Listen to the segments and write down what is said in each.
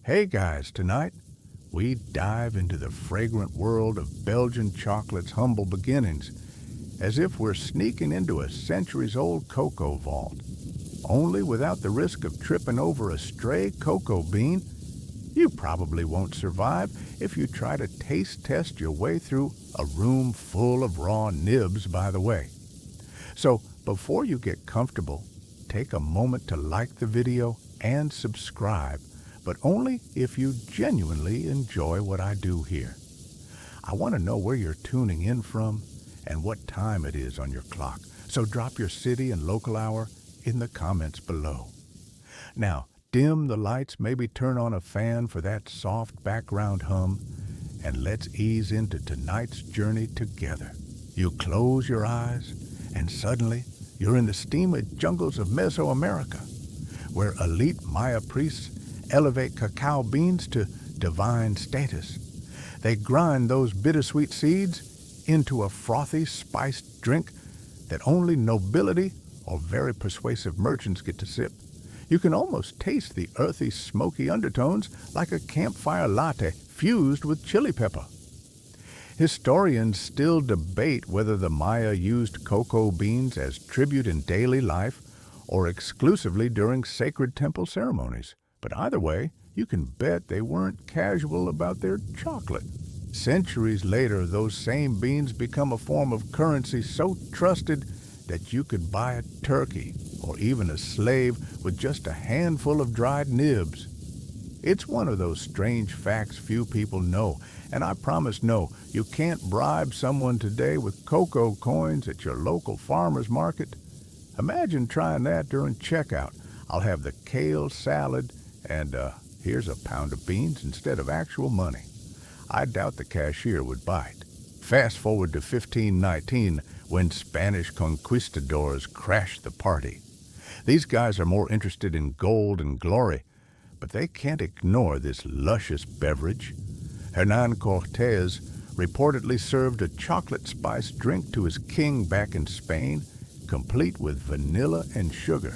Hey guys, tonight we dive into the fragrant world of Belgian chocolate's humble beginnings, as if we're sneaking into a centuries-old cocoa vault. Only without the risk of tripping over a stray cocoa bean. You probably won't survive if you try to taste test your way through a room full of raw nibs, by the way. So before you get comfortable, take a moment to like the video and subscribe, but only if you genuinely enjoy what I do here. I want to know where you're tuning in from and what time it is on your clock, so drop your city and local hour in the comments below. Now, dim the lights, maybe turn on a fan for that soft background hum, and let's ease into tonight's journey together. You close your eyes, and suddenly you're in the steaming jungles of Mesoamerica, where elite Maya priests elevate cacao beans to divine status. They grind those bittersweet seeds into a frothy, spiced drink that only nobility or very persuasive merchants get to sip. You can almost taste the earthy, smoky undertones like a campfire latte fused with chili pepper. Historians still debate whether the Maya used cocoa beans as tribute in daily life or exclusively during sacred temple ceremonies. But either way, you can bet they weren't casual about their chocolate. Centuries later, those same beans become a form of currency so trusted that you could buy a turkey or even a slave with just a handful of dried nibs. It's one of those strange facts few people know, and I promise no, you can't bribe someone today with cocoa coins at your local farmer's market. Imagine trying that during checkout. I'll have the kale salad, and here's a pound of beans instead of actual money. I doubt the cashier would bite. Fast forward to 1519, when Spanish conquistadors crashed the party. These guys are more interested in gold and glory, but they can't ignore this luscious beverage. Hernan Cortés reportedly served a chocolate-spiced drink to his king back in Spain, complete with vanilla and sugar,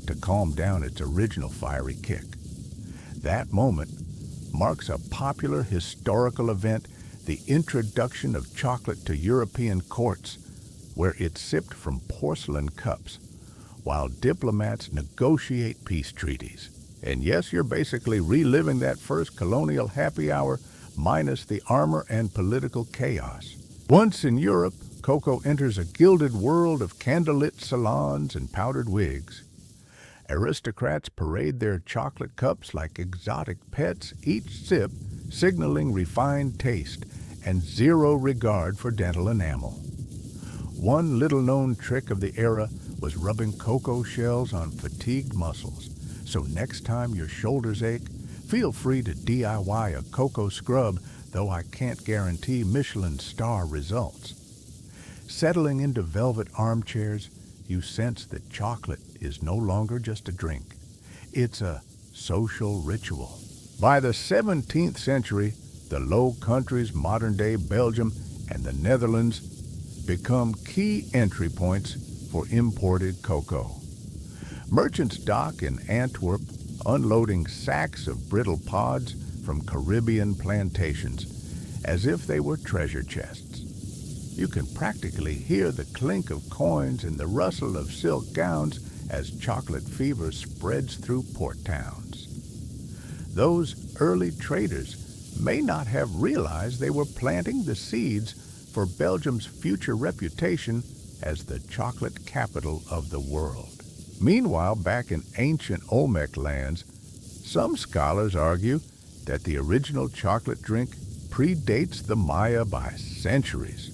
to calm down its original fiery kick. That moment marks a popular historical event, the introduction of chocolate to European courts, where it's sipped from porcelain cups, while diplomats negotiate peace treaties. And yes, you're basically reliving that first colonial happy hour, minus the armor and political chaos. Once in Europe, cocoa enters a gilded world of candlelit salons and powdered wigs. Aristocrats parade their chocolate cups like exotic pets, each sip signaling refined taste and zero regard for dental enamel. One little-known trick of the era was rubbing cocoa shells on fatigued muscles. So next time your shoulders ache, feel free to DIY a cocoa scrub, though I can't guarantee Michelin star results. Settling into velvet armchairs, you sense that chocolate is no longer just a drink. It's a social ritual. By the 17th century, the Low Countries, modern-day Belgium, and the Netherlands become key entry points for imported cocoa. Merchants dock in Antwerp, unloading sacks of brittle pods from Caribbean plantations, as if they were treasure chests. You can practically hear the clink of coins and the rustle of silk gowns as chocolate fever spreads through port towns. Those early traders may not have realized they were planting the seeds for Belgium's future reputation as the chocolate capital of the world. Meanwhile, back in ancient Olmec lands, some scholars argue that the original chocolate drink predates the Maya by centuries.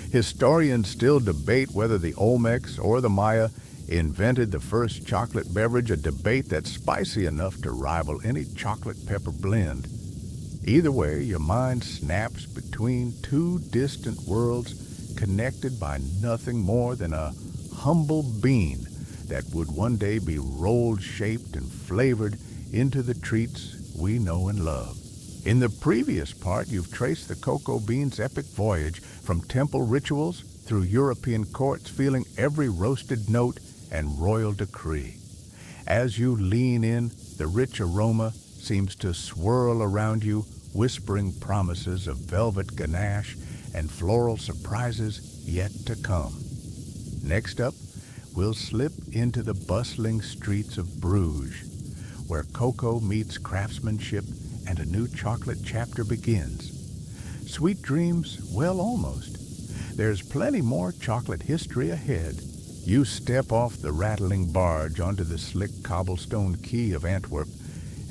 Historians still debate whether the Olmecs or the Maya invented the first chocolate beverage, a debate that's spicy enough to rival any chocolate pepper blend. Either way, your mind snaps between two distant worlds connected by nothing more than a humble bean that would one day be rolled, shaped, and flavored into the treats we know and love. In the previous part, you've traced the cocoa bean's epic voyage from temple rituals through European courts, feeling every roasted note and royal decree. As you lean in, the rich aroma seems to swirl around you, whispering promises of velvet ganache and floral surprises yet to come. Next up, we'll slip into the bustling streets of Bruges, where cocoa meets craftsmanship and a new chocolate chapter begins. Sweet dreams? Well, almost. There's plenty more chocolate history ahead. You step off the rattling barge onto the slick cobblestone quay of Antwerp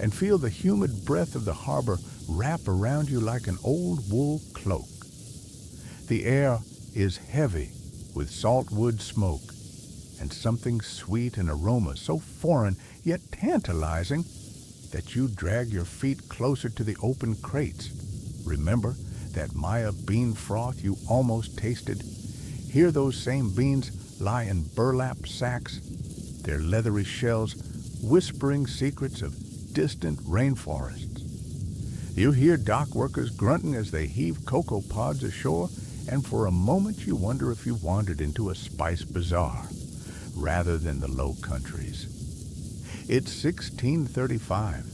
and feel the humid breath of the harbor wrap around you like an old wool cloak. The air is heavy with saltwood smoke and something sweet and aroma so foreign yet tantalizing that you drag your feet closer to the open crates. Remember that Maya bean froth you almost tasted? Hear those same beans lie in burlap sacks, their leathery shells whispering secrets of distant rainforests. You hear dock workers grunting as they heave cocoa pods ashore, and for a moment you wonder if you wandered into a spice bazaar rather than the Low Countries. It's 1635,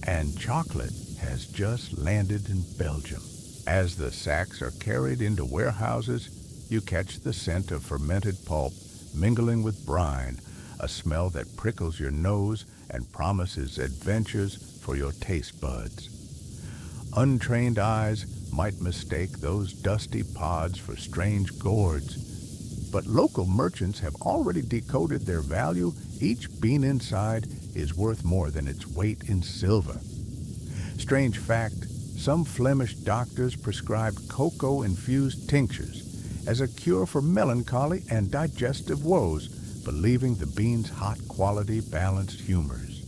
and chocolate has just landed in Belgium. As the sacks are carried into warehouses, you catch the scent of fermented pulp mingling with brine, a smell that prickles your nose and promises adventures for your taste buds. Untrained eyes might mistake those dusty pods for strange gourds, but local merchants have already decoded their value. Each bean inside is worth more than its weight in silver. Strange fact, some Flemish doctors prescribed cocoa-infused tinctures as a cure for melancholy and digestive woes, believing the bean's hot quality balanced humors.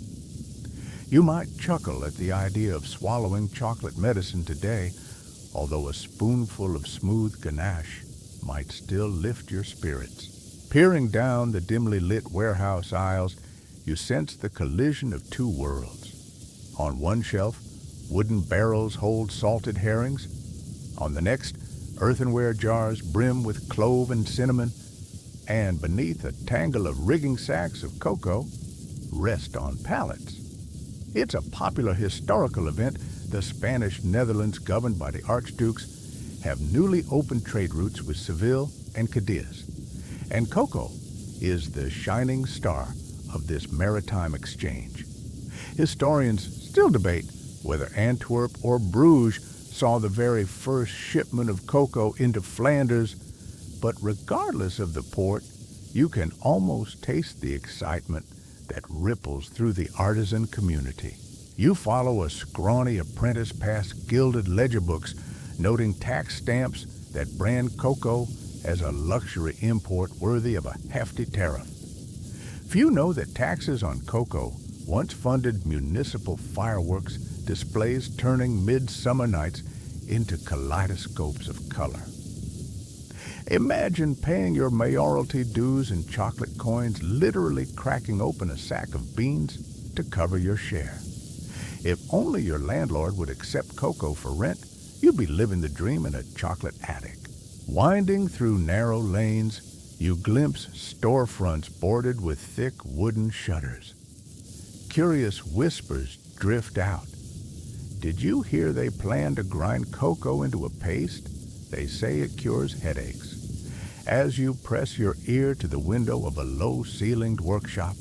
You might chuckle at the idea of swallowing chocolate medicine today, although a spoonful of smooth ganache might still lift your spirits. Peering down the dimly lit warehouse aisles, you sense the collision of two worlds. On one shelf, wooden barrels hold salted herrings. On the next, earthenware jars brim with clove and cinnamon. And beneath a tangle of rigging sacks of cocoa, rest on pallets. It's a popular historical event. The Spanish Netherlands, governed by the archdukes, have newly opened trade routes with Seville and Cadiz. And cocoa is the shining star of this maritime exchange. Historians still debate whether Antwerp or Bruges saw the very first shipment of cocoa into Flanders, but regardless of the port, you can almost taste the excitement that ripples through the artisan community. You follow a scrawny apprentice past gilded ledger books, noting tax stamps that brand cocoa as a luxury import worthy of a hefty tariff. Few know that taxes on cocoa once funded municipal fireworks displays, turning midsummer nights into kaleidoscopes of color. Imagine paying your mayoralty dues in chocolate coins, literally cracking open a sack of beans to cover your share. If only your landlord would accept cocoa for rent, you'd be living the dream in a chocolate attic. Winding through narrow lanes, you glimpse storefronts bordered with thick wooden shutters. Curious whispers drift out. Did you hear they plan to grind cocoa into a paste? They say it cures headaches. As you press your ear to the window of a low-ceilinged workshop,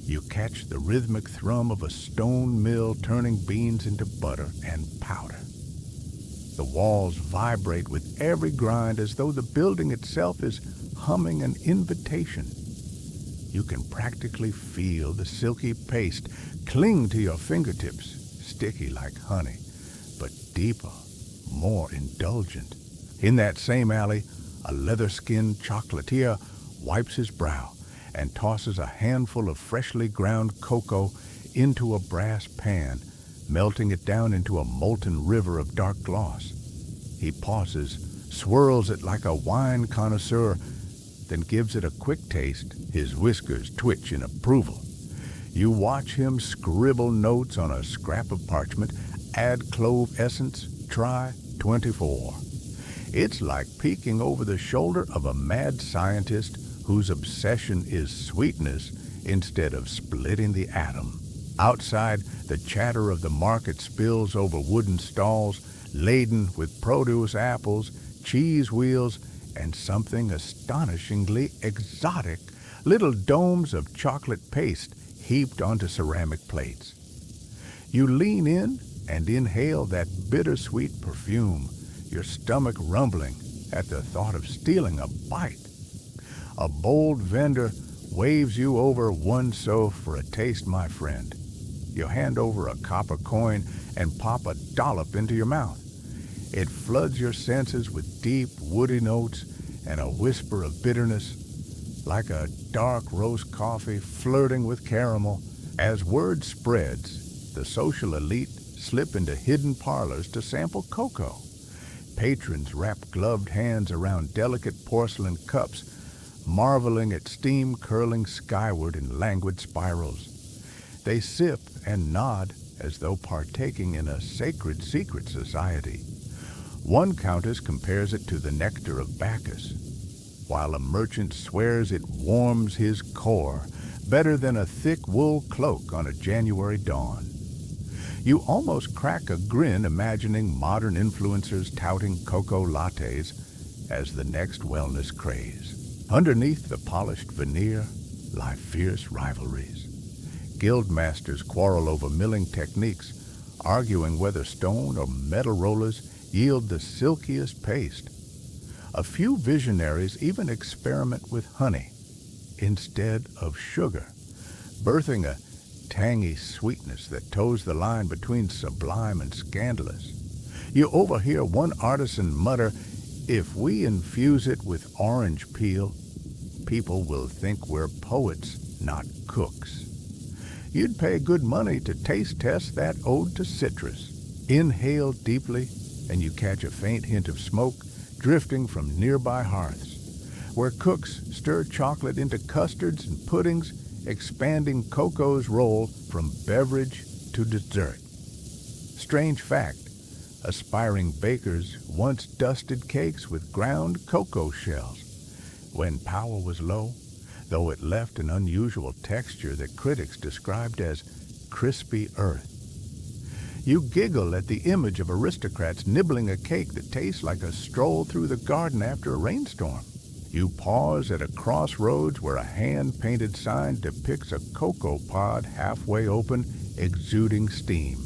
you catch the rhythmic thrum of a stone mill turning beans into butter and powder. The walls vibrate with every grind as though the building itself is humming an invitation. You can practically feel the silky paste cling to your fingertips, sticky like honey, but deeper, more indulgent. In that same alley, a leather-skinned chocolatier wipes his brow and tosses a handful of freshly ground cocoa into a brass pan, melting it down into a molten river of dark gloss. He pauses, swirls it like a wine connoisseur, then gives it a quick taste. His whiskers twitch in approval. You watch him scribble notes on a scrap of parchment, add clove essence, try 24. It's like peeking over the shoulder of a mad scientist whose obsession is sweetness instead of splitting the atom. Outside, the chatter of the market spills over wooden stalls laden with produce, apples, cheese wheels, and something astonishingly exotic, little domes of chocolate paste heaped onto ceramic plates. You lean in and inhale that bittersweet perfume, your stomach rumbling at the thought of stealing a bite. A bold vendor waves you over one so for a taste, my friend. You hand over a copper coin and pop a dollop into your mouth. It floods your senses with deep, woody notes and a whisper of bitterness, like a dark roast coffee flirting with caramel. As word spreads, the social elite slip into hidden parlors to sample cocoa. Patrons wrap gloved hands around delicate porcelain cups, marveling at steam curling skyward in languid spirals. They sip and nod as though partaking in a sacred secret society. One countess compares it to the nectar of Bacchus, while a merchant swears it warms his core better than a thick wool cloak on a January dawn. You almost crack a grin imagining modern influencers touting cocoa lattes as the next wellness craze. Underneath the polished veneer lie fierce rivalries. Guildmasters quarrel over milling techniques, arguing whether stone or metal rollers yield the silkiest paste. A few visionaries even experiment with honey instead of sugar, birthing a tangy sweetness that toes the line between sublime and scandalous. You overhear one artisan mutter, "If we infuse it with orange peel, people will think we're poets, not cooks." You'd pay good money to taste test that ode to citrus. Inhale deeply, and you catch a faint hint of smoke drifting from nearby hearths, where cooks stir chocolate into custards and puddings, expanding cocoa's role from beverage to dessert. Strange fact, aspiring bakers once dusted cakes with ground cocoa shells. When power was low, though it left an unusual texture that critics described as crispy earth. You giggle at the image of aristocrats nibbling a cake that tastes like a stroll through the garden after a rainstorm. You pause at a crossroads where a hand-painted sign depicts a cocoa pod halfway open, exuding steam.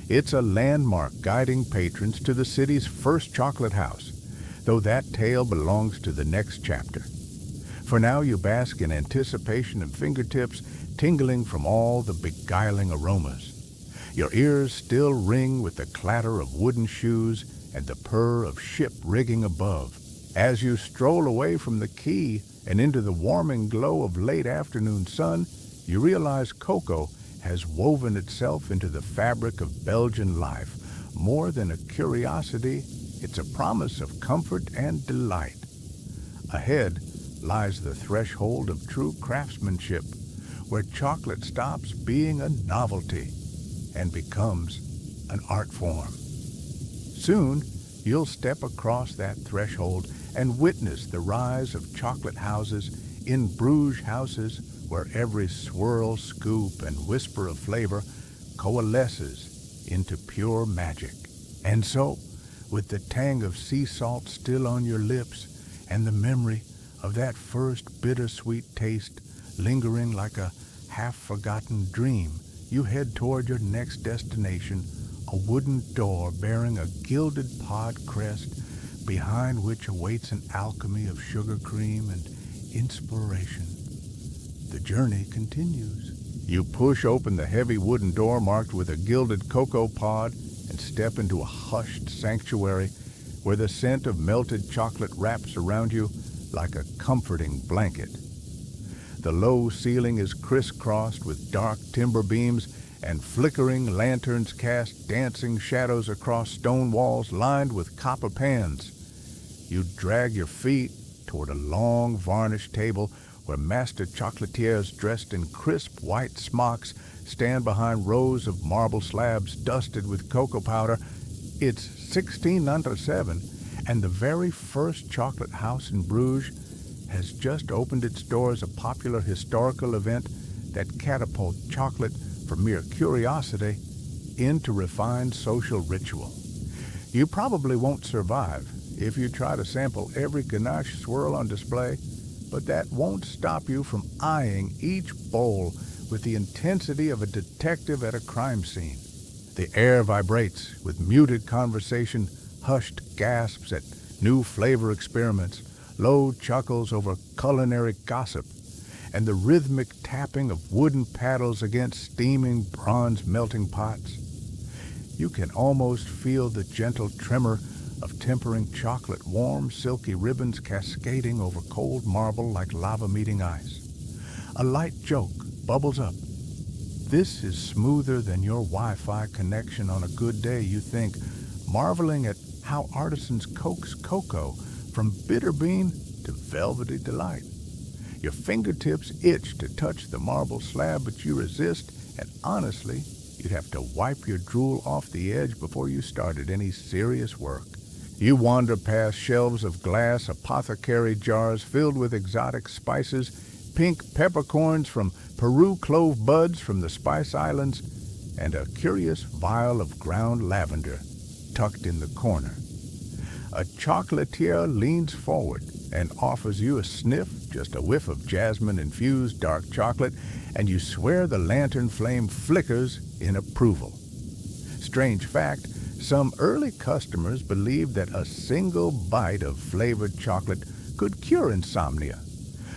It's a landmark guiding patrons to the city's first chocolate house, though that tale belongs to the next chapter. For now you bask in anticipation and fingertips tingling from all the beguiling aromas. Your ears still ring with the clatter of wooden shoes and the purr of ship rigging above. As you stroll away from the quay and into the warming glow of late afternoon sun, you realize cocoa has woven itself into the fabric of Belgian life. More than a curiosity, it's a promise of comfort and delight. Ahead lies the threshold of true craftsmanship, where chocolate stops being a novelty and becomes an art form. Soon, you'll step across that threshold and witness the rise of chocolate houses in Bruges houses where every swirl, scoop, and whisper of flavor coalesces into pure magic. And so, with the tang of sea salt still on your lips and the memory of that first bittersweet taste lingering like a half-forgotten dream, you head toward your next destination, a wooden door bearing a gilded pod crest, behind which awaits an alchemy of sugar cream and inspiration. The journey continues. You push open the heavy wooden door marked with a gilded cocoa pod and step into a hushed sanctuary where the scent of melted chocolate wraps around you like a comforting blanket. The low ceiling is crisscrossed with dark timber beams, and flickering lanterns cast dancing shadows across stone walls lined with copper pans. You drag your feet toward a long varnished table where master chocolatiers dressed in crisp white smocks stand behind rows of marble slabs dusted with cocoa powder. It's 1607, and the very first chocolate house in Bruges has just opened its doors, a popular historical event that catapults chocolate from mere curiosity into refined social ritual. You probably won't survive if you try to sample every ganache swirl on display, but that won't stop you from eyeing each bowl with the intensity of a detective at a crime scene. The air vibrates with muted conversation, hushed gasps at new flavor experiments, low chuckles over culinary gossip, and the rhythmic tapping of wooden paddles against steaming bronze melting pots. You can almost feel the gentle tremor of tempering chocolate, warm, silky ribbons cascading over cold marble like lava meeting ice. A light joke bubbles up. This is smoother than your Wi-Fi connection on a good day, you think, marveling at how artisans coax cocoa from bitter bean to velvety delight. Your fingertips itch to touch the marble slab, but you resist, and honestly, you'd have to wipe your drool off the edge before you started any serious work. You wander past shelves of glass apothecary jars filled with exotic spices, pink peppercorns from Peru, clove buds from the Spice Islands, and a curious vial of ground lavender tucked in the corner. A chocolatier leans forward and offers you a sniff, just a whiff of jasmine-infused dark chocolate, and you swear the lantern flame flickers in approval. Strange fact, some early customers believed that a single bite of flavored chocolate could cure insomnia,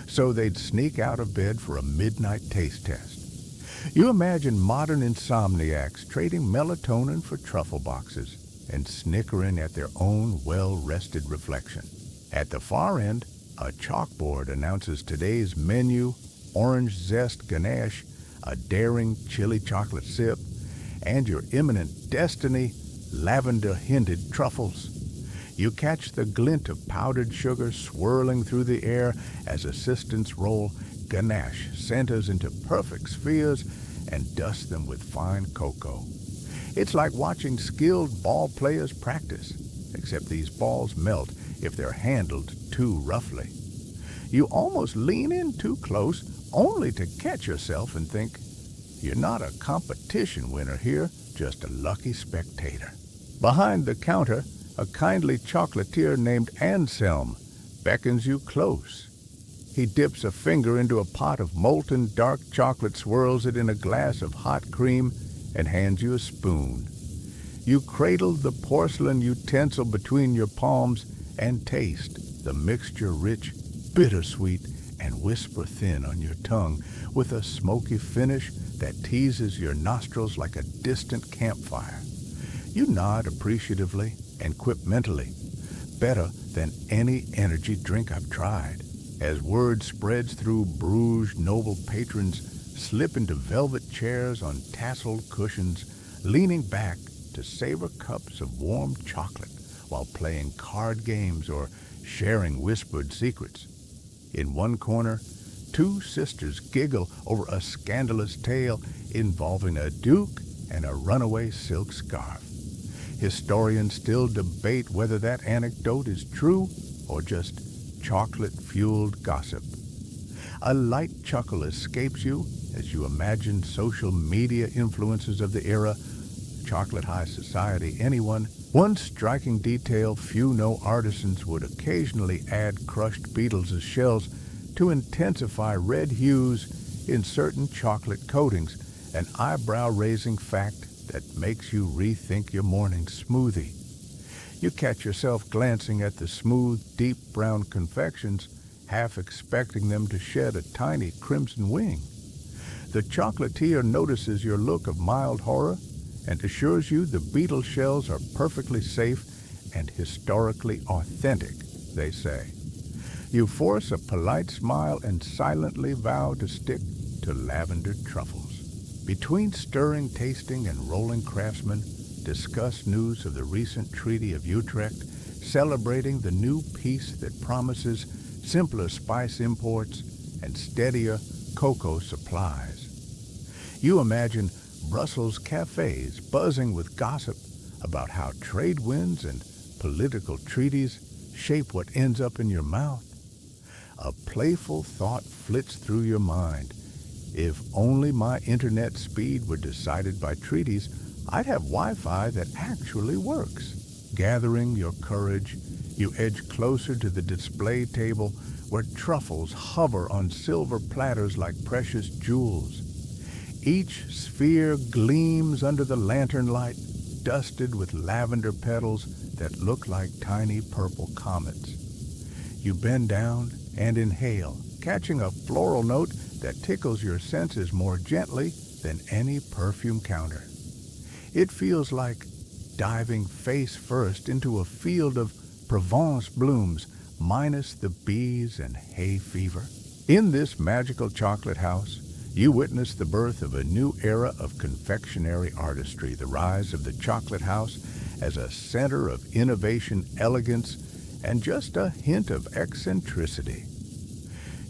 so they'd sneak out of bed for a midnight taste test. You imagine modern insomniacs trading melatonin for truffle boxes and snickering at their own well-rested reflection. At the far end, a chalkboard announces today's menu: orange zest ganache, a daring chili chocolate sip, and your imminent destiny: lavender hinted truffles. You catch the glint of powdered sugar swirling through the air as assistants roll ganache centers into perfect spheres and dust them with fine cocoa. It's like watching skilled ball players practice, except these balls melt if they're handled too roughly. You almost lean in too close, only to catch yourself and think, you're not a competition winner here, just a lucky spectator. Behind the counter, a kindly chocolatier named Anselm beckons you close. He dips a finger into a pot of molten dark chocolate, swirls it in a glass of hot cream, and hands you a spoon. You cradle the porcelain utensil between your palms and taste the mixture, rich, bittersweet, and whisper thin on your tongue with a smoky finish that teases your nostrils like a distant campfire. You nod appreciatively and quip mentally, better than any energy drink I've tried, as word spreads through Bruges. Noble patrons slip into velvet chairs on tasseled cushions, leaning back to savor cups of warm chocolate while playing card games or sharing whispered secrets. In one corner, two sisters giggle over a scandalous tale involving a duke and a runaway silk scarf. Historians still debate whether that anecdote is true or just chocolate-fueled gossip. A light chuckle escapes you as you imagine social media influences of the era, chocolate high society, anyone. One striking detail: few know artisans would occasionally add crushed beetles as shells to intensify red hues in certain chocolate coatings, an eyebrow-raising fact that makes you rethink your morning smoothie. You catch yourself glancing at the smooth, deep brown confections, half expecting them to shed a tiny crimson wing. The chocolatier notices your look of mild horror and assures you the beetle shells are perfectly safe and historically authentic, they say. You force a polite smile and silently vow to stick to lavender truffles. Between stirring tasting and rolling craftsmen, discuss news of the recent Treaty of Utrecht, celebrating the new peace that promises simpler spice imports and steadier cocoa supplies. You imagine Brussels cafes buzzing with gossip about how trade winds and political treaties shape what ends up in your mouth. A playful thought flits through your mind. If only my internet speed were decided by treaties, I'd have Wi-Fi that actually works. Gathering your courage, you edge closer to the display table where truffles hover on silver platters like precious jewels. Each sphere gleams under the lantern light, dusted with lavender petals that look like tiny purple comets. You bend down and inhale, catching a floral note that tickles your senses more gently than any perfume counter. It feels like diving face first into a field of Provence blooms minus the bees and hay fever. In this magical chocolate house, you witness the birth of a new era of confectionery artistry, the rise of the chocolate house as a center of innovation, elegance, and just a hint of eccentricity.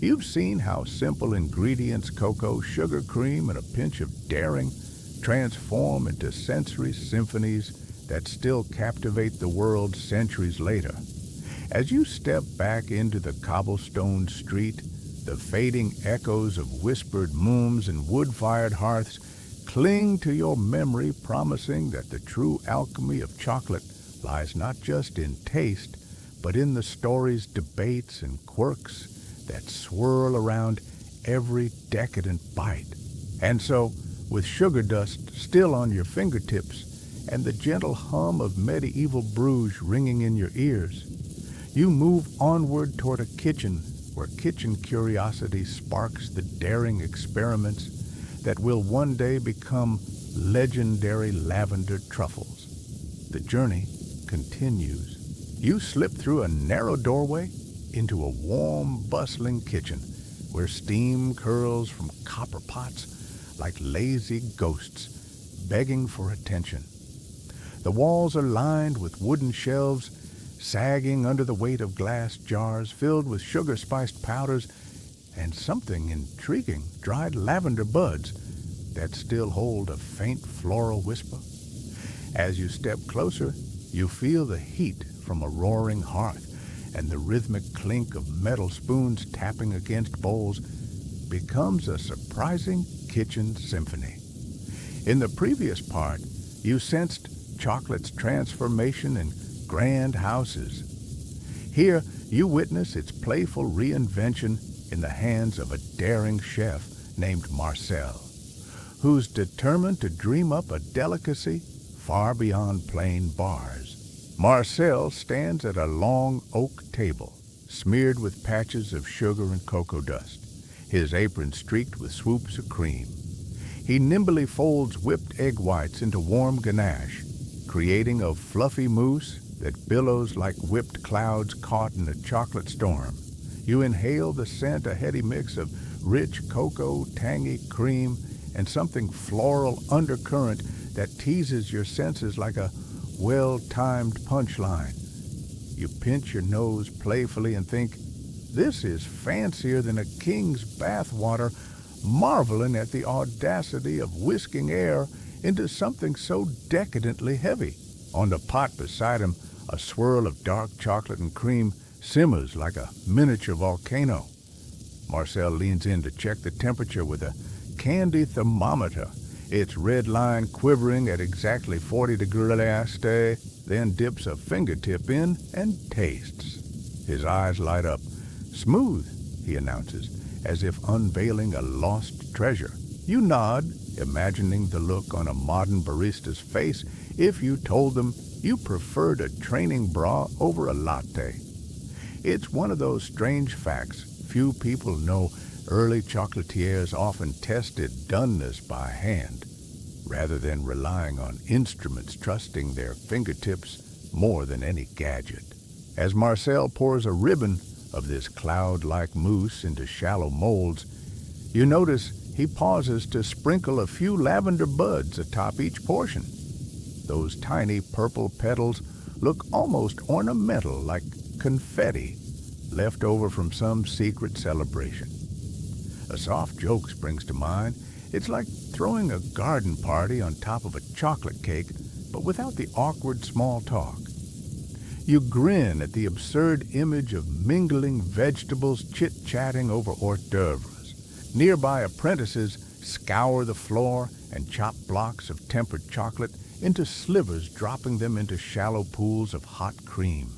You've seen how simple ingredients, cocoa, sugar, cream, and a pinch of daring transform into sensory symphonies that still captivate the world centuries later. As you step back into the cobblestone street, the fading echoes of whispered mooms and wood-fired hearths cling to your memory, promising that the true alchemy of chocolate lies not just in taste, but in the stories, debates, and quirks that swirl around every decadent bite. And so, with sugar dust still on your fingertips and the gentle hum of medieval Bruges ringing in your ears, you move onward toward a kitchen where kitchen curiosity sparks the daring experiments that will one day become legendary lavender truffles. The journey continues. You slip through a narrow doorway into a warm, bustling kitchen where steam curls from copper pots like lazy ghosts begging for attention. The walls are lined with wooden shelves sagging under the weight of glass jars filled with sugar-spiced powders and something intriguing, dried lavender buds that still hold a faint floral whisper. As you step closer, you feel the heat from a roaring hearth, and the rhythmic clink of metal spoons tapping against bowls becomes a surprising kitchen symphony. In the previous part, you sensed chocolate's transformation in grand houses. Here, you witness its playful reinvention in the hands of a daring chef named Marcel, who's determined to dream up a delicacy far beyond plain bars. Marcel stands at a long oak table, smeared with patches of sugar and cocoa dust, his apron streaked with swoops of cream. He nimbly folds whipped egg whites into warm ganache, creating a fluffy mousse that billows like whipped clouds caught in a chocolate storm. You inhale the scent, a heady mix of rich cocoa, tangy cream, and something floral undercurrent that teases your senses like a well-timed punchline. You pinch your nose playfully and think, this is fancier than a king's bathwater, marveling at the audacity of whisking air into something so decadently heavy. On the pot beside him, a swirl of dark chocolate and cream simmers like a miniature volcano. Marcel leans in to check the temperature with a candy thermometer, its red line quivering at exactly 40 degrees, then dips a fingertip in and tastes. His eyes light up. Smooth, he announces, as if unveiling a lost treasure. You nod, imagining the look on a modern barista's face if you told them you preferred a training bra over a latte. It's one of those strange facts few people know. Early chocolatiers often tested doneness by hand, rather than relying on instruments, trusting their fingertips more than any gadget. As Marcel pours a ribbon of this cloud-like mousse into shallow molds, you notice he pauses to sprinkle a few lavender buds atop each portion. Those tiny purple petals look almost ornamental, like confetti left over from some secret celebration. A soft joke springs to mind. It's like throwing a garden party on top of a chocolate cake, but without the awkward small talk. You grin at the absurd image of mingling vegetables chit-chatting over hors d'oeuvres. Nearby apprentices scour the floor and chop blocks of tempered chocolate into slivers, dropping them into shallow pools of hot cream.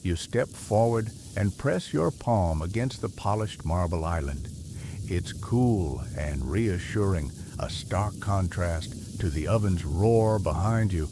You step forward and press your palm against the polished marble island. It's cool and reassuring, a stark contrast to the oven's roar behind you.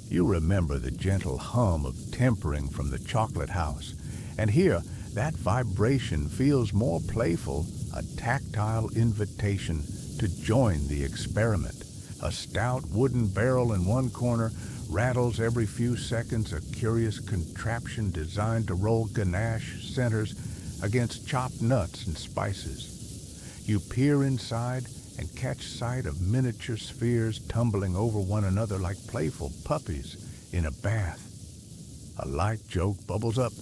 You remember the gentle hum of tempering from the chocolate house, and here that vibration feels more playful, a tactile invitation to join the experiment. A stout wooden barrel in one corner rattles every few seconds, a curious contraption designed to roll ganache centers against chopped nuts and spices. You peer inside and catch sight of miniature spheres tumbling over one another like playful puppies in a bath. A light joke bubbles up.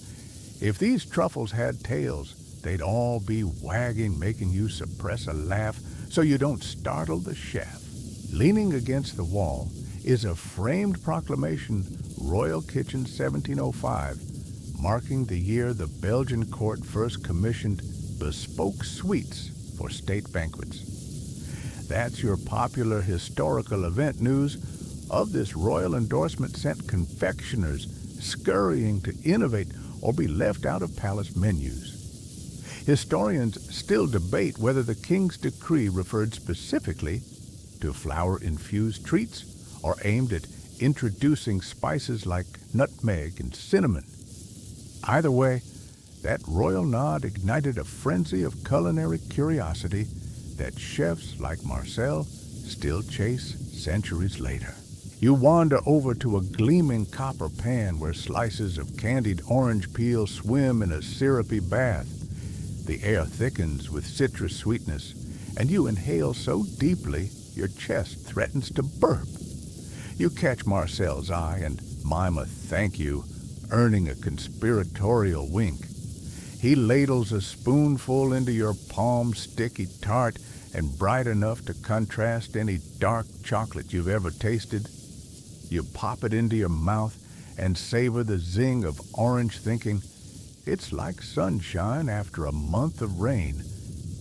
If these truffles had tails, they'd all be wagging, making you suppress a laugh so you don't startle the chef. Leaning against the wall is a framed proclamation, Royal Kitchen 1705, marking the year the Belgian court first commissioned bespoke sweets for state banquets. That's your popular historical event news. Of this royal endorsement sent confectioners scurrying to innovate or be left out of palace menus. Historians still debate whether the king's decree referred specifically to flour-infused treats or aimed at introducing spices like nutmeg and cinnamon. Either way, that royal nod ignited a frenzy of culinary curiosity that chefs like Marcel still chase centuries later. You wander over to a gleaming copper pan where slices of candied orange peel swim in a syrupy bath. The air thickens with citrus sweetness, and you inhale so deeply your chest threatens to burp. You catch Marcel's eye and mime a thank you, earning a conspiratorial wink. He ladles a spoonful into your palm, sticky tart and bright enough to contrast any dark chocolate you've ever tasted. You pop it into your mouth and savor the zing of orange, thinking, it's like sunshine after a month of rain,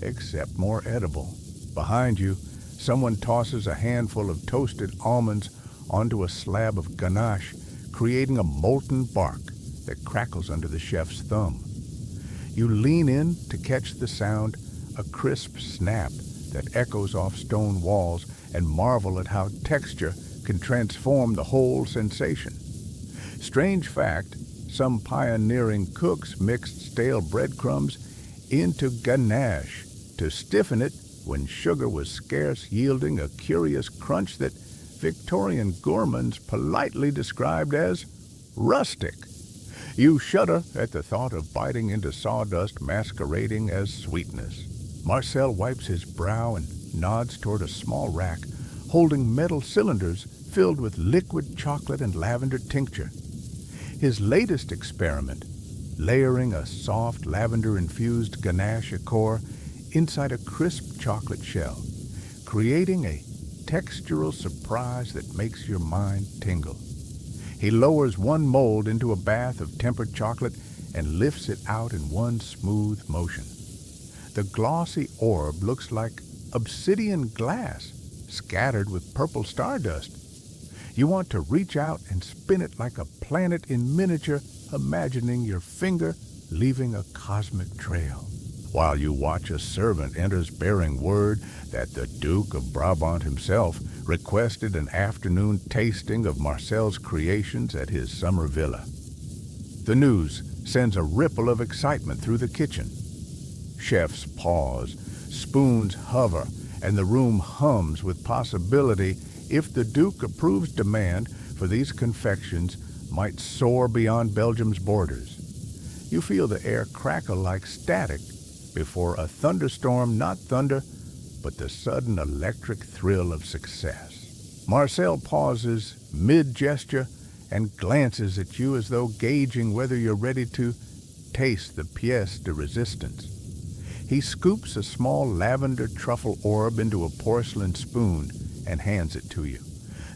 except more edible. Behind you, someone tosses a handful of toasted almonds onto a slab of ganache, creating a molten bark that crackles under the chef's thumb. You lean in to catch the sound, a crisp snap that echoes off stone walls, and marvel at how texture can transform the whole sensation. Strange fact, some pioneering cooks mixed stale breadcrumbs into ganache to stiffen it when sugar was scarce, yielding a curious crunch that Victorian gourmands politely described as rustic. You shudder at the thought of biting into sawdust masquerading as sweetness. Marcel wipes his brow and nods toward a small rack holding metal cylinders filled with liquid chocolate and lavender tincture. His latest experiment, layering a soft lavender-infused ganache core inside a crisp chocolate shell, creating a textural surprise that makes your mind tingle. He lowers one mold into a bath of tempered chocolate and lifts it out in one smooth motion. The glossy orb looks like obsidian glass scattered with purple stardust. You want to reach out and spin it like a planet in miniature, imagining your finger leaving a cosmic trail. While you watch, a servant enters bearing word that the Duke of Brabant himself requested an afternoon tasting of Marcel's creations at his summer villa. The news sends a ripple of excitement through the kitchen. Chefs pause, spoons hover, and the room hums with possibility. If the Duke approves, demand for these confections might soar beyond Belgium's borders. You feel the air crackle like static before a thunderstorm, not thunder, but the sudden electric thrill of success. Marcel pauses mid-gesture and glances at you as though gauging whether you're ready to taste the pièce de résistance. He scoops a small lavender truffle orb into a porcelain spoon and hands it to you.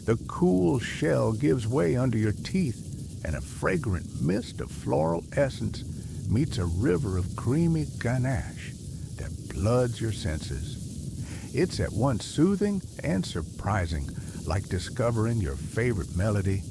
The cool shell gives way under your teeth, and a fragrant mist of floral essence meets a river of creamy ganache that floods your senses. It's at once soothing and surprising, like discovering your favorite melody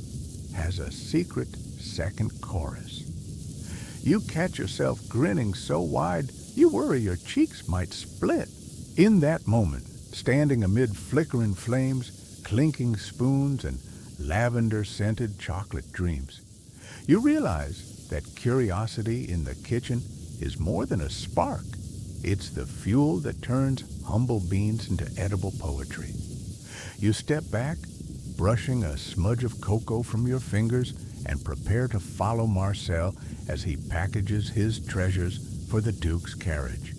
has a secret second chorus. You catch yourself grinning so wide you worry your cheeks might split. In that moment, standing amid flickering flames, clinking spoons, and lavender-scented chocolate dreams, you realize that curiosity in the kitchen is more than a spark. It's the fuel that turns humble beans into edible poetry. You step back, brushing a smudge of cocoa from your fingers, and prepare to follow Marcel as he packages his treasures for the Duke's carriage.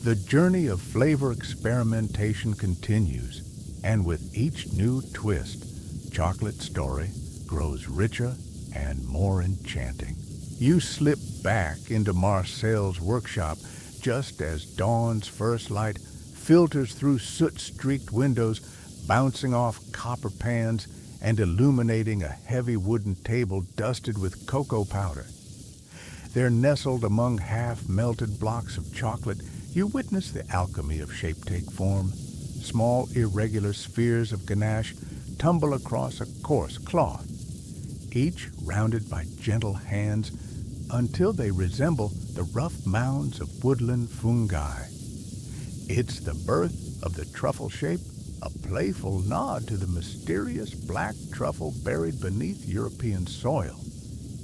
The journey of flavor experimentation continues, and with each new twist, Chocolate's story grows richer and more enchanting. You slip back into Marcel's workshop just as dawn's first light filters through soot-streaked windows, bouncing off copper pans and illuminating a heavy wooden table dusted with cocoa powder. There, nestled among half-melted blocks of chocolate, you witness the alchemy of shape-take form. Small, irregular spheres of ganache tumble across a coarse cloth, each rounded by gentle hands until they resemble the rough mounds of woodland fungi. It's the birth of the truffle shape, a playful nod to the mysterious black truffle buried beneath European soil,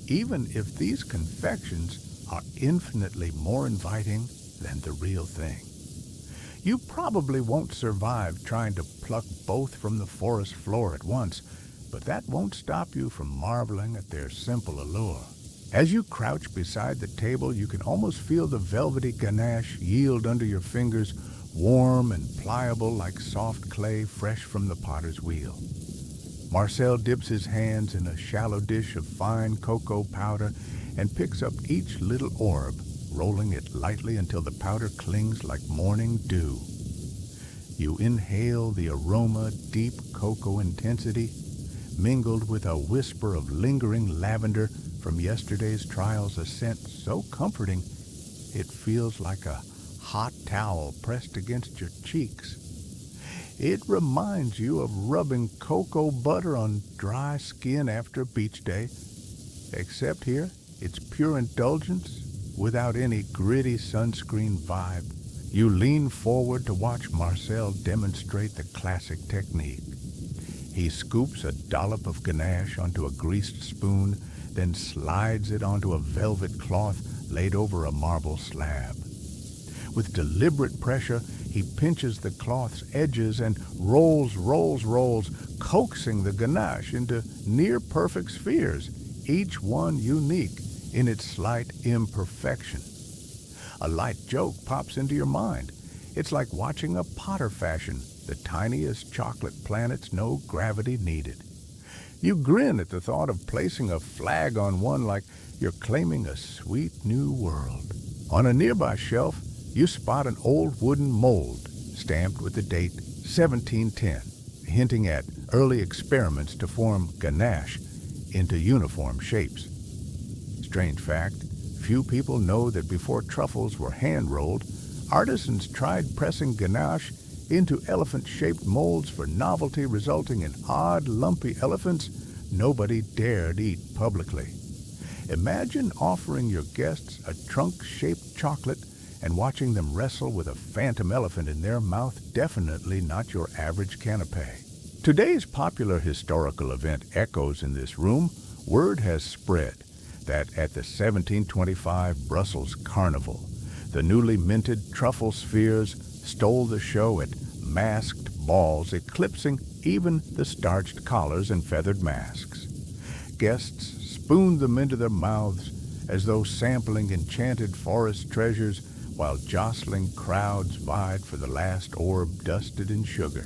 even if these confections are infinitely more inviting than the real thing. You probably won't survive trying to pluck both from the forest floor at once, but that won't stop you from marveling at their simple allure. As you crouch beside the table, you can almost feel the velvety ganache yield under your fingers, warm and pliable like soft clay fresh from the potter's wheel. Marcel dips his hands in a shallow dish of fine cocoa powder and picks up each little orb, rolling it lightly until the powder clings like morning dew. You inhale the aroma, deep cocoa intensity, mingled with a whisper of lingering lavender from yesterday's trials, a scent so comforting it feels like a hot towel pressed against your cheeks. It reminds you of rubbing cocoa butter on dry skin after a beach day, except here it's pure indulgence without any gritty sunscreen vibe. You lean forward to watch Marcel demonstrate the classic technique. He scoops a dollop of ganache onto a greased spoon, then slides it onto a velvet cloth laid over a marble slab. With deliberate pressure, he pinches the cloth's edges and rolls, coaxing the ganache into near-perfect spheres, each one unique in its slight imperfection. A light joke pops into your mind. It's like watching a potter fashion the tiniest chocolate planets, no gravity needed. You grin at the thought of placing a flag on one like you're claiming a sweet new world. On a nearby shelf, you spot an old wooden mold stamped with the date 1710, hinting at early experiments to form ganache into uniform shapes. Strange fact, few people know that before truffles were hand-rolled, artisans tried pressing ganache into elephant-shaped molds for novelty, resulting in odd, lumpy elephants nobody dared eat publicly. Imagine offering your guests a trunk-shaped chocolate and watching them wrestle with a phantom elephant in their mouth. Definitely not your average canapé. Today's popular historical event echoes in this room. Word has spread that at the 1725 Brussels Carnival, the newly minted truffle spheres stole the show at masked balls, eclipsing even the starched collars and feathered masks. Guests spooned them into their mouths as though sampling enchanted forest treasures, while jostling crowds vied for the last orb dusted in sugar.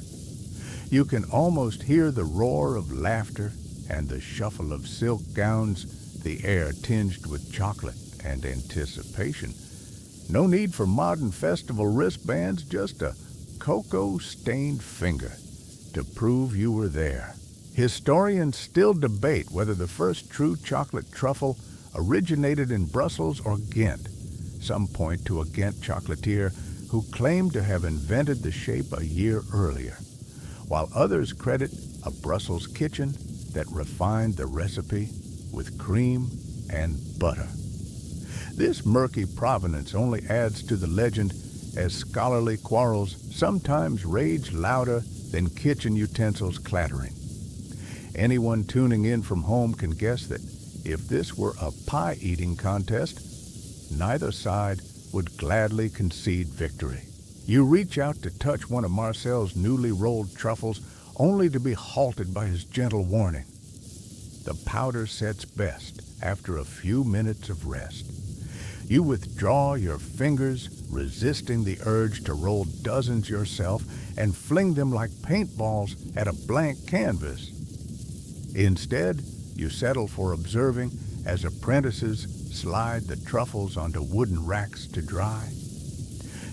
You can almost hear the roar of laughter and the shuffle of silk gowns, the air tinged with chocolate and anticipation. No need for modern festival wristbands, just a cocoa-stained finger to prove you were there. Historians still debate whether the first true chocolate truffle originated in Brussels or Ghent. Some point to a Ghent chocolatier who claim to have invented the shape a year earlier, while others credit a Brussels kitchen that refined the recipe with cream and butter. This murky provenance only adds to the legend as scholarly quarrels sometimes rage louder than kitchen utensils clattering. Anyone tuning in from home can guess that if this were a pie-eating contest, neither side would gladly concede victory. You reach out to touch one of Marcel's newly rolled truffles only to be halted by his gentle warning. The powder sets best after a few minutes of rest. You withdraw your fingers, resisting the urge to roll dozens yourself and fling them like paintballs at a blank canvas. Instead, you settle for observing as apprentices slide the truffles onto wooden racks to dry.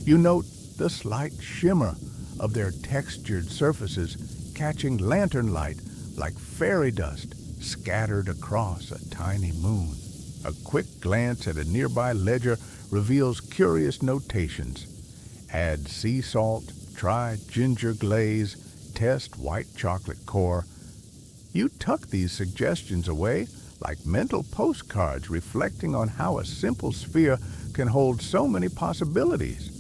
You note the slight shimmer of their textured surfaces catching lantern light like fairy dust scattered across a tiny moon. A quick glance at a nearby ledger reveals curious notations. Add sea salt, try ginger glaze, test white chocolate core. You tuck these suggestions away like mental postcards reflecting on how a simple sphere can hold so many possibilities.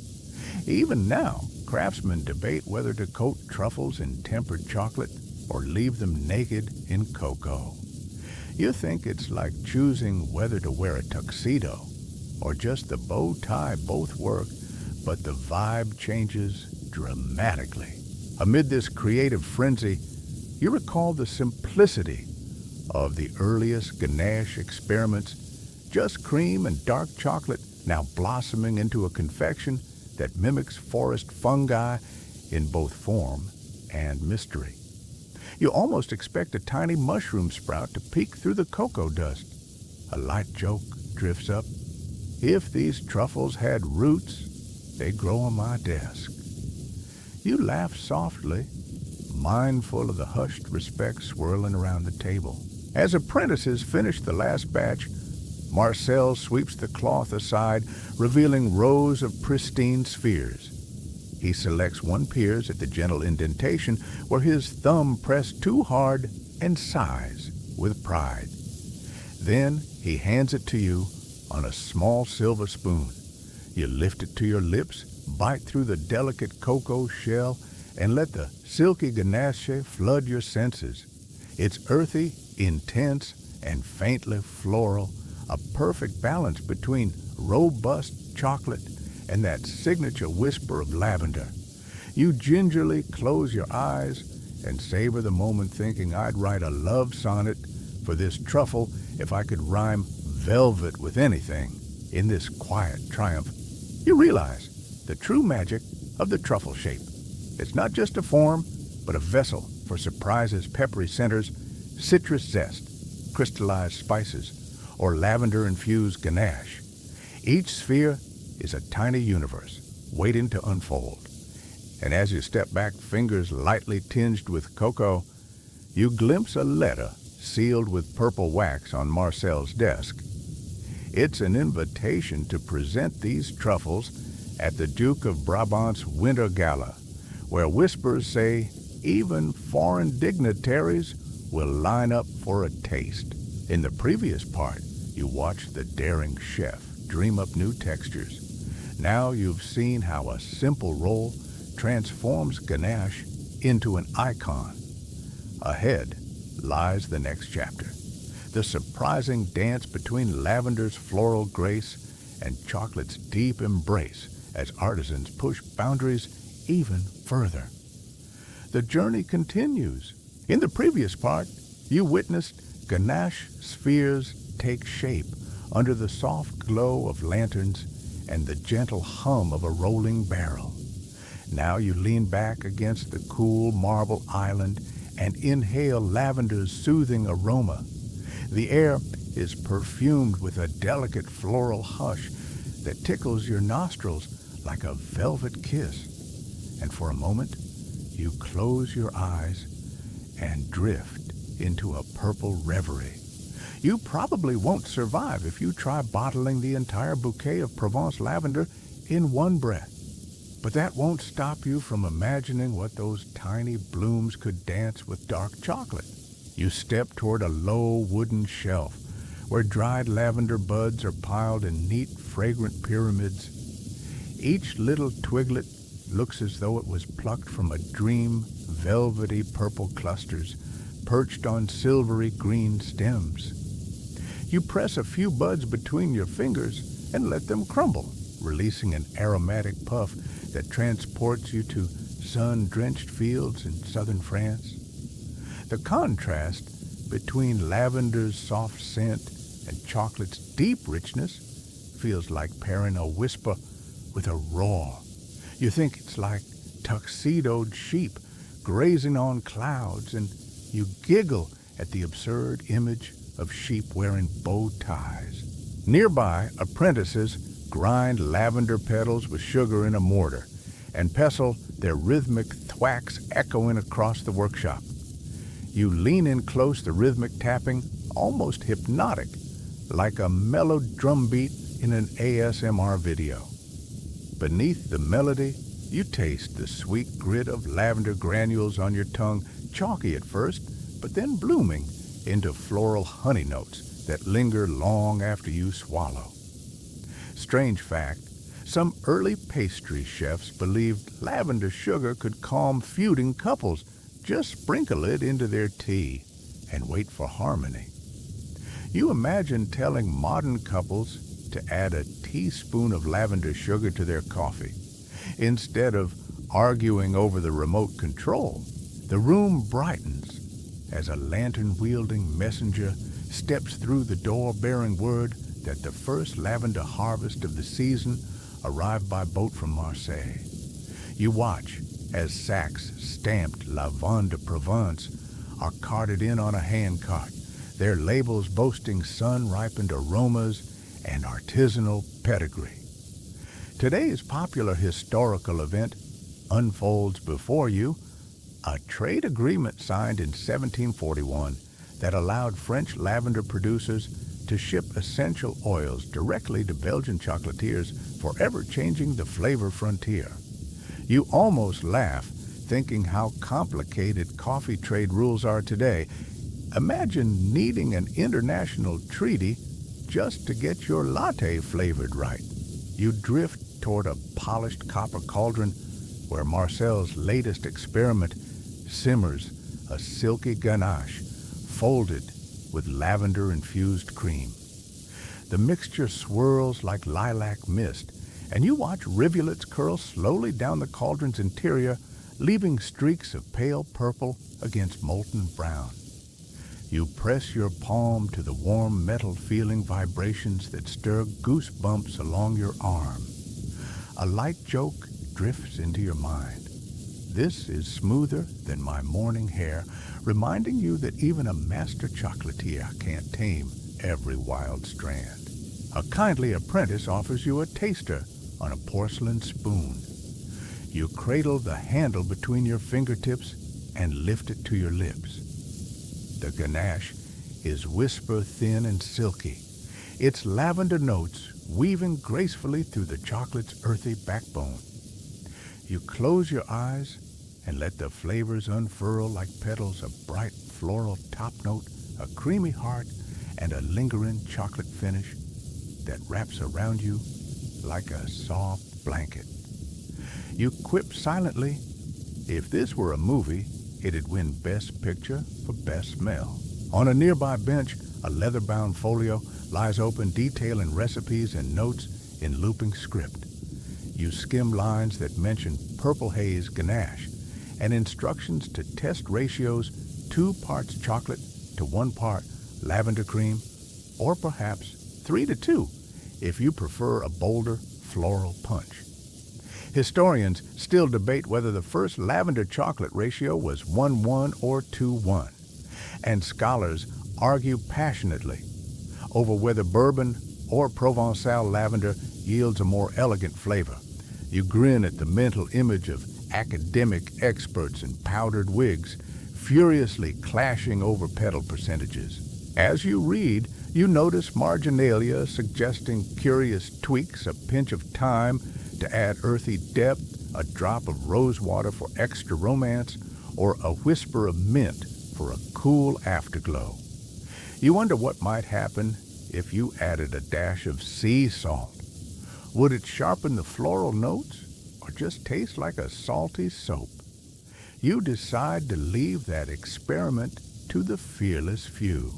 Even now, craftsmen debate whether to coat truffles in tempered chocolate or leave them naked in cocoa. You think it's like choosing whether to wear a tuxedo or just the bow tie both work, but the vibe changes dramatically. Amid this creative frenzy, you recall the simplicity of the earliest ganache experiments, just cream and dark chocolate now blossoming into a confection that mimics forest fungi in both form and mystery. You almost expect a tiny mushroom sprout to peek through the cocoa dust. A light joke drifts up. If these truffles had roots, they'd grow on my desk. You laugh softly, mindful of the hushed respect swirling around the table. As apprentices finish the last batch, Marcel sweeps the cloth aside, revealing rows of pristine spheres. He selects one piers at the gentle indentation where his thumb pressed too hard and sighs with pride. Then he hands it to you on a small silver spoon. You lift it to your lips, bite through the delicate cocoa shell, and let the silky ganache flood your senses. It's earthy, intense, and faintly floral, a perfect balance between robust chocolate and that signature whisper of lavender. You gingerly close your eyes and savor the moment thinking I'd write a love sonnet for this truffle if I could rhyme velvet with anything. In this quiet triumph, you realize the true magic of the truffle shape. It's not just a form, but a vessel for surprises, peppery centers, citrus zest, crystallized spices, or lavender-infused ganache. Each sphere is a tiny universe waiting to unfold. And as you step back, fingers lightly tinged with cocoa, you glimpse a letter sealed with purple wax on Marcel's desk. It's an invitation to present these truffles at the Duke of Brabant's Winter Gala, where whispers say even foreign dignitaries will line up for a taste. In the previous part, you watched the daring chef dream up new textures. Now you've seen how a simple roll transforms ganache into an icon. Ahead lies the next chapter, the surprising dance between lavender's floral grace and chocolate's deep embrace as artisans push boundaries even further. The journey continues. In the previous part, you witnessed ganache spheres take shape under the soft glow of lanterns and the gentle hum of a rolling barrel. Now you lean back against the cool marble island and inhale lavender's soothing aroma. The air is perfumed with a delicate floral hush that tickles your nostrils like a velvet kiss. And for a moment, you close your eyes and drift into a purple reverie. You probably won't survive if you try bottling the entire bouquet of Provence lavender in one breath. But that won't stop you from imagining what those tiny blooms could dance with dark chocolate. You step toward a low wooden shelf where dried lavender buds are piled in neat, fragrant pyramids. Each little twiglet looks as though it was plucked from a dream, velvety purple clusters perched on silvery green stems. You press a few buds between your fingers and let them crumble, releasing an aromatic puff that transports you to sun-drenched fields in southern France. The contrast between lavender's soft scent and chocolate's deep richness feels like pairing a whisper with a roar. You think it's like tuxedoed sheep grazing on clouds, and you giggle at the absurd image of sheep wearing bow ties. Nearby, apprentices grind lavender petals with sugar in a mortar and pestle, their rhythmic thwacks echoing across the workshop. You lean in close, the rhythmic tapping almost hypnotic, like a mellow drum beat in an ASMR video. Beneath the melody, you taste the sweet grit of lavender granules on your tongue, chalky at first, but then blooming into floral honey notes that linger long after you swallow. Strange fact, some early pastry chefs believed lavender sugar could calm feuding couples. Just sprinkle it into their tea and wait for harmony. You imagine telling modern couples to add a teaspoon of lavender sugar to their coffee. Instead of arguing over the remote control, the room brightens as a lantern-wielding messenger steps through the door bearing word that the first lavender harvest of the season arrived by boat from Marseille. You watch as sacks stamped Lavande de Provence are carted in on a hand cart, their labels boasting sun-ripened aromas and artisanal pedigree. Today's popular historical event unfolds before you, a trade agreement signed in 1741 that allowed French lavender producers to ship essential oils directly to Belgian chocolatiers, forever changing the flavor frontier. You almost laugh, thinking how complicated coffee trade rules are today. Imagine needing an international treaty just to get your latte flavored right. You drift toward a polished copper cauldron where Marcel's latest experiment simmers a silky ganache folded with lavender-infused cream. The mixture swirls like lilac mist, and you watch rivulets curl slowly down the cauldron's interior, leaving streaks of pale purple against molten brown. You press your palm to the warm metal-feeling vibrations that stir goosebumps along your arm. A light joke drifts into your mind. This is smoother than my morning hair, reminding you that even a master chocolatier can't tame every wild strand. A kindly apprentice offers you a taster on a porcelain spoon. You cradle the handle between your fingertips and lift it to your lips. The ganache is whisper-thin and silky, its lavender notes weaving gracefully through the chocolate's earthy backbone. You close your eyes and let the flavors unfurl like petals, a bright floral top note, a creamy heart, and a lingering chocolate finish that wraps around you like a soft blanket. You quip silently, if this were a movie, it'd win Best Picture for Best Smell. On a nearby bench, a leather-bound folio lies open, detailing recipes and notes in looping script. You skim lines that mention purple haze ganache and instructions to test ratios 2 parts chocolate to 1 part lavender cream, or perhaps 3 to 2 if you prefer a bolder floral punch. Historians still debate whether the first lavender chocolate ratio was 1:1 or 2:1, and scholars argue passionately over whether bourbon or Provençal lavender yields a more elegant flavor. You grin at the mental image of academic experts in powdered wigs, furiously clashing over petal percentages. As you read, you notice marginalia suggesting curious tweaks, a pinch of thyme to add earthy depth, a drop of rose water for extra romance, or a whisper of mint for a cool afterglow. You wonder what might happen if you added a dash of sea salt. Would it sharpen the floral notes or just taste like a salty soap? You decide to leave that experiment to the fearless few.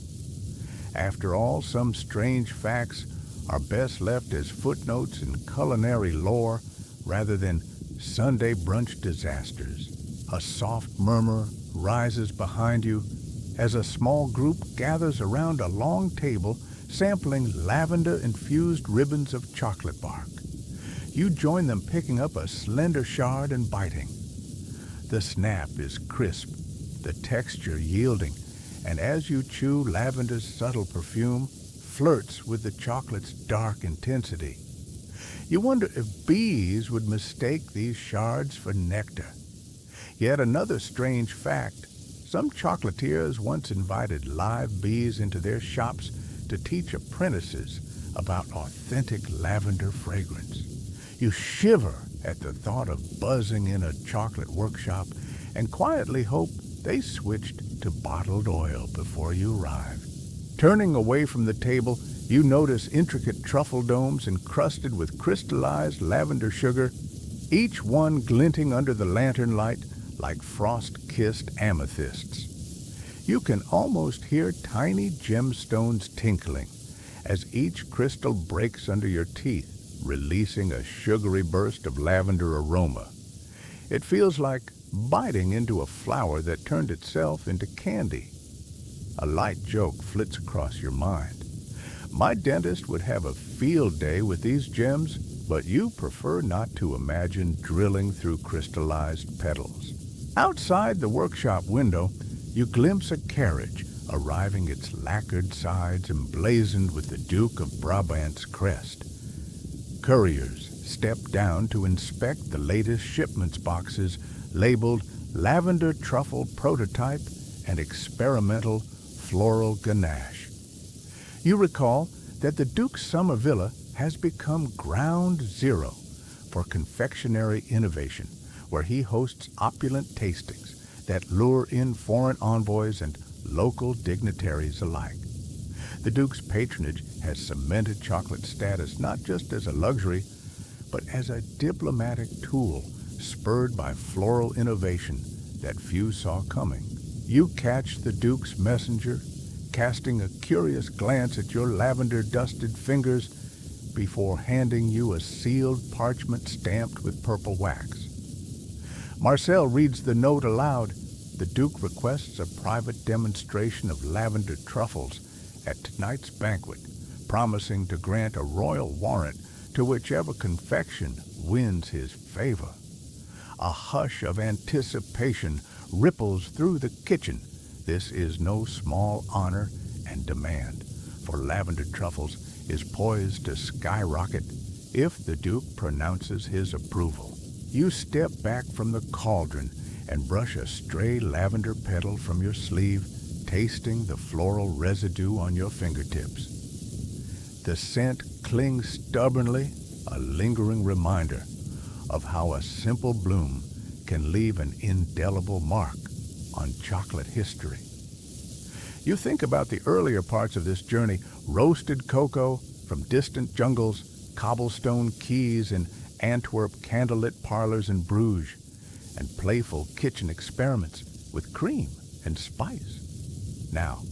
After all, some strange facts are best left as footnotes in culinary lore rather than Sunday brunch disasters. A soft murmur rises behind you as a small group gathers around a long table sampling lavender-infused ribbons of chocolate bark. You join them picking up a slender shard and biting. The snap is crisp, the texture yielding, and as you chew, lavender's subtle perfume flirts with the chocolate's dark intensity. You wonder if bees would mistake these shards for nectar. Yet another strange fact: some chocolatiers once invited live bees into their shops to teach apprentices about authentic lavender fragrance. You shiver at the thought of buzzing in a chocolate workshop and quietly hope they switched to bottled oil before you arrived. Turning away from the table, you notice intricate truffle domes encrusted with crystallized lavender sugar, each one glinting under the lantern light like frost-kissed amethysts. You can almost hear tiny gemstones tinkling as each crystal breaks under your teeth, releasing a sugary burst of lavender aroma. It feels like biting into a flower that turned itself into candy. A light joke flits across your mind. My dentist would have a field day with these gems, but you prefer not to imagine drilling through crystallized petals. Outside the workshop window, you glimpse a carriage arriving, its lacquered sides emblazoned with the Duke of Brabant's crest. Couriers step down to inspect the latest shipments boxes labeled Lavender Truffle Prototype and Experimental Floral Ganache. You recall that the Duke's summer villa has become ground zero for confectionery innovation, where he hosts opulent tastings that lure in foreign envoys and local dignitaries alike. The Duke's patronage has cemented chocolate status not just as a luxury, but as a diplomatic tool spurred by floral innovation that few saw coming. You catch the Duke's messenger, casting a curious glance at your lavender-dusted fingers before handing you a sealed parchment stamped with purple wax. Marcel reads the note aloud. The Duke requests a private demonstration of lavender truffles at tonight's banquet, promising to grant a royal warrant to whichever confection wins his favor. A hush of anticipation ripples through the kitchen. This is no small honor and demand, for lavender truffles is poised to skyrocket if the Duke pronounces his approval. You step back from the cauldron and brush a stray lavender petal from your sleeve, tasting the floral residue on your fingertips. The scent clings stubbornly, a lingering reminder of how a simple bloom can leave an indelible mark on chocolate history. You think about the earlier parts of this journey: roasted cocoa from distant jungles, cobblestone quays in Antwerp, candlelit parlors in Bruges, and playful kitchen experiments with cream and spice. Now,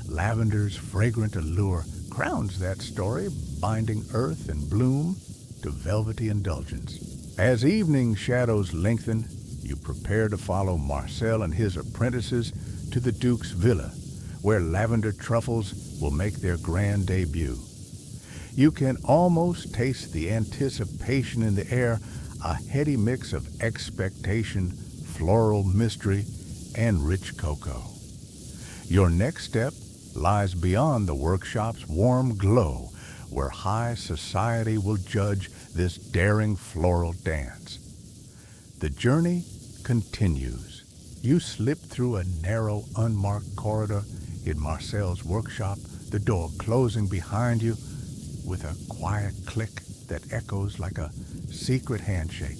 lavender's fragrant allure crowns that story, binding earth and bloom to velvety indulgence. As evening shadows lengthen, you prepare to follow Marcel and his apprentices to the Duke's villa, where lavender truffles will make their grand debut. You can almost taste the anticipation in the air, a heady mix of expectation, floral mystery, and rich cocoa. Your next step lies beyond the workshop's warm glow, where high society will judge this daring floral dance. The journey continues. You slip through a narrow, unmarked corridor in Marcel's workshop, the door closing behind you with a quiet click that echoes like a secret handshake.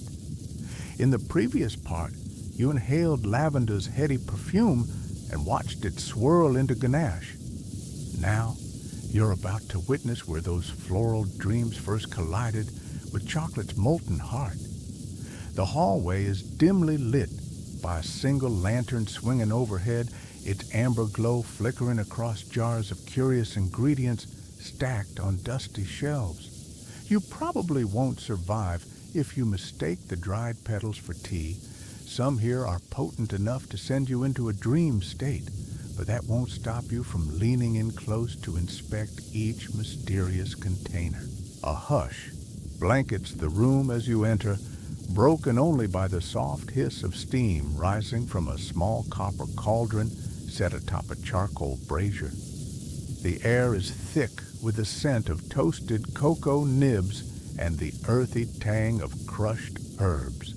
In the previous part, you inhaled lavender's heady perfume and watched it swirl into ganache. Now, you're about to witness where those floral dreams first collided with chocolate's molten heart. The hallway is dimly lit by a single lantern swinging overhead, its amber glow flickering across jars of curious ingredients stacked on dusty shelves. You probably won't survive if you mistake the dried petals for tea. Some here are potent enough to send you into a dream state, but that won't stop you from leaning in close to inspect each mysterious container. A hush blankets the room as you enter, broken only by the soft hiss of steam rising from a small copper cauldron set atop a charcoal brazier. The air is thick with the scent of toasted cocoa nibs and the earthy tang of crushed herbs.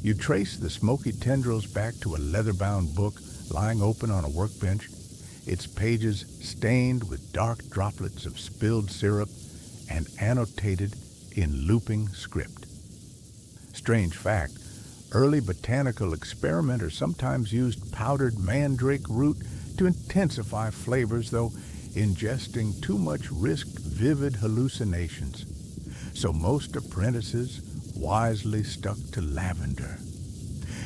You trace the smoky tendrils back to a leather-bound book lying open on a workbench, its pages stained with dark droplets of spilled syrup and annotated in looping script. Strange fact, early botanical experimenters sometimes used powdered mandrake root to intensify flavors, though ingesting too much risked vivid hallucinations. So most apprentices wisely stuck to lavender.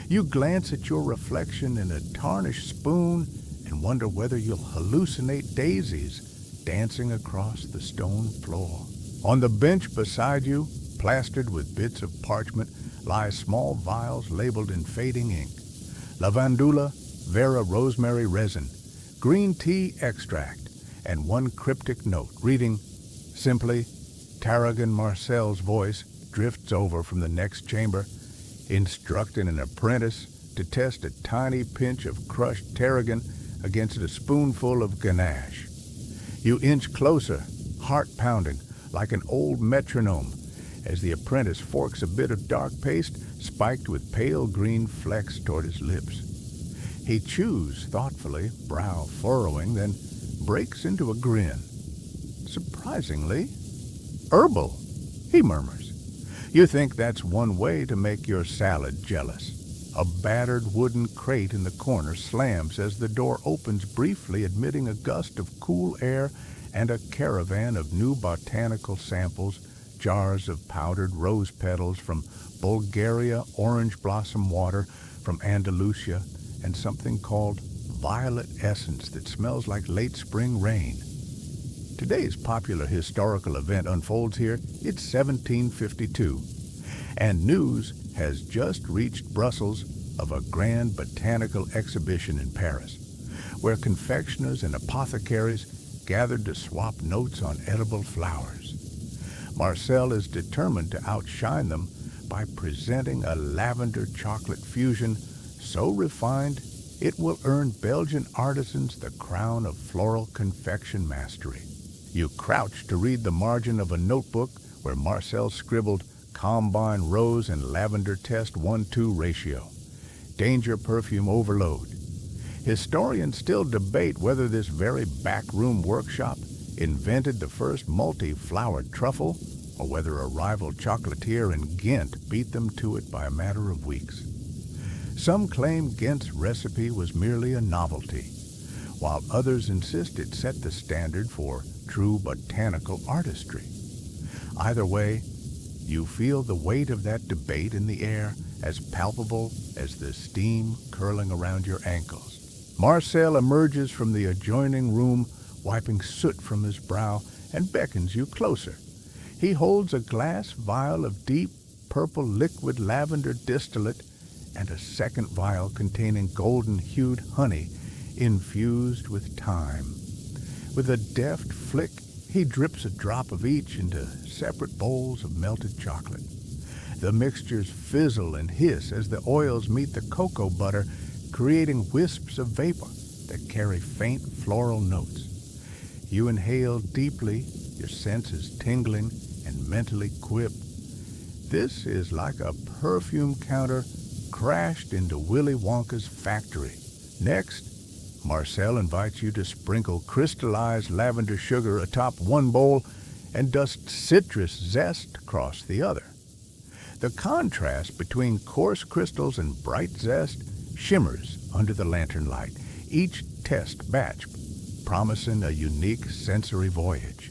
You glance at your reflection in a tarnished spoon and wonder whether you'll hallucinate daisies dancing across the stone floor. On the bench beside you, plastered with bits of parchment, lie small vials labeled in fading ink. Lavandula, Vera rosemary resin, green tea extract, and one cryptic note reading simply, Tarragon Marcel's voice drifts over from the next chamber, instructing an apprentice to test a tiny pinch of crushed tarragon against a spoonful of ganache. You inch closer, heart pounding, like an old metronome, as the apprentice forks a bit of dark paste spiked with pale green flecks toward his lips. He chews thoughtfully, brow furrowing, then breaks into a grin. Surprisingly, herbal, he murmurs. You think that's one way to make your salad jealous. A battered wooden crate in the corner slams as the door opens briefly, admitting a gust of cool air and a caravan of new botanical samples, jars of powdered rose petals from Bulgaria, orange blossom water from Andalusia, and something called violet essence that smells like late spring rain. Today's popular historical event unfolds here. It's 1752, and news has just reached Brussels of a grand botanical exhibition in Paris, where confectioners and apothecaries gathered to swap notes on edible flowers. Marcel is determined to outshine them by presenting a lavender chocolate fusion so refined it will earn Belgian artisans the crown of floral confection mastery. You crouch to read the margin of a notebook where Marcel scribbled Combine Rose and Lavender Test 1-2 ratio. Danger perfume overload. Historians still debate whether this very backroom workshop invented the first multi-flowered truffle or whether a rival chocolatier in Ghent beat them to it by a matter of weeks. Some claim Ghent's recipe was merely a novelty, while others insist it set the standard for true botanical artistry. Either way, you feel the weight of that debate in the air, as palpable as the steam curling around your ankles. Marcel emerges from the adjoining room, wiping soot from his brow, and beckons you closer. He holds a glass vial of deep purple liquid lavender distillate and a second vial containing golden-hued honey infused with thyme. With a deft flick, he drips a drop of each into separate bowls of melted chocolate. The mixtures fizzle and hiss as the oils meet the cocoa butter, creating wisps of vapor that carry faint floral notes. You inhale deeply, your senses tingling, and mentally quip. This is like a perfume counter crashed into Willy Wonka's factory. Next, Marcel invites you to sprinkle crystallized lavender sugar atop one bowl and dust citrus zest across the other. The contrast between coarse crystals and bright zest shimmers under the lantern light, each test batch promising a unique sensory voyage.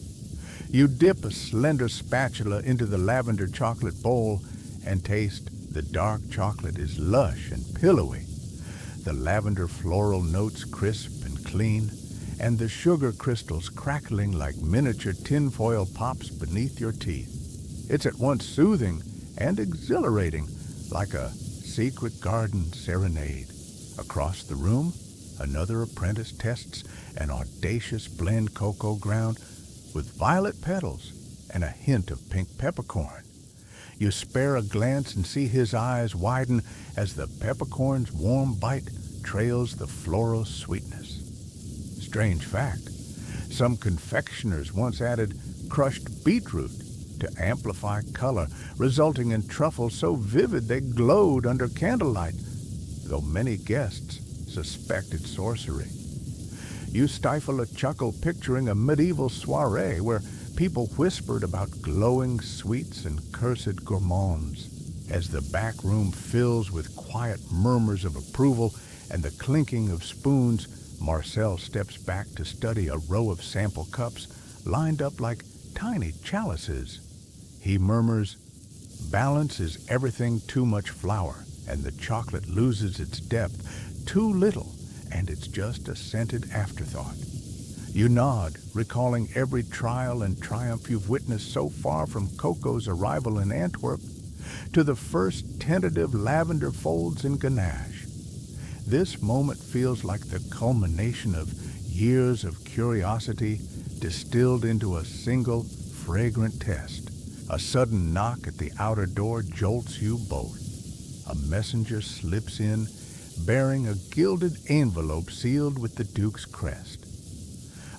You dip a slender spatula into the lavender chocolate bowl and taste the dark chocolate is lush and pillowy. The lavender floral notes crisp and clean, and the sugar crystals crackling like miniature tinfoil pops beneath your teeth. It's at once soothing and exhilarating, like a secret garden serenade. Across the room, another apprentice tests an audacious blend cocoa ground with violet petals and a hint of pink peppercorn. You spare a glance and see his eyes widen as the peppercorn's warm bite trails the floral sweetness. Strange fact, some confectioners once added crushed beetroot to amplify color, resulting in truffles so vivid they glowed under candlelight, though many guests suspected sorcery. You stifle a chuckle picturing a medieval soiree where people whispered about glowing sweets and cursed gourmands. As the back room fills with quiet murmurs of approval and the clinking of spoons, Marcel steps back to study a row of sample cups lined up like tiny chalices. He murmurs, "Balance is everything too much flour, and the chocolate loses its depth. Too little, and it's just a scented afterthought." You nod, recalling every trial and triumph you've witnessed so far from cocoa's arrival in Antwerp to the first tentative lavender folds in ganache. This moment feels like the culmination of years of curiosity distilled into a single fragrant test. A sudden knock at the outer door jolts you both. A messenger slips in, bearing a gilded envelope sealed with the Duke's crest.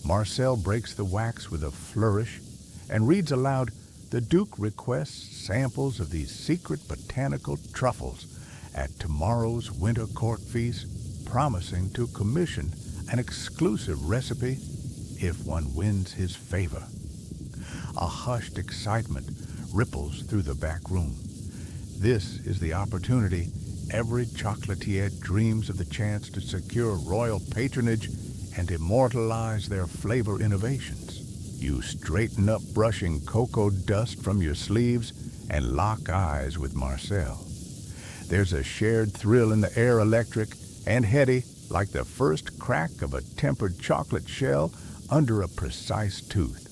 Marcel breaks the wax with a flourish and reads aloud, "The Duke requests samples of these secret botanical truffles at tomorrow's winter court feast, promising to commission an exclusive recipe if one wins his favor." A hushed excitement ripples through the back room. This is the opportunity every chocolatier dreams of, the chance to secure royal patronage and immortalize their flavor innovations. You straighten up, brushing cocoa dust from your sleeves, and lock eyes with Marcel. There's a shared thrill in the air, electric and heady, like the first crack of a tempered chocolate shell under a precise tooth.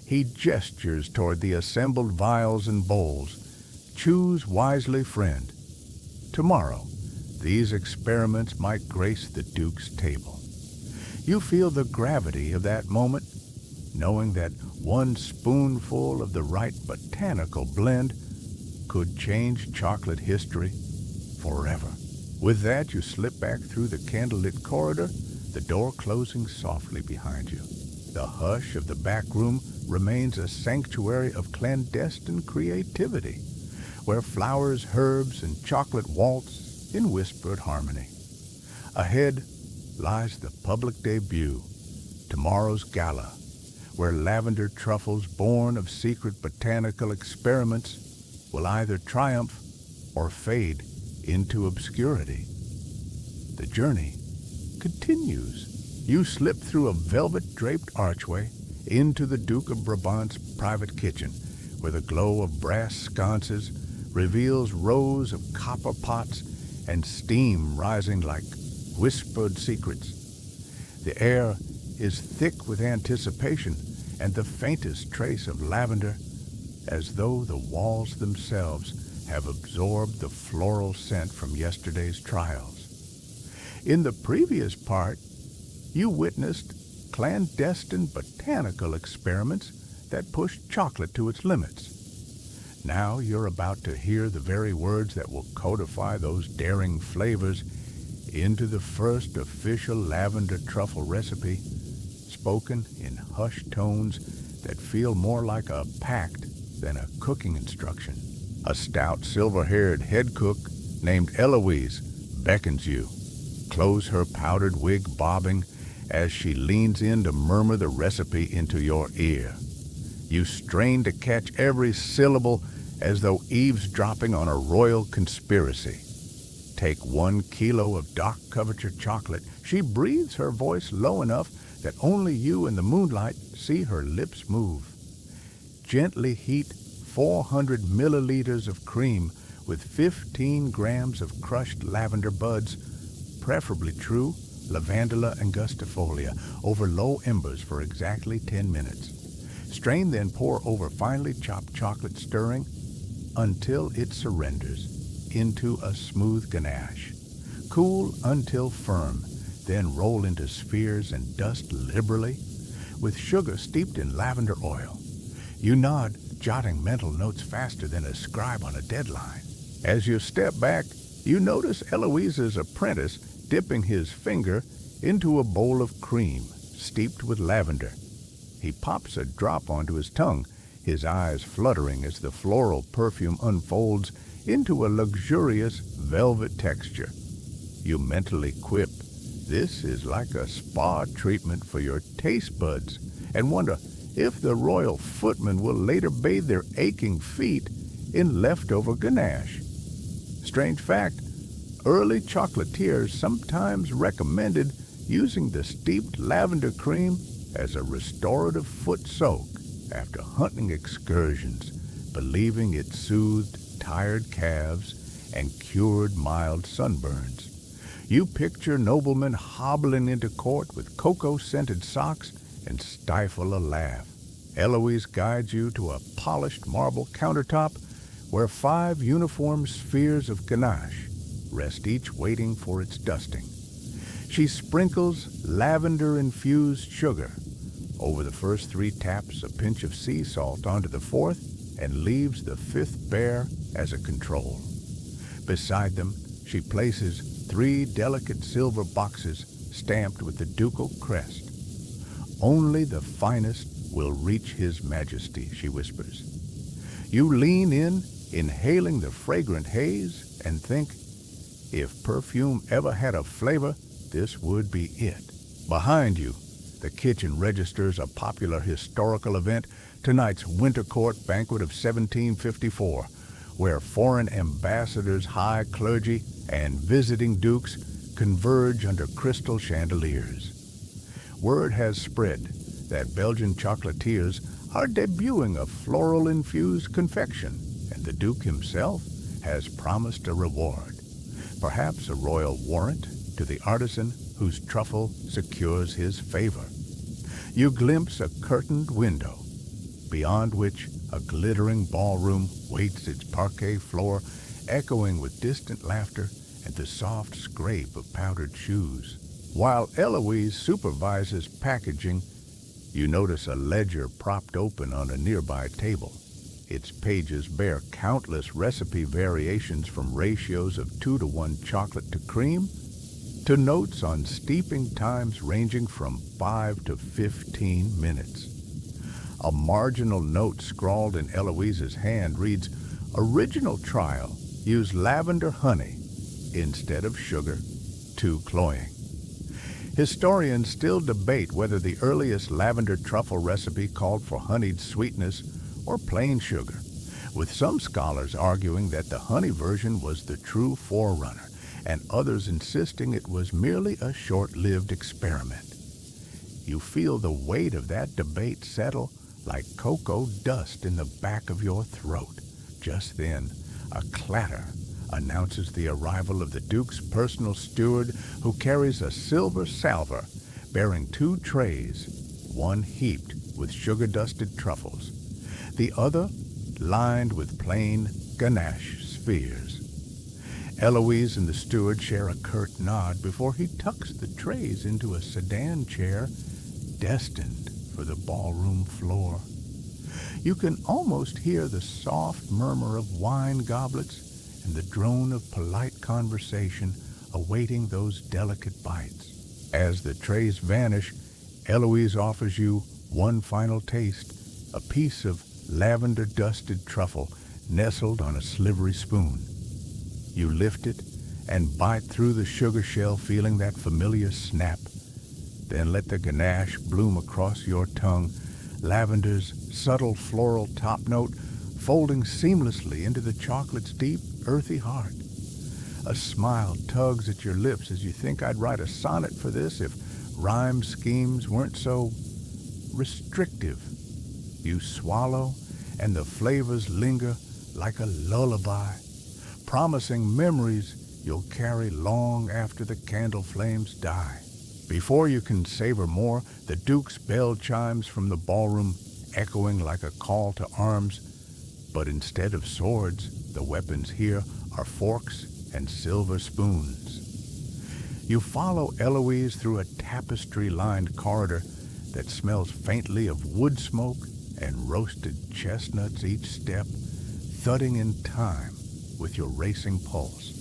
He gestures toward the assembled vials and bowls. "Choose wisely, friend. Tomorrow, these experiments might grace the Duke's table." You feel the gravity of that moment, knowing that one spoonful of the right botanical blend could change chocolate history forever. With that, you slip back through the candlelit corridor, the door closing softly behind you. The hush of the back room remains a sanctuary of clandestine creativity, where flowers, herbs, and chocolate waltz in whispered harmony. Ahead lies the public debut, tomorrow's gala, where lavender truffles born of secret botanical experiments will either triumph or fade into obscurity. The journey continues. You slip through a velvet-draped archway into the Duke of Brabant's private kitchen, where the glow of brass sconces reveals rows of copper pots and steam rising like whispered secrets. The air is thick with anticipation and the faintest trace of lavender, as though the walls themselves have absorbed the floral scent from yesterday's trials. In the previous part, you witnessed clandestine botanical experiments that pushed chocolate to its limits. Now you're about to hear the very words that will codify those daring flavors into the first official lavender truffle recipe, spoken in hushed tones that feel more like a pact than a cooking instruction. A stout, silver-haired head cook named Eloise beckons you. Close her powdered wig bobbing as she leans in to murmur the recipe into your ear. You strain to catch every syllable as though eavesdropping on a royal conspiracy. Take 1 kilo of dark coverture chocolate. She breathes her voice low enough that only you in the moonlight see her lips move. Gently heat 400 milliliters of cream with 15 grams of crushed lavender buds, preferably true lavandula angustifolia, over low embers for exactly 10 minutes. Strain, then pour over finely chopped chocolate, stirring until it surrenders into a smooth ganache. Cool until firm, then roll into spheres and dust liberally with sugar steeped in lavender oil. You nod, jotting mental notes faster than a scribe on a deadline. As you step back, you notice Eloise's apprentice dipping his finger into a bowl of cream steeped with lavender. He pops a drop onto his tongue, his eyes fluttering as the floral perfume unfolds into a luxurious velvet texture. You mentally quip, "This is like a spa treatment for your taste buds," and wonder if the royal footman will later bathe their aching feet in leftover ganache. Strange fact, early chocolatiers sometimes recommended using the steeped lavender cream as a restorative foot soak after hunting excursions, believing it soothed tired calves and cured mild sunburns. You picture noblemen hobbling into court with cocoa-scented socks and stifle a laugh. Eloise guides you to a polished marble countertop where 5 uniform spheres of ganache rest, each waiting for its dusting. She sprinkles lavender-infused sugar over the first 3 taps, a pinch of sea salt onto the 4th, and leaves the 5th bare as a control. Beside them, she places 3 delicate silver boxes stamped with the ducal crest. "Only the finest will reach His Majesty," she whispers. You lean in, inhaling the fragrant haze, and think, if perfume ever had a flavor, this would be it. Behind you, the kitchen registers a popular historical event, tonight's Winter Court banquet of 1754, where foreign ambassadors, high clergy, and visiting dukes converge under crystal chandeliers. Word has spread that Belgian chocolatiers are debuting a floral-infused confection, and the Duke himself has promised a reward, perhaps a royal warrant to the artisan whose truffle secures his favor. You glimpse a curtained window, beyond which a glittering ballroom waits, its parquet floor echoing with distant laughter and the soft scrape of powdered shoes. While Eloise supervises packaging, you notice a ledger propped open on a nearby table. Its pages bear countless recipe variations, from ratios of 2-to-1 chocolate to cream to notes on steeping times ranging from 5 to 15 minutes. A marginal note scrawled in Eloise's hand reads, "Original trial, use lavender honey instead of sugar, too cloying." Historians still debate whether the earliest lavender truffle recipe called for honeyed sweetness or plain sugar, with some scholars arguing that the honey version was the true forerunner, and others insisting it was merely a short-lived experiment. You feel the weight of that debate settle like cocoa dust in the back of your throat. Just then, a clatter announces the arrival of the Duke's personal steward, who carries a silver salver bearing 2 trays, one heaped with sugar-dusted truffles, the other lined with plain ganache spheres. Eloise and the steward share a curt nod before he tucks the trays into a sedan chair destined for the ballroom floor. You can almost hear the soft murmur of wine goblets and the drone of polite conversation awaiting those delicate bites. As the trays vanish, Eloise offers you one final taste, a piece of lavender-dusted truffle nestled on a slivery spoon. You lift it and bite through the sugar shell, feeling that familiar snap. Then let the ganache bloom across your tongue, lavender's subtle floral top note folding seamlessly into the chocolate's deep, earthy heart. A smile tugs at your lips as you think I'd write a sonnet for this if rhyme schemes weren't so restrictive. You swallow, and the flavors linger like a lullaby, promising memories you'll carry long after the candle flames die. Before you can savor more, the Duke's bell chimes from the ballroom, echoing like a call to arms. But instead of swords, the weapons here are forks and silver spoons. You follow Eloise through a tapestry-lined corridor that smells faintly of wood smoke and roasted chestnuts each step, thudding in time with your racing pulse.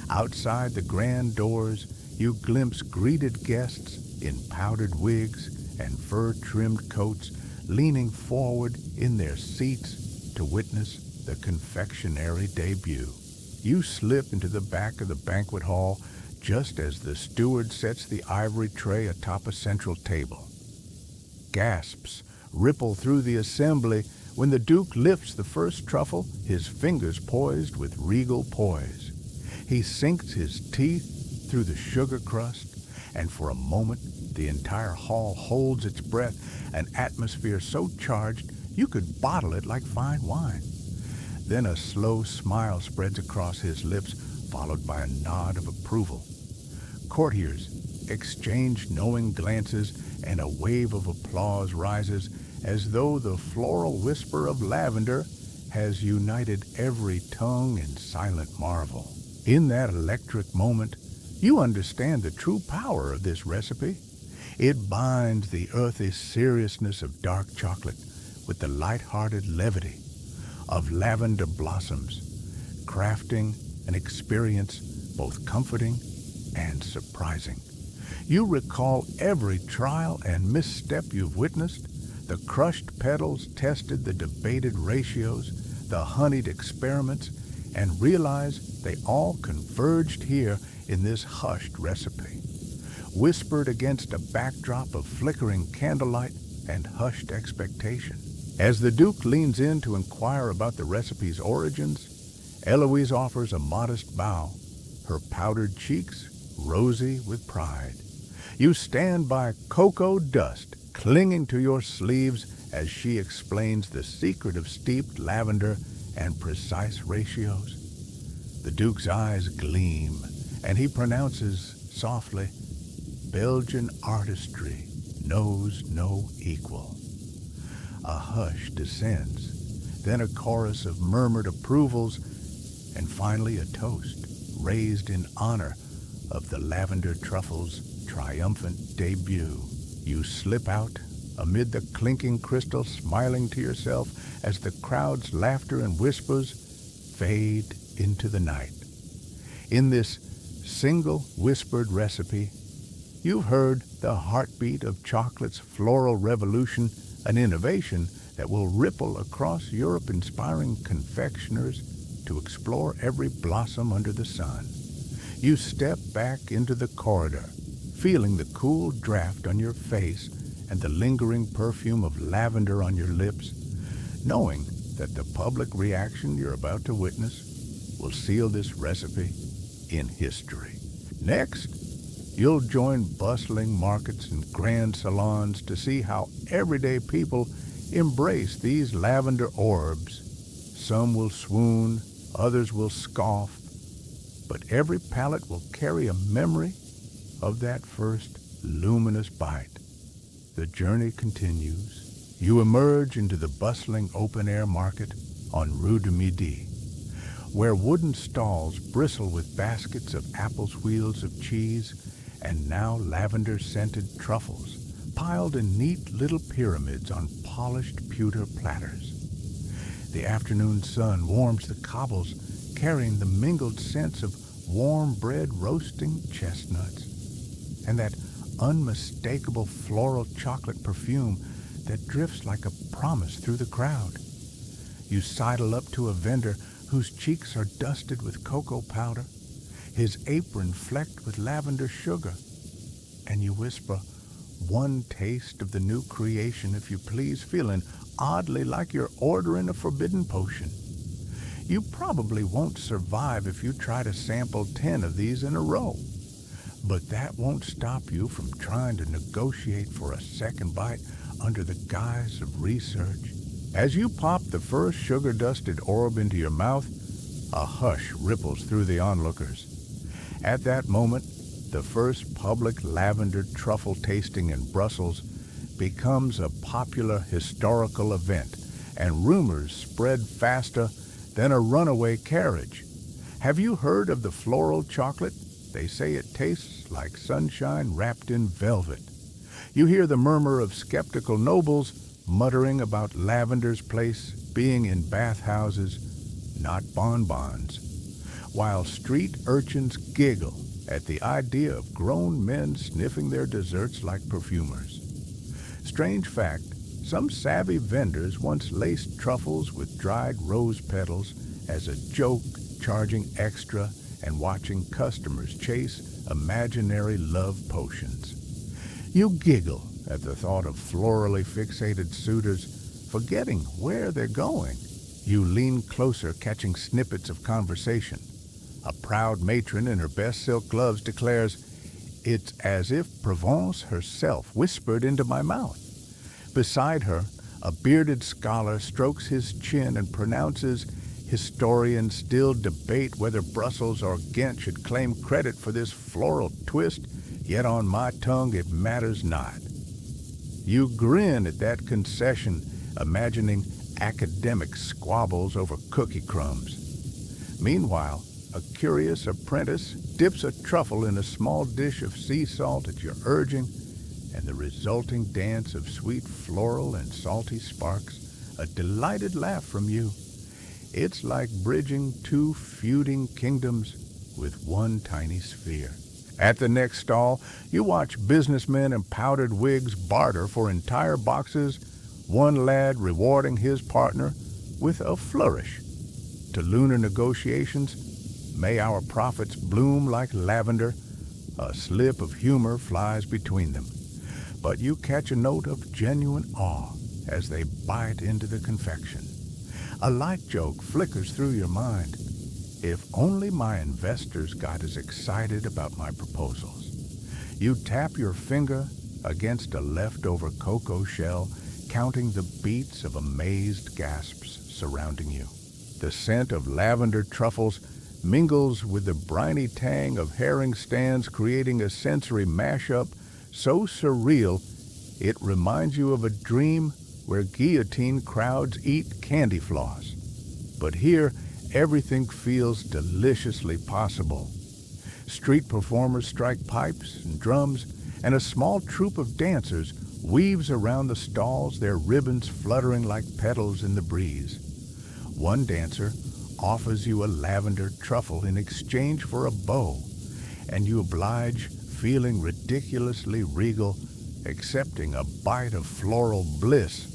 Outside the grand doors, you glimpse greeted guests in powdered wigs and fur-trimmed coats, leaning forward in their seats to witness the confectionery debut. You slip into the back of the banquet hall just as the steward sets the ivory tray atop a central table. Gasps ripple through the assembly when the Duke lifts the first truffle, his fingers poised with regal poise. He sinks his teeth through the sugar crust, and for a moment the entire hall holds its breath, an atmosphere so charged you could bottle it like fine wine. Then a slow smile spreads across his lips, followed by a nod of approval. Courtiers exchange knowing glances, and a wave of applause rises as though the floral whisper of lavender has united every tongue in silent marvel. In that electric moment, you understand the true power of this recipe. It binds the earthy seriousness of dark chocolate with the light-hearted levity of lavender blossoms, crafting an experience both comforting and surprising. You recall every trial and misstep you've witnessed, the crushed petals tested, the debated ratios, the honeyed experiments, and realize they all converged here in this hushed recipe, whispered against a backdrop of flickering candlelight and hushed expectation. As the Duke leans in to inquire about the recipe's origins, Eloise offers a modest bow, her powdered cheeks rosy with pride. You stand by cocoa dust, clinging to your sleeves as she explains the secret of steeped lavender and precise ratios. The Duke's eyes gleam, and he pronounces softly, "Belgian artistry knows no equal." A hush descends, then a chorus of murmured approvals, and finally a toast raised in honor of the lavender truffle's triumphant debut. You slip out amid the clinking crystal, smiling to yourself as the crowd's laughter and whispers fade into the night. In this single whispered recipe, you've heard the heartbeat of chocolate's floral revolution, an innovation that will ripple across Europe, inspiring confectioners to explore every blossom under the sun. You step back into the corridor, feeling the cool draft on your face and the lingering perfume of lavender on your lips, knowing that the public reaction you're about to witness will seal this recipe in history. Next, you'll join bustling markets and grand salons to see how everyday people embrace these lavender orbs. Some will swoon, others will scoff, but every palate will carry a memory of that first luminous bite. The journey continues. You emerge into the bustling open-air market on Rue du Midi, where wooden stalls bristle with baskets of apples, wheels of cheese, and now lavender-scented truffles, piled in neat little pyramids on polished pewter platters. The afternoon sun warms the cobbles, carrying the mingled scents of warm bread, roasting chestnuts, and that unmistakable floral chocolate perfume that drifts like a promise through the crowd. You sidle up to a vendor whose cheeks are dusted with cocoa powder, his apron flecked with lavender sugar, and you whisper, "One taste of the new creation, if you please," feeling oddly like you're ordering a forbidden potion. You probably won't survive if you try to sample 10 of these in a row. But that won't stop you from trying to negotiate for a second bite under the guise of research. As you pop the first sugar-dusted orb into your mouth, a hush ripples through the onlookers. At that moment, the first public lavender truffle tasting in Brussels becomes a popular historical event, and rumors spread faster than a runaway carriage. Have you heard of the floral chocolate? They say it tastes like sunshine wrapped in velvet. You hear the murmur of skeptical nobles muttering about lavender's place being in bathhouses, not bonbons, while street urchins giggle at the idea of grown men sniffing their desserts like perfumers. Strange fact, some savvy vendors once laced truffles with dried rose petals as a joke, charging extra and watching customers chase imaginary love potions. You giggle at the thought of florally fixated suitors forgetting where they're going. You lean closer, catching snippets of conversation. A proud matron in her best silk gloves declares, "It's as if Provence herself whispered into my mouth." Beside her, a bearded scholar strokes his chin and pronounces, "Historians still debate whether Brussels or Ghent should claim credit for this floral twist, yet on my tongue it matters not." You grin at that concession, imagining academic squabbles over cookie crumbs. Meanwhile, a curious apprentice dips a truffle in a small dish of sea salt at your urging, and the resulting dance of sweet floral and salty sparks, a delighted laugh from you. It's like bridging two feuding kingdoms with one tiny sphere. At the next stall, you watch businessmen in powdered wigs barter for entire boxes, one lad rewarding his partner with a flourish. To lunar negotiations, "May our profits bloom like lavender," a slip of humor flies between them. But you catch a note of genuine awe as they bite into the confection. A light joke flickers through your mind. If only my investors got as excited about my proposals. You tap your finger against a leftover cocoa shell, counting the beats of amazed gasps surrounding you. The scent of lavender truffles mingles with the briny tang of herring stands, creating a sensory mashup so surreal it reminds you of a dream where guillotine crowds eat candy floss. But here, everything feels deliciously possible. Street performers strike pipes and drums, and a small troupe of dancers weaves around the stalls, their ribbons fluttering like petals in the breeze. One dancer offers you a lavender truffle in exchange for a bow, and you oblige, feeling ridiculously regal, accepting a bite of floral bliss.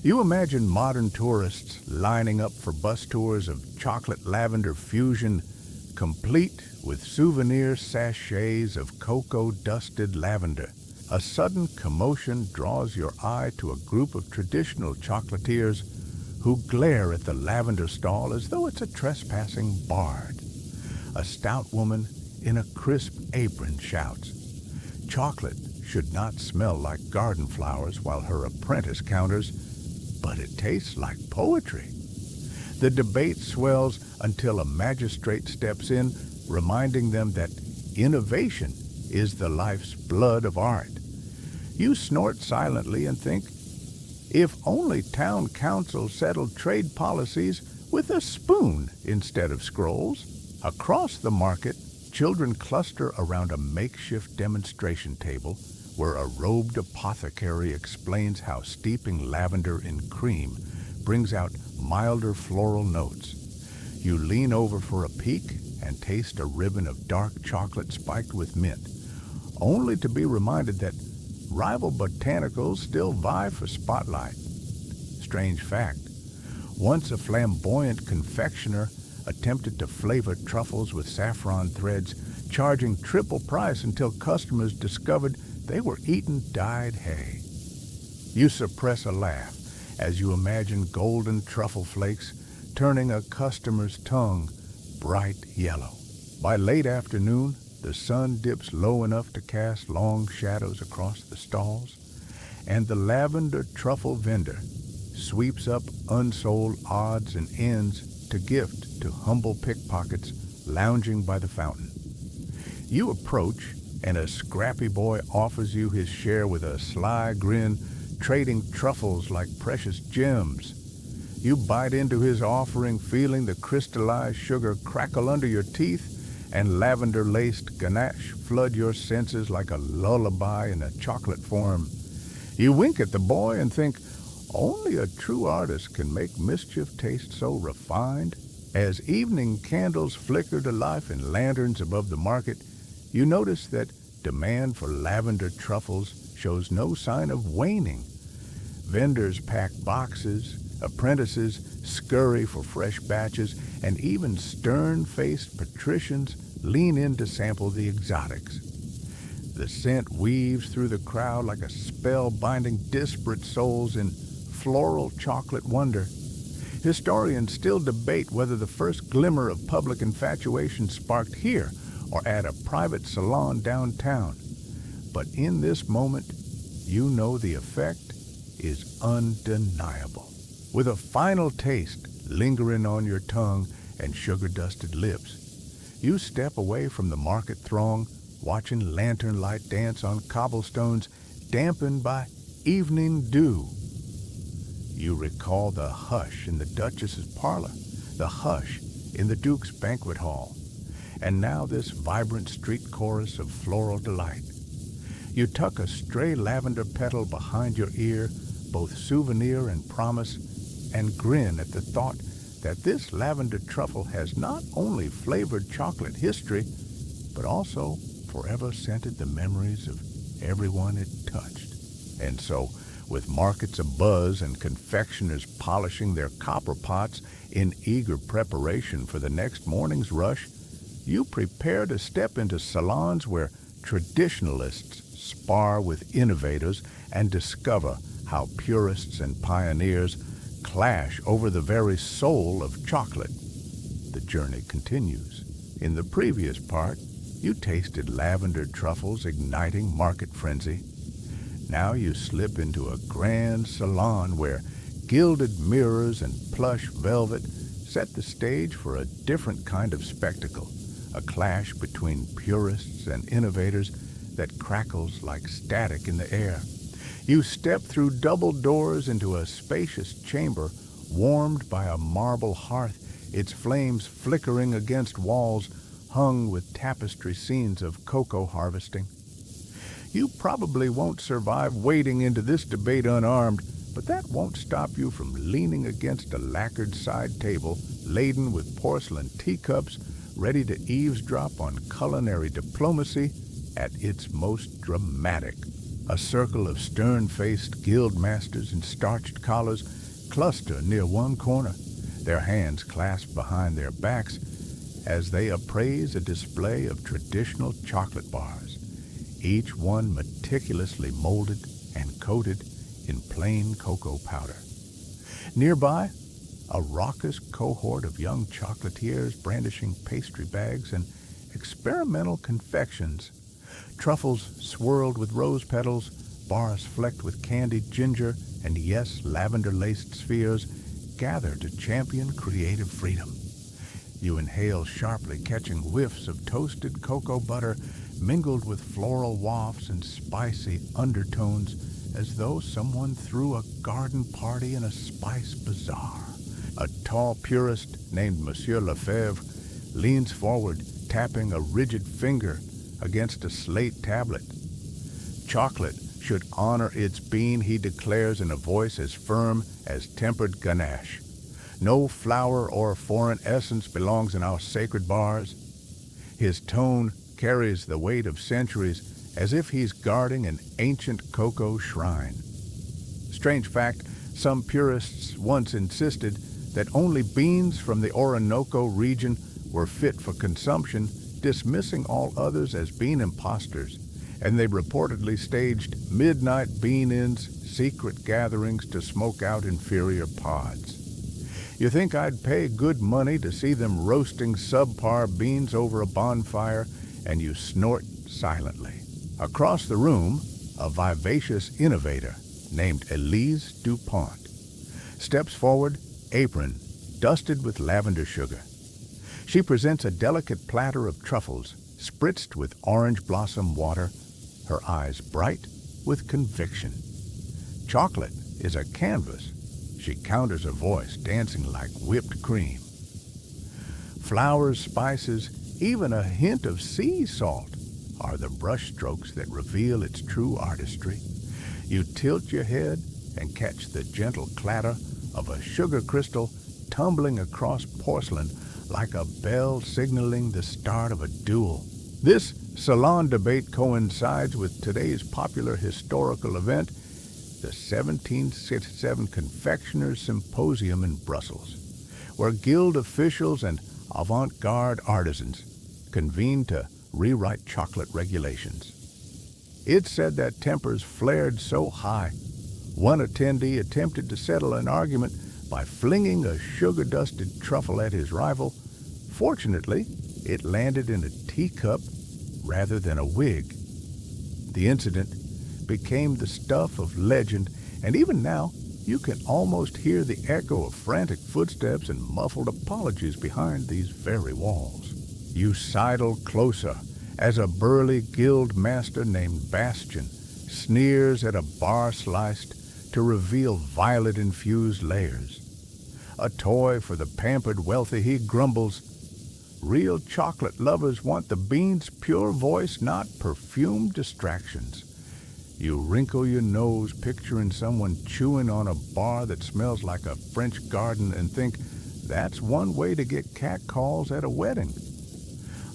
You imagine modern tourists lining up for bus tours of chocolate-lavender fusion, complete with souvenir sachets of cocoa-dusted lavender. A sudden commotion draws your eye to a group of traditional chocolatiers who glare at the lavender stall as though it's a trespassing bard. A stout woman in a crisp apron shouts, "Chocolate should not smell like garden flowers," while her apprentice counters, "But it tastes like poetry." The debate swells until a magistrate steps in, reminding them that innovation is the life's blood of art. You snort silently and think, if only town council settled trade policies with a spoon instead of scrolls. Across the market, children cluster around a makeshift demonstration table where a robed apothecary explains how steeping lavender in cream brings out milder floral notes. You lean over for a peek and taste a ribbon of dark chocolate spiked with mint, only to be reminded that rival botanicals still vie for spotlight. Strange fact, once a flamboyant confectioner attempted to flavor truffles with saffron threads, charging triple price until customers discovered they were eating dyed hay. You suppress a laugh as you imagine golden truffle flakes turning a customer's tongue bright yellow. By late afternoon, the sun dips low enough to cast long shadows across the stalls, and the lavender truffle vendor sweeps up unsold odds and ends to gift to humble pickpockets lounging by the fountain. You approach, and a scrappy boy offers you his share with a sly grin, trading truffles like precious gems. You bite into his offering, feeling the crystallized sugar crackle under your teeth, and lavender-laced ganache flood your senses like a lullaby in a chocolate form. You wink at the boy and think, only a true artist can make mischief taste so refined. As evening candles flicker to life in lanterns above the market, you notice that demand for lavender truffles shows no sign of waning. Vendors pack boxes, apprentices scurry for fresh batches, and even stern-faced patricians lean in to sample the exotics. The scent weaves through the crowd like a spell binding disparate souls in floral chocolate wonder. Historians still debate whether the first glimmer of public infatuation sparked here or at a private salon downtown. But in this moment, you know the effect is undeniable. With a final taste lingering on your tongue and sugar-dusted lips, you step away from the market throng, watching lantern light dance on cobblestones dampened by evening dew. You recall the hush in the Duchess's parlor, the hush in the Duke's banquet hall, and now this vibrant street chorus of floral delight. You tuck a stray lavender petal behind your ear, both souvenir and promise, and grin at the thought that this lavender truffle has not only flavored chocolate history, but also forever scented the memories of everyone it touched. And so, with markets abuzz and confectioners polishing their copper pots in eager preparation for the next morning's rush, you prepare to step into salons where traditionalists spar with innovators and discover how purists and pioneers clash over the very soul of chocolate. The journey continues. In the previous part, you tasted lavender truffles igniting market frenzy. Now you slip into a grand salon where gilded mirrors and plush velvet set the stage for a different kind of spectacle, a clash between purists and innovators that crackles like static in the air. You step through double doors into a spacious chamber warmed by a marble hearth, its flames flickering against walls hung with tapestry scenes of cocoa harvesting. You probably won't survive wading into this debate unarmed, but that won't stop you from leaning against a lacquered side table laden with porcelain teacups, ready to eavesdrop on culinary diplomacy at its most dramatic. A circle of stern-faced guild masters in starched collars cluster near one corner, their hands clasped behind their backs as they appraise a display of traditional chocolate bars, each one meticulously molded and coated in plain cocoa powder. Nearby, a raucous cohort of young chocolatiers brandishing pastry bags and experimental confections, truffles swirled with rose petals, bars flecked with candied ginger, and yes, lavender-laced spheres gather to champion creative freedom. You inhale sharply, catching whiffs of toasted cocoa butter mingled with floral wafts and spicy undertones, as though someone threw a garden party in a spice bazaar. A tall purist named Monsieur Lefebvre leans forward, tapping a rigid finger against a slate tablet. Chocolate should honor its bean, he declares in a voice as firm as tempered ganache. No flour or foreign essence belongs in our sacred bars. His tone carries the weight of centuries, as if he's guarding an ancient cocoa shrine. Strange fact, some purists once insisted that only beans from the Orinoco region were fit for consumption, dismissing all others as bean imposters, and they reportedly staged midnight bean-ins secret gatherings to smoke out inferior pods. You think I'd pay good money to see them roasting subpar beans over a bonfire, and you snort silently. Across the room, a vivacious innovator named Elise DuPont steps forward, apron dusted with lavender sugar. She presents a delicate platter of truffles spritzed with orange blossom water, her eyes bright with conviction. Chocolate is a canvas. She counters her voice, dancing like whipped cream. Flowers, spices, even a hint of sea salt are the brushstrokes that reveal its true artistry. You tilt your head and catch the gentle clatter of a sugar crystal tumbling across porcelain like a bell signaling the start of a duel. This salon debate coincides with today's popular historical event, the 1767 Confectioners' Symposium in Brussels, where guild officials and avant-garde artisans convened to rewrite chocolate regulations. It's said that tempers flared so high, one attendee attempted to settle an argument by flinging a sugar-dusted truffle at his rival. Fortunately, it landed in a teacup rather than a wig. The incident became the stuff of legend, and even now you can almost hear the echo of frantic footsteps and muffled apologies behind these very walls. You sidle closer as a burly guild master named Bastion sneers at a bar sliced to reveal violet-infused layers. A toy for the pampered wealthy, he grumbles, "Real chocolate lovers want the bean's pure voice, not perfumed distractions." You wrinkle your nose picturing someone chewing on a bar that smells like a French garden and think, that's one way to get catcalls at a wedding.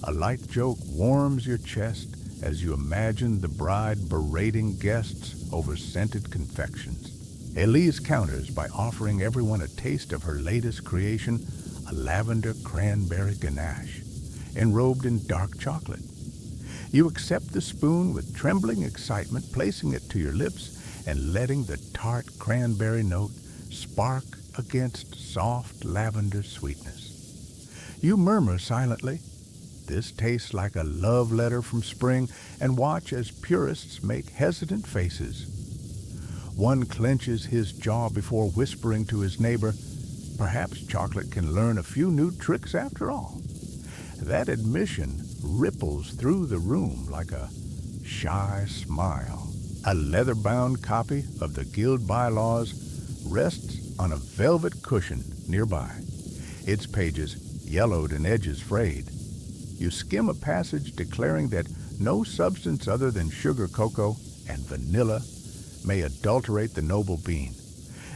A light joke warms your chest as you imagine the bride berating guests over scented confections. Elise counters by offering everyone a taste of her latest creation, a lavender cranberry ganache, enrobed in dark chocolate. You accept the spoon with trembling excitement, placing it to your lips and letting the tart cranberry note spark against soft lavender sweetness. You murmur silently, "This tastes like a love letter from spring," and watch as purists make hesitant faces. One clenches his jaw before whispering to his neighbor, "Perhaps chocolate can learn a few new tricks after all." That admission ripples through the room like a shy smile. A leather-bound copy of the Guild bylaws rests on a velvet cushion nearby, its pages yellowed and edges frayed. You skim a passage declaring that no substance other than sugar cocoa and vanilla may adulterate the noble bean.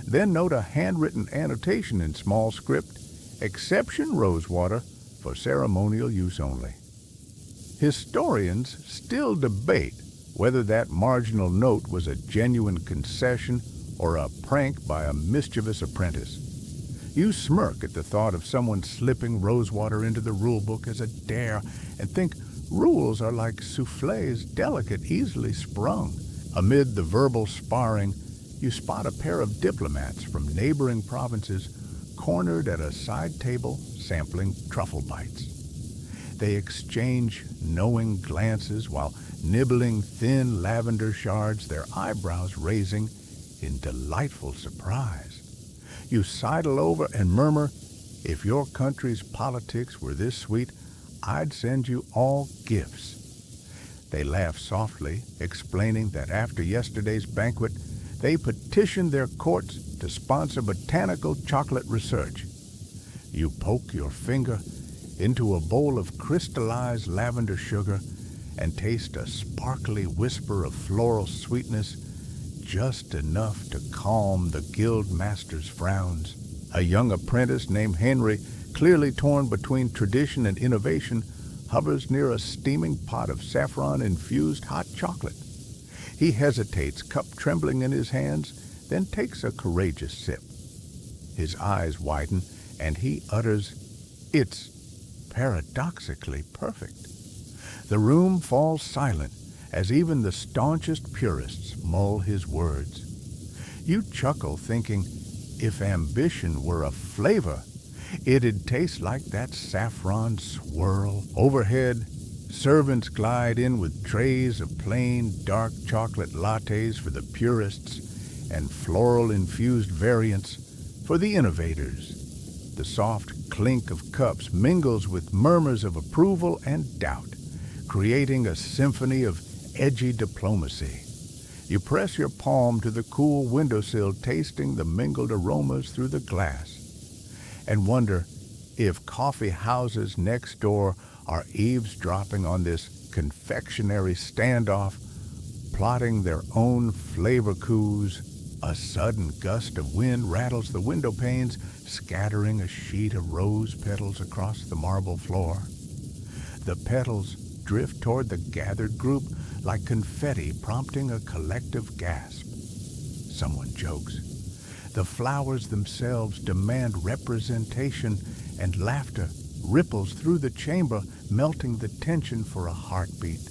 Then note a handwritten annotation in small script, "Exception rosewater for ceremonial use only." Historians still debate whether that marginal note was a genuine concession or a prank by a mischievous apprentice. You smirk at the thought of someone slipping rosewater into the rulebook as a dare and think rules are like soufflés, delicate, easily sprung. Amid the verbal sparring, you spot a pair of diplomats from neighboring provinces cornered at a side table sampling truffle bites. They exchange knowing glances while nibbling thin lavender shards, their eyebrows raising in delightful surprise. You sidle over and murmur, "If your country's politics were this sweet, I'd send you all gifts." They laugh softly, explaining that after yesterday's banquet, they petitioned their courts to sponsor botanical chocolate research. You poke your finger into a bowl of crystallized lavender sugar and taste a sparkly whisper of floral sweetness, just enough to calm the guild master's frowns. A young apprentice named Henry, clearly torn between tradition and innovation, hovers near a steaming pot of saffron-infused hot chocolate. He hesitates, cup trembling in his hands, then takes a courageous sip. His eyes widen, and he utters, "It's paradoxically perfect." The room falls silent as even the staunchest purists mull his words. You chuckle thinking, if ambition were a flavor, it'd taste like that saffron swirl. Overhead, servants glide in with trays of plain, dark chocolate lattes for the purists and floral-infused variants for the innovators. The soft clink of cups mingles with murmurs of approval and doubt, creating a symphony of edgy diplomacy. You press your palm to the cool windowsill, tasting the mingled aromas through the glass, and wonder if coffee houses next door are eavesdropping on this confectionery standoff, plotting their own flavor coups. A sudden gust of wind rattles the window panes, scattering a sheet of rose petals across the marble floor. The petals drift toward the gathered group like confetti, prompting a collective gasp. Someone jokes. The flowers themselves demand representation, and laughter ripples through the chamber, melting the tension for a heartbeat.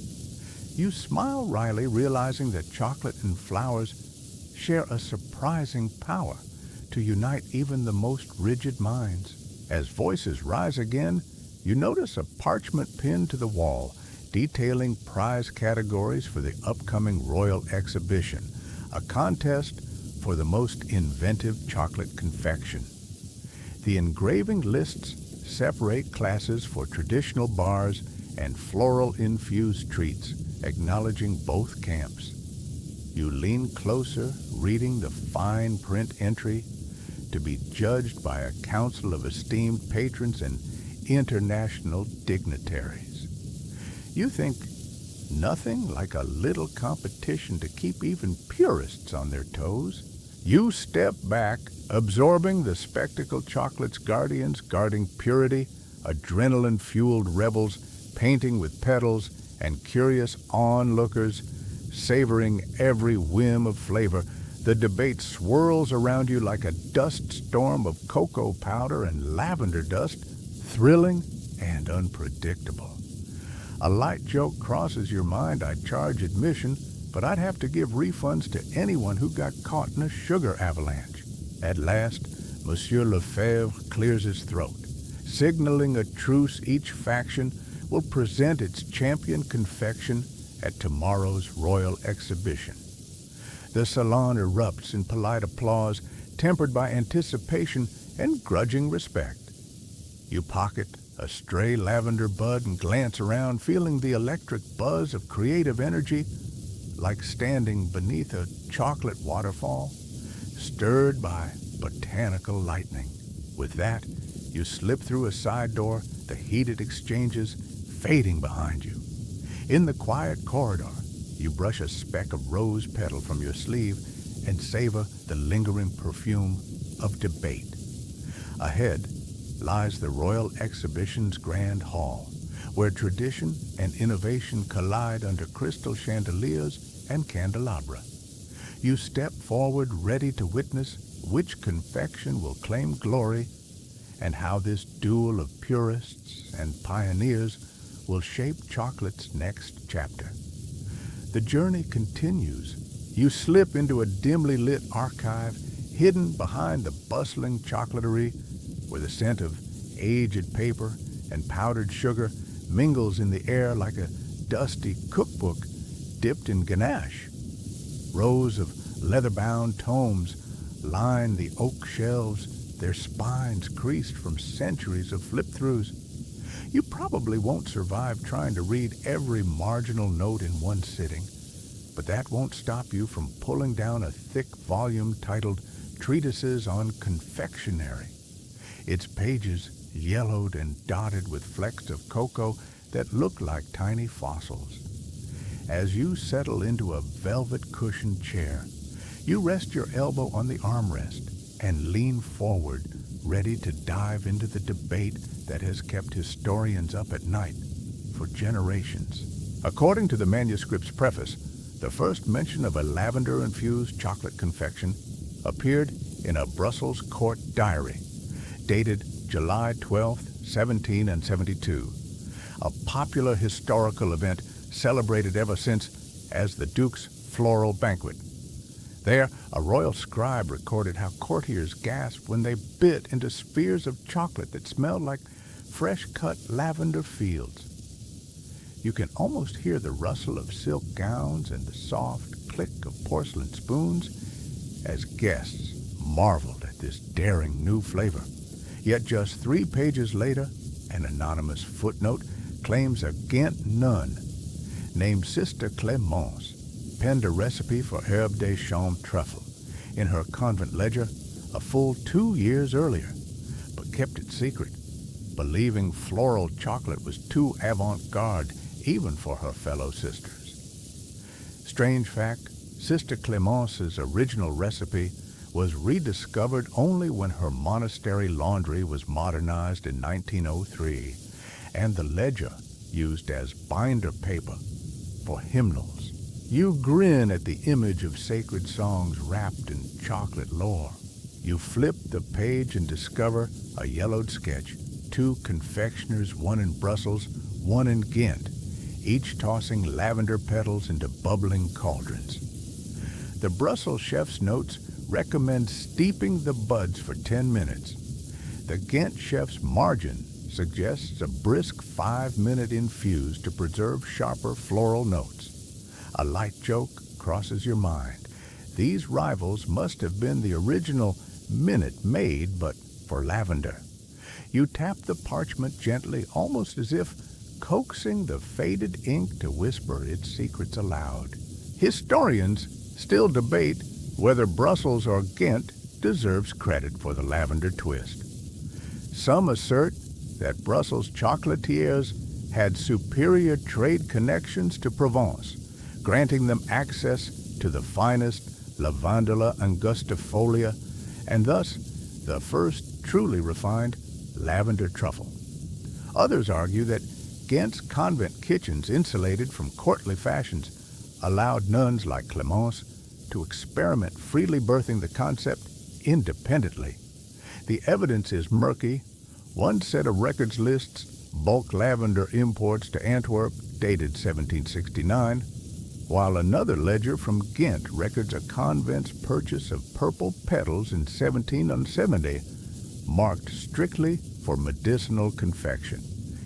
You smile wryly, realizing that chocolate and flowers share a surprising power to unite even the most rigid minds. As voices rise again, you notice a parchment pinned to the wall, detailing prize categories for the upcoming Royal Exhibition, a contest for the most inventive chocolate confection. The engraving lists separate classes for traditional bars and floral-infused treats, acknowledging both camps. You lean closer, reading the fine print entry, to be judged by a council of esteemed patrons and international dignitaries. You think nothing like a little competition to keep even purists on their toes. You step back, absorbing the spectacled chocolate's guardians guarding purity, adrenaline-fueled rebels painting with petals, and curious onlookers savoring every whim of flavor. The debate swirls around you like a dust storm of cocoa powder and lavender dust, thrilling and unpredictable. A light joke crosses your mind. I'd charge admission, but I'd have to give refunds to anyone who got caught in a sugar avalanche. At last, Monsieur Lefebvre clears his throat. Signaling a truce, each faction will present its champion confection at tomorrow's Royal Exhibition. The salon erupts in polite applause, tempered by anticipation and grudging respect. You pocket a stray lavender bud and glance around, feeling the electric buzz of creative energy, like standing beneath a chocolate waterfall, stirred by botanical lightning. With that, you slip through a side door, the heated exchanges fading behind you. In the quiet corridor, you brush a speck of rose petal from your sleeve and savor the lingering perfume of debate. Ahead lies the Royal Exhibition's Grand Hall, where tradition and innovation collide under crystal chandeliers and candelabra. You step forward, ready to witness which confection will claim glory and how this duel of purists and pioneers will shape chocolate's next chapter. The journey continues. You slip into a dimly lit archive hidden behind the bustling chocolatery, where the scent of aged paper and powdered sugar mingles in the air like a dusty cookbook dipped in ganache. Rows of leather-bound tomes line the oak shelves, their spines creased from centuries of flip-throughs. You probably won't survive trying to read every marginal note in one sitting, but that won't stop you from pulling down a thick volume titled Treatises on Confectionery. Its pages yellowed and dotted with flecks of cocoa that look like tiny fossils. As you settle into a velvet-cushioned chair, you rest your elbow on the armrest and lean forward, ready to dive into the debate that has kept historians up at night for generations. According to the manuscript's preface, the first mention of a lavender-infused chocolate confection appeared in a Brussels court diary, dated July 12, 1772, a popular historical event celebrated ever since as the Duke's Floral Banquet. There, a royal scribe recorded how courtiers gasped when they bit into spears of chocolate that smelled like fresh-cut lavender fields. You can almost hear the rustle of silk gowns and the soft click of porcelain spoons as guests marveled at this daring new flavor. Yet just 3 pages later, an anonymous footnote claims a Ghent nun named Sister Clémence penned a recipe for herbe de chambre truffle in her convent ledger a full 2 years earlier, but kept it secret, believing floral chocolate was too avant-garde even for her fellow sisters. Strange fact, Sister Clémence's original recipe was rediscovered only when her monastery laundry was modernized in 1903 and the ledger used as binder paper for hymnals. You grin at the image of sacred songs wrapped in chocolate lore. You flip the page and discover a yellowed sketch, 2 confectioners, one in Brussels, one in Ghent, each tossing lavender petals into bubbling cauldrons. The Brussels chef's notes recommend steeping the buds for 10 minutes. The Ghent chef's margin suggests a brisk 5-minute infuse to preserve sharper floral notes. A light joke crosses your mind. These rivals must have been the original minute made, but for lavender. You tap the parchment gently, almost as if coaxing the faded ink to whisper its secrets aloud. Historians still debate whether Brussels or Ghent deserves credit for the lavender twist. Some assert that Brussels chocolatiers had superior trade connections to Provence, granting them access to the finest Lavandula angustifolia, and thus the first truly refined lavender truffle. Others argue that Ghent's convent kitchens, insulated from courtly fashions, allowed nuns like Clémence to experiment, freely birthing the concept independently. The evidence is murky. One set of records lists bulk lavender imports to Antwerp dated 1769, while another ledger from Ghent records a convent's purchase of purple petals in 1770, marked strictly for medicinal confection.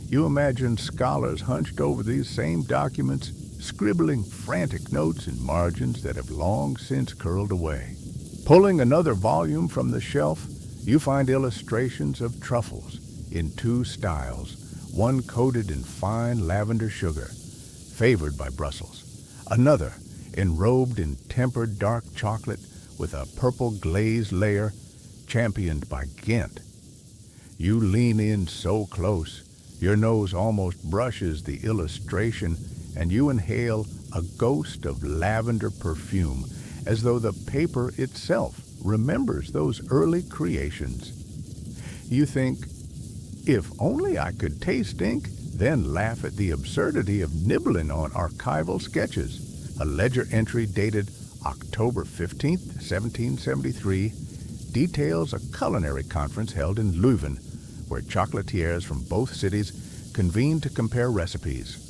You imagine scholars hunched over these same documents, scribbling frantic notes in margins that have long since curled away. Pulling another volume from the shelf, you find illustrations of truffles in 2 styles, one coated in fine lavender sugar, favored by Brussels, another enrobed in tempered dark chocolate with a purple glaze layer, championed by Ghent. You lean in so close, your nose almost brushes the illustration, and you inhale a ghost of lavender perfume, as though the paper itself remembers those early creations. You think, if only I could taste ink, then laugh at the absurdity of nibbling on archival sketches. A ledger entry dated October 15, 1773, details a culinary conference held in Leuven, where chocolatiers from both cities convened to compare recipes.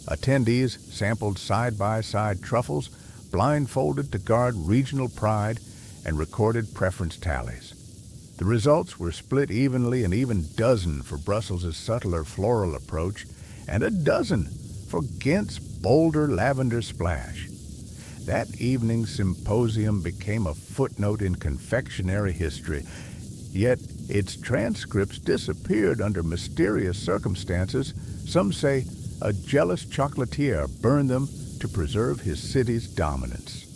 Attendees sampled side-by-side truffles, blindfolded to guard regional pride, and recorded preference tallies. The results were split evenly, an even dozen for Brussels' subtler floral approach, and a dozen for Ghent's bolder lavender splash. That evening's symposium became a footnote in confectionery history, yet its transcripts disappeared under mysterious circumstances. Some say a jealous chocolatier burned them to preserve his city's dominance.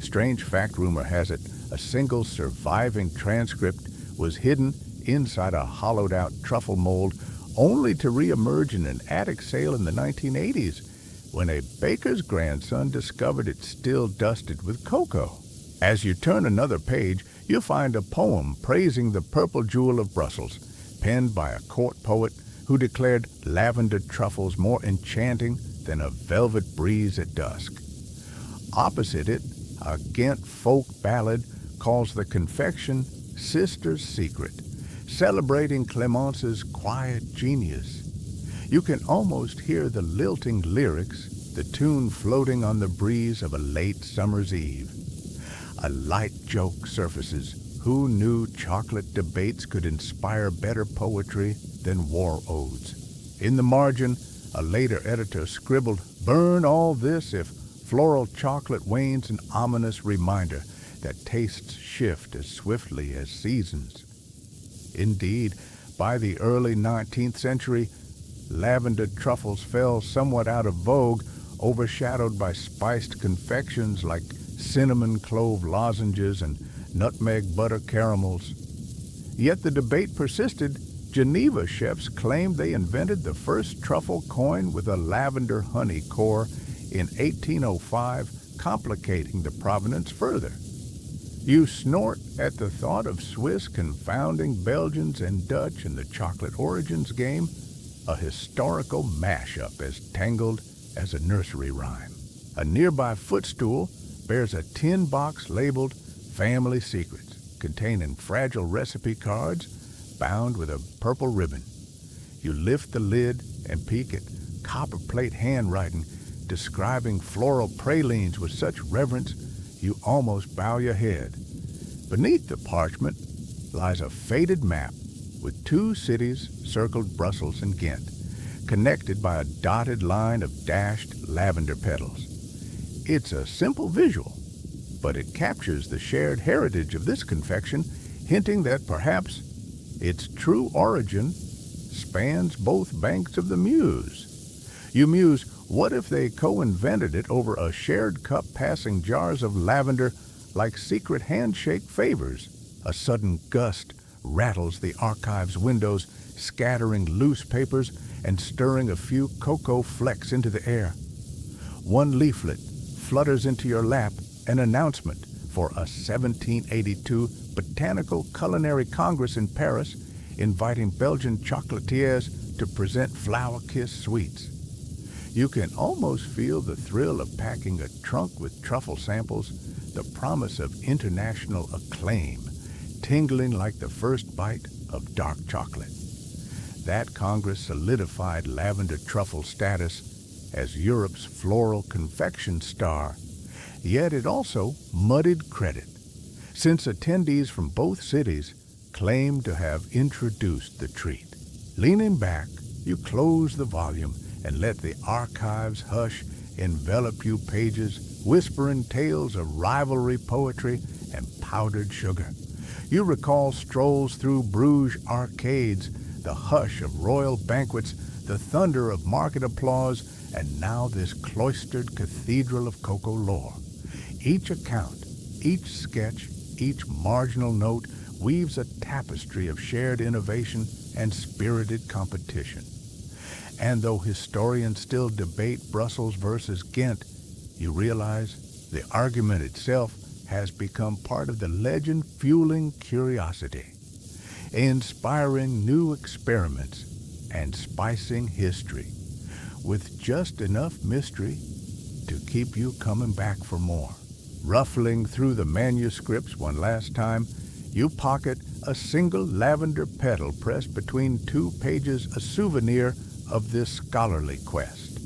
Strange fact, rumor has it, a single surviving transcript was hidden inside a hollowed-out truffle mold, only to reemerge in an attic sale in the 1980s, when a baker's grandson discovered it still dusted with cocoa. As you turn another page, you'll find a poem praising the purple jewel of Brussels, penned by a court poet who declared lavender truffles more enchanting than a velvet breeze at dusk. Opposite it, a Ghent folk ballad calls the confection Sister's Secret, celebrating Clémence's quiet genius. You can almost hear the lilting lyrics, the tune floating on the breeze of a late summer's eve. A light joke surfaces. Who knew chocolate debates could inspire better poetry than war odes? In the margin, a later editor scribbled, "Burn all this if floral chocolate wanes, an ominous reminder that tastes shift as swiftly as seasons." Indeed, by the early 19th century, lavender truffles fell somewhat out of vogue, overshadowed by spiced confections like cinnamon clove lozenges and nutmeg butter caramels. Yet the debate persisted. Geneva chefs claimed they invented the first truffle coin with a lavender honey core in 1805, complicating the provenance further. You snort at the thought of Swiss confounding Belgians and Dutch in the chocolate origins game, a historical mashup as tangled as a nursery rhyme. A nearby footstool bears a tin box labeled Family Secrets, containing fragile recipe cards bound with a purple ribbon. You lift the lid and peek at copperplate handwriting describing floral pralines with such reverence you almost bow your head. Beneath the parchment lies a faded map with two cities circled, Brussels and Ghent, connected by a dotted line of dashed lavender petals. It's a simple visual, but it captures the shared heritage of this confection, hinting that perhaps its true origin spans both banks of the Meuse. You muse, what if they co-invented it over a shared cup, passing jars of lavender like secret handshake favors? A sudden gust rattles the archive's windows, scattering loose papers and stirring a few cocoa flecks into the air. One leaflet flutters into your lap, an announcement for a 1782 Botanical Culinary Congress in Paris, inviting Belgian chocolatiers to present flower-kissed sweets. You can almost feel the thrill of packing a trunk with truffle samples, the promise of international acclaim, tingling like the first bite of dark chocolate. That Congress solidified lavender truffle status as Europe's floral confection star, yet it also muddied credit, since attendees from both cities claimed to have introduced the treat. Leaning back, you close the volume and let the archive's hush envelop you, pages whispering tales of rivalry, poetry, and powdered sugar. You recall strolls through Bruges arcades, the hush of royal banquets, the thunder of market applause, and now this cloistered cathedral of cocoa lore. Each account, each sketch, each marginal note weaves a tapestry of shared innovation and spirited competition. And though historians still debate Brussels versus Ghent, you realize the argument itself has become part of the legend, fueling curiosity, inspiring new experiments, and spicing history with just enough mystery to keep you coming back for more. Ruffling through the manuscripts one last time, you pocket a single lavender petal pressed between two pages, a souvenir of this scholarly quest.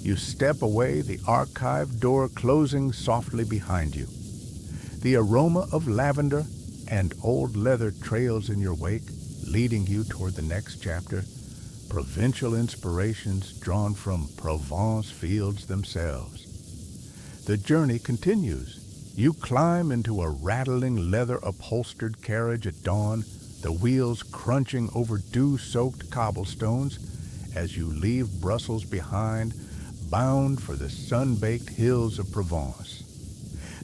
You step away, the archive door closing softly behind you. The aroma of lavender and old leather trails in your wake, leading you toward the next chapter, provincial inspirations drawn from Provence fields themselves. The journey continues. You climb into a rattling leather-upholstered carriage at dawn, the wheels crunching over dew-soaked cobblestones as you leave Brussels behind, bound for the sun-baked hills of Provence.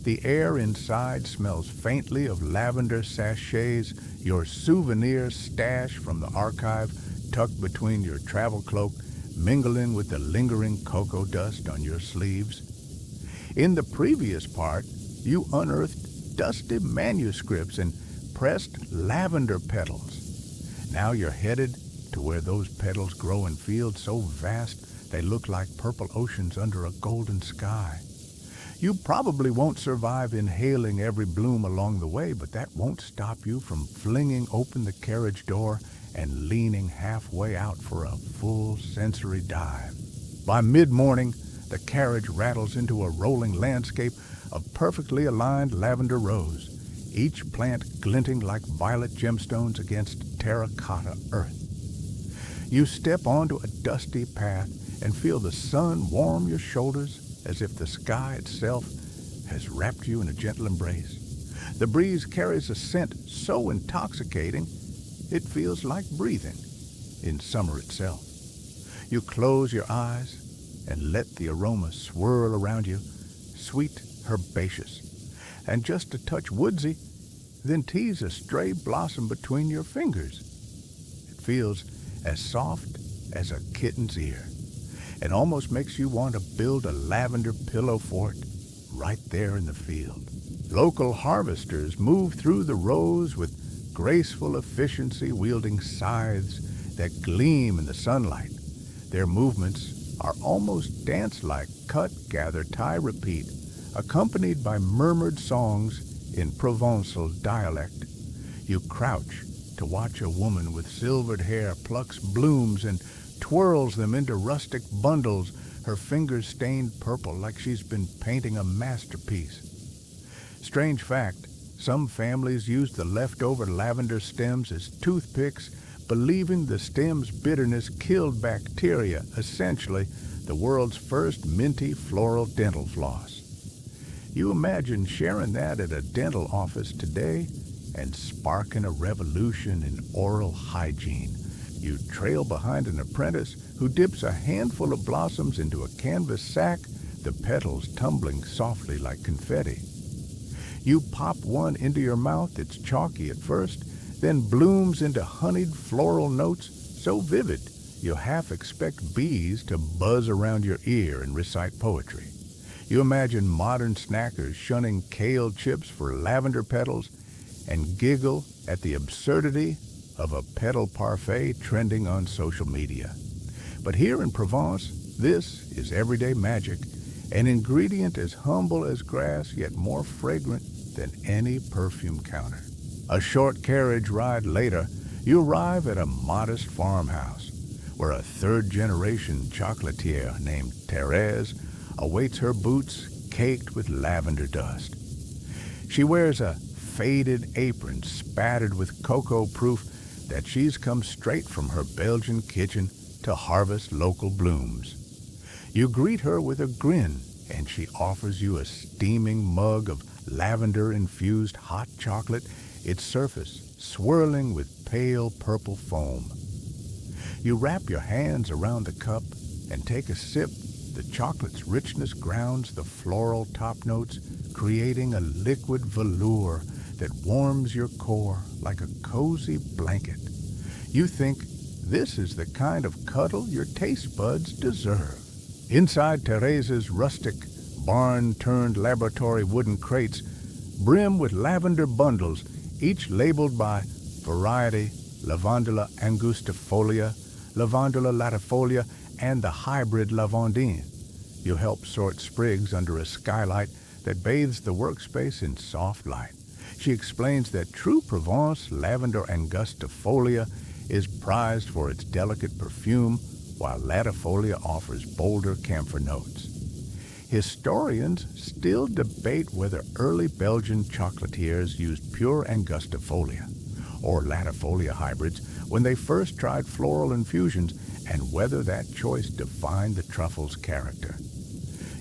The air inside smells faintly of lavender sachets, your souvenir stash from the archive tucked between your travel cloak, mingling with the lingering cocoa dust on your sleeves. In the previous part, you unearthed dusty manuscripts and pressed lavender petals. Now you're headed to where those petals grow in fields so vast they look like purple oceans under a golden sky. You probably won't survive inhaling every bloom along the way, but that won't stop you from flinging open the carriage door and leaning halfway out for a full sensory dive. By mid-morning, the carriage rattles into a rolling landscape, of perfectly aligned lavender rows, each plant glinting like violet gemstones against terracotta earth. You step onto a dusty path and feel the sun warm your shoulders as if the sky itself has wrapped you in a gentle embrace. The breeze carries a scent so intoxicating it feels like breathing in summer itself. You close your eyes and let the aroma swirl around you, sweet, herbaceous, and just a touch woodsy, then tease a stray blossom between your fingers. It feels as soft as a kitten's ear and almost makes you want to build a lavender pillow fort right there in the field. Local harvesters move through the rows with graceful efficiency, wielding scythes that gleam in the sunlight. Their movements are almost dance-like, cut, gather, tie, repeat, accompanied by murmured songs in Provençal dialect. You crouch to watch a woman with silvered hair plucks blooms and twirls them into rustic bundles, her fingers stained purple like she's been painting a masterpiece. Strange fact, some families use the leftover lavender stems as toothpicks, believing the stem's bitterness killed bacteria, essentially the world's first minty floral dental floss. You imagine sharing that at a dental office today and sparking a revolution in oral hygiene. You trail behind an apprentice who dips a handful of blossoms into a canvas sack, the petals tumbling softly like confetti. You pop one into your mouth, it's chalky at first, then blooms into honeyed floral notes so vivid you half expect bees to buzz around your ear and recite poetry. You imagine modern snackers shunning kale chips for lavender petals and giggle at the absurdity of a petal parfait trending on social media. But here in Provence, this is everyday magic, an ingredient as humble as grass yet more fragrant than any perfume counter. A short carriage ride later, you arrive at a modest farmhouse where a third-generation chocolatier named Thérèse awaits her boots caked with lavender dust. She wears a faded apron spattered with cocoa, proof that she's come straight from her Belgian kitchen to harvest local blooms. You greet her with a grin, and she offers you a steaming mug of lavender-infused hot chocolate, its surface swirling with pale purple foam. You wrap your hands around the cup and take a sip. The chocolate's richness grounds the floral top notes, creating a liquid velour that warms your core like a cozy blanket. You think this is the kind of cuddle your taste buds deserve. Inside Thérèse's rustic, barn-turned-laboratory wooden crates brim with lavender bundles, each labeled by variety, Lavandula angustifolia, Lavandula latifolia, and the hybrid lavandine. You help sort sprigs under a skylight that bathes the workspace in soft light. She explains that true Provence lavender angustifolia is prized for its delicate perfume, while latifolia offers bolder camphor notes. Historians still debate whether early Belgian chocolatiers used pure angustifolia or latifolia hybrids when they first tried floral infusions, and whether that choice defined the truffle's character.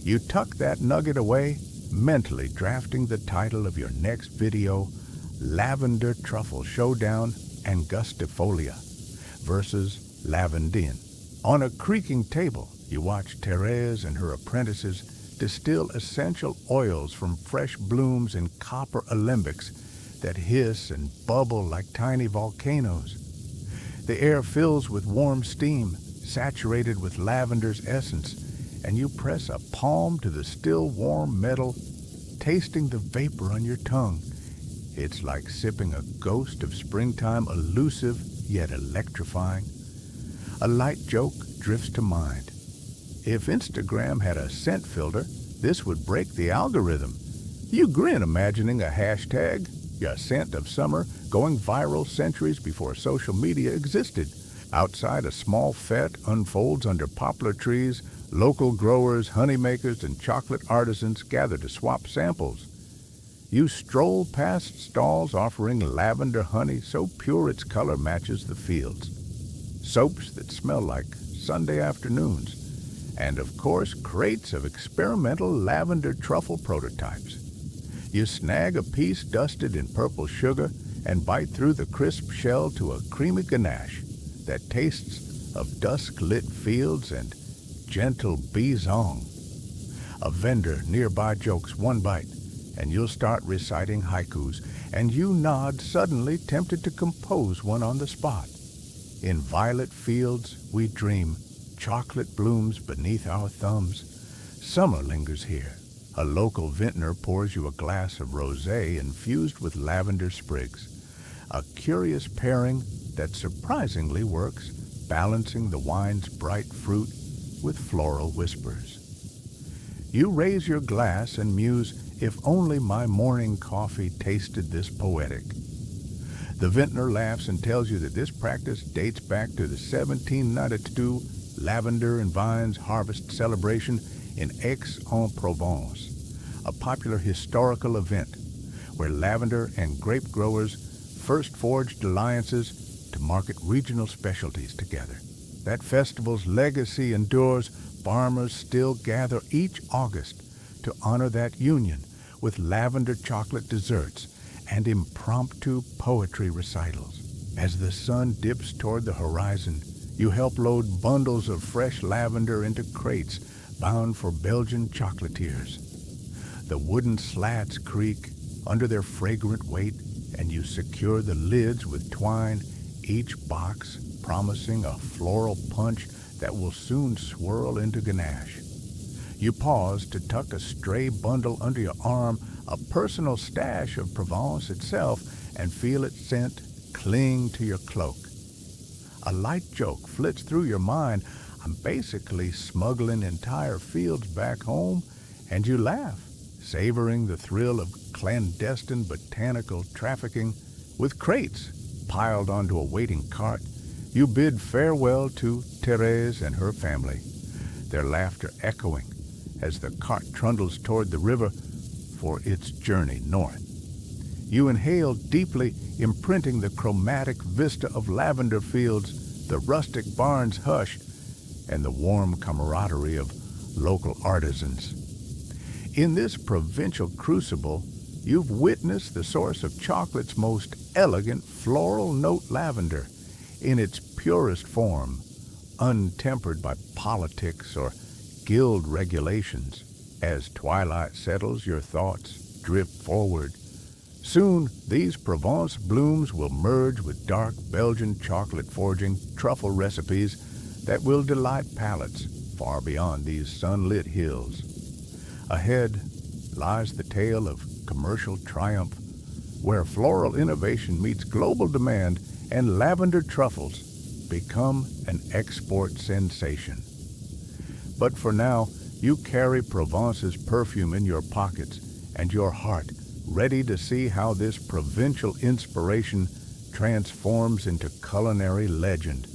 You tuck that nugget away, mentally drafting the title of your next video, Lavender Truffle Showdown Angustifolia versus Lavandine. On a creaking table, you watch Thérèse and her apprentices distill essential oils from fresh blooms in copper alembics that hiss and bubble like tiny volcanoes. The air fills with warm steam, saturated with lavender's essence, and you press a palm to the still warm metal, tasting the vapor on your tongue. It's like sipping a ghost of springtime, elusive yet electrifying. A light joke drifts to mind. If Instagram had a scent filter, this would break the algorithm. You grin imagining a hashtag, your scent of summer, going viral centuries before social media existed. Outside, a small fete unfolds under poplar trees. Local growers, honeymakers, and chocolate artisans gather to swap samples. You stroll past stalls offering lavender honey so pure its color matches the fields, soaps that smell like Sunday afternoons, and of course crates of experimental lavender truffle prototypes. You snag a piece dusted in purple sugar and bite through the crisp shell to a creamy ganache that tastes of dusk-lit fields and gentle bee-song. A vendor nearby jokes one bite, and you'll start reciting haikus, and you nod, suddenly tempted to compose one on the spot. In violet fields we dream, chocolate blooms beneath our thumbs. Summer lingers here. A local vintner pours you a glass of rosé infused with lavender sprigs, a curious pairing that surprisingly works, balancing the wine's bright fruit with floral whispers. You raise your glass and muse, if only my morning coffee tasted this poetic. The vintner laughs and tells you that this practice dates back to the 1792 Lavender and Vines Harvest Celebration in Aix-en-Provence, a popular historical event where lavender and grape growers first forged alliances to market regional specialties together. That festival's legacy endures. Farmers still gather each August to honor that union with lavender chocolate desserts and impromptu poetry recitals. As the sun dips toward the horizon, you help load bundles of fresh lavender into crates bound for Belgian chocolatiers. The wooden slats creak under their fragrant weight, and you secure the lids with twine, each box promising a floral punch that will soon swirl into ganache. You pause to tuck a stray bundle under your arm, a personal stash of Provence itself, and feel its scent cling to your cloak. A light joke flits through your mind. I'm basically smuggling entire fields back home, and you laugh, savoring the thrill of clandestine botanical trafficking. With crates piled onto a waiting cart, you bid farewell to Therese and her family, their laughter echoing as the cart trundles toward the river for its journey north. You inhale deeply, imprinting the chromatic vista of lavender fields, the rustic barn's hush, and the warm camaraderie of local artisans. In this provincial crucible, you've witnessed the source of chocolate's most elegant floral note, lavender, in its purest form, untempered by politics or guild regulations. As twilight settles, your thoughts drift forward. Soon, these Provence blooms will merge with dark Belgian chocolate forging truffle recipes that will delight palates far beyond these sunlit hills. Ahead lies the tale of commercial triumph, where floral innovation meets global demand and lavender truffles become an export sensation. But for now, you carry Provence's perfume in your pockets and your heart ready to see how this provincial inspiration transforms into culinary legend.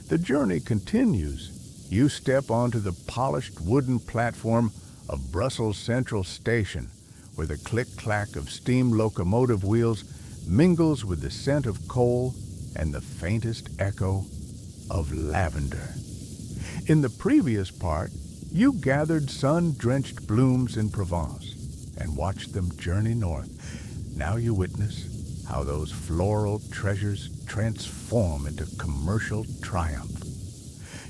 The journey continues. You step onto the polished wooden platform of Brussels Central Station, where the click-clack of steam locomotive wheels mingles with the scent of coal and the faintest echo of lavender. In the previous part, you gathered sun-drenched blooms in Provence and watched them journey north. Now you witness how those floral treasures transform into commercial triumph.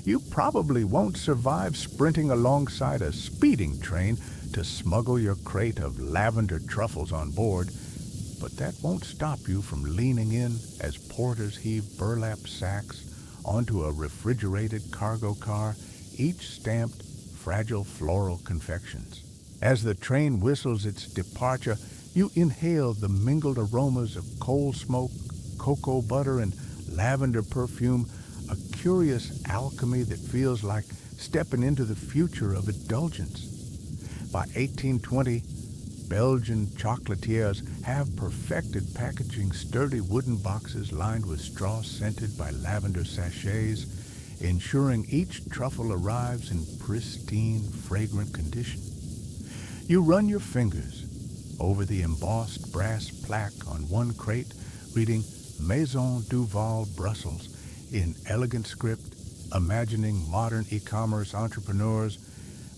You probably won't survive sprinting alongside a speeding train to smuggle your crate of lavender truffles on board, but that won't stop you from leaning in as porters heave burlap sacks onto a refrigerated cargo car, each stamped fragile floral confections. As the train whistles its departure, you inhale the mingled aromas of coal smoke, cocoa butter, and lavender perfume, a curious alchemy that feels like stepping into the future of indulgence. By 1820, Belgian chocolatiers have perfected packaging sturdy wooden boxes lined with straw scented by lavender sachets, ensuring each truffle arrives in pristine, fragrant condition. You run your fingers over the embossed brass plaque on one crate reading Maison Duval Brussels in elegant script, imagining modern e-commerce entrepreneurs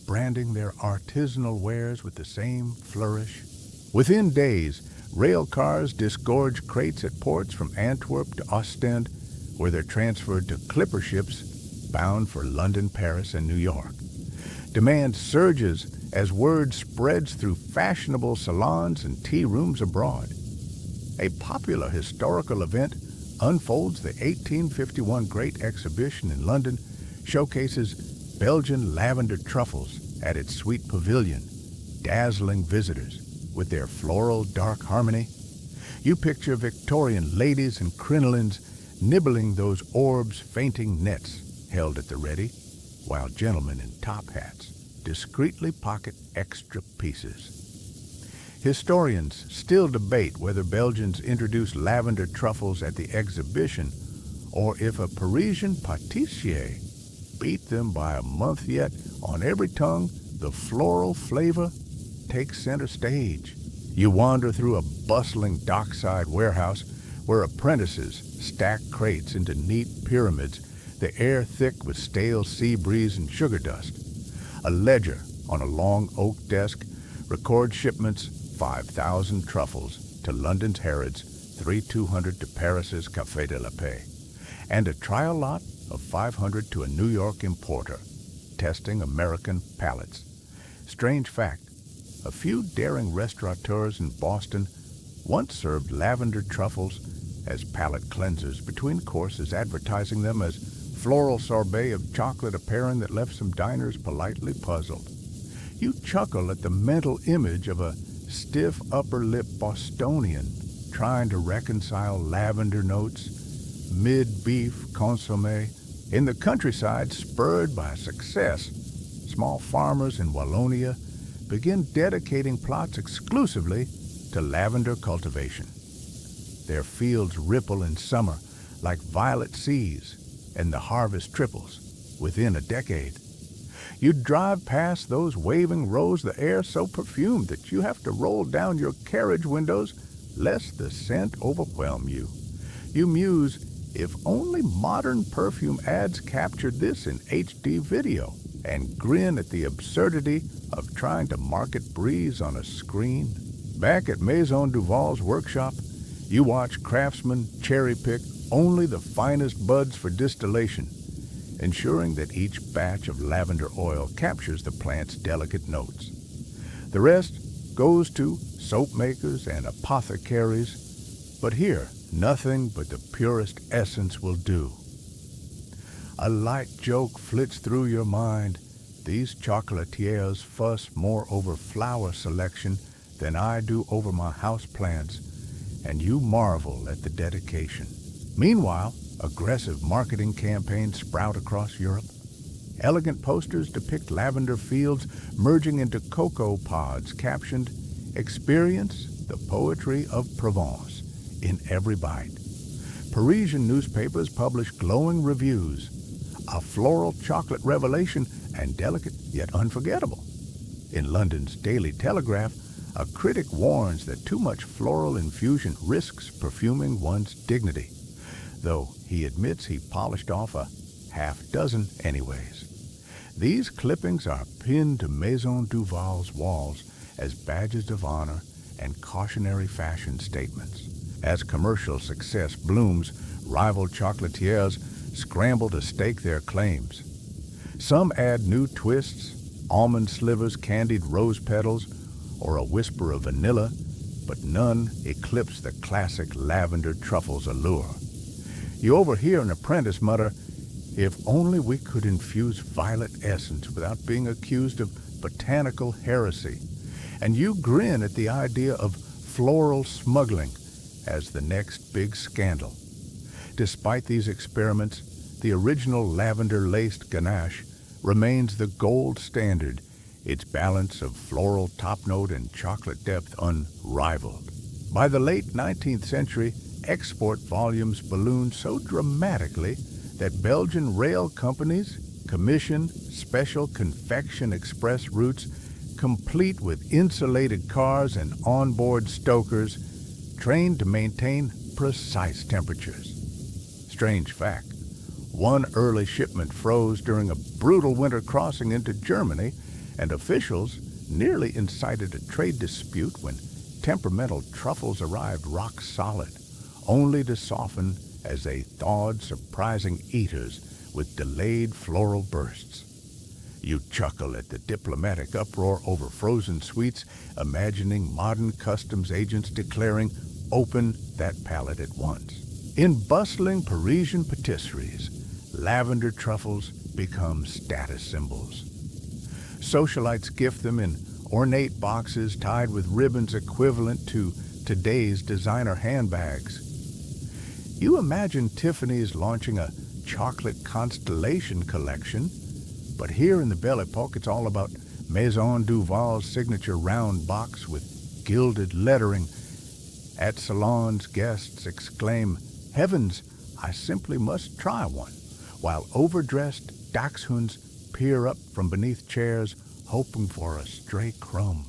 branding their artisanal wares with the same flourish. Within days, rail cars disgorge crates at ports from Antwerp to Ostend, where they're transferred to clipper ships bound for London, Paris, and New York. Demand surges as word spreads through fashionable salons and tea rooms abroad. A popular historical event unfolds the 1851 Great Exhibition in London, showcases Belgian lavender truffles at its sweet pavilion, dazzling visitors with their floral dark harmony. You picture Victorian ladies in crinolines nibbling those orbs fainting nets held at the ready, while gentlemen in top hats discreetly pocket extra pieces. Historians still debate whether Belgians introduced lavender truffles at the exhibition or if a Parisian pâtissier beat them by a month, yet on every tongue the floral flavor takes center stage. You wander through a bustling dockside warehouse where apprentices stack crates into neat pyramids, the air thick with stale sea breeze and sugar dust. A ledger on a long oak desk records shipments 5,000 truffles to London's Harrods, 3,200 to Paris's Café de la Paix, and a trial lot of 500 to a New York importer, testing American palates. Strange fact, a few daring restaurateurs in Boston once served lavender truffles as palate cleansers between courses, advertising them as floral sorbet of chocolate, a pairing that left some diners politely puzzled. You chuckle at the mental image of a stiff upper lip Bostonian trying to reconcile lavender notes, mid-beef consommé. In the countryside, spurred by success, small farmers in Wallonia begin dedicating plots exclusively to lavender cultivation. Their fields ripple in summer like violet seas, and the harvest triples within a decade. You drive past those waving rows, the air so perfumed that you have to roll down your carriage windows lest the scent overwhelm you. You muse, if only modern perfume ads captured this in HD video, and grin at the absurdity of trying to market breeze on a screen. Back at Maison Duval's workshop, you watch craftsmen cherry-pick only the finest buds for distillation, ensuring that each batch of lavender oil captures the plant's delicate notes. The rest goes to soap makers and apothecaries, but here, nothing but the purest essence will do. A light joke flits through your mind. These chocolatiers fuss more over flower selection than I do over my houseplants, and you marvel at the dedication. Meanwhile, aggressive marketing campaigns sprout across Europe. Elegant posters depict lavender fields merging into cocoa pods captioned, "Experience the poetry of Provence" in every bite. Parisian newspapers publish glowing reviews, a floral chocolate revelation and delicate yet unforgettable. In London's Daily Telegraph, a critic warns that too much floral infusion risks perfuming one's dignity, though he admits he polished off a half dozen anyways. These clippings are pinned to Maison Duval's walls as badges of honor and cautionary fashion statements. As commercial success blooms, rival chocolatiers scramble to stake their claims. Some add new twists, almond slivers, candied rose petals, or a whisper of vanilla, but none eclipse the classic lavender truffle's allure. You overhear an apprentice mutter, "If only we could infuse violet essence without being accused of botanical heresy," and you grin at the idea of floral smuggling as the next big scandal. Despite these experiments, the original lavender-laced ganache remains the gold standard, its balance of floral top note and chocolate depth unrivaled. By the late 19th century, export volumes ballooned so dramatically that Belgian rail companies commissioned special confection express routes complete with insulated cars and onboard stokers trained to maintain precise temperatures. Strange fact, one early shipment froze during a brutal winter crossing into Germany, and officials nearly incited a trade dispute when temperamental truffles arrived rock solid, only to soften as they thawed, surprising eaters with delayed floral bursts. You chuckle at the diplomatic uproar over frozen sweets, imagining modern customs agents declaring, "Open that palate at once." In bustling Parisian patisseries, lavender truffles become status symbols. Socialites gift them in ornate boxes tied with ribbons equivalent to today's designer handbags. You imagine Tiffany's launching a chocolate constellation collection, but here in the Belle Epoque it's all about Maison Duval's signature round box with gilded lettering. At salons, guests exclaim, "Heavens, I simply must try one," while overdressed dachshunds peer up from beneath chairs, hoping for a stray crumb.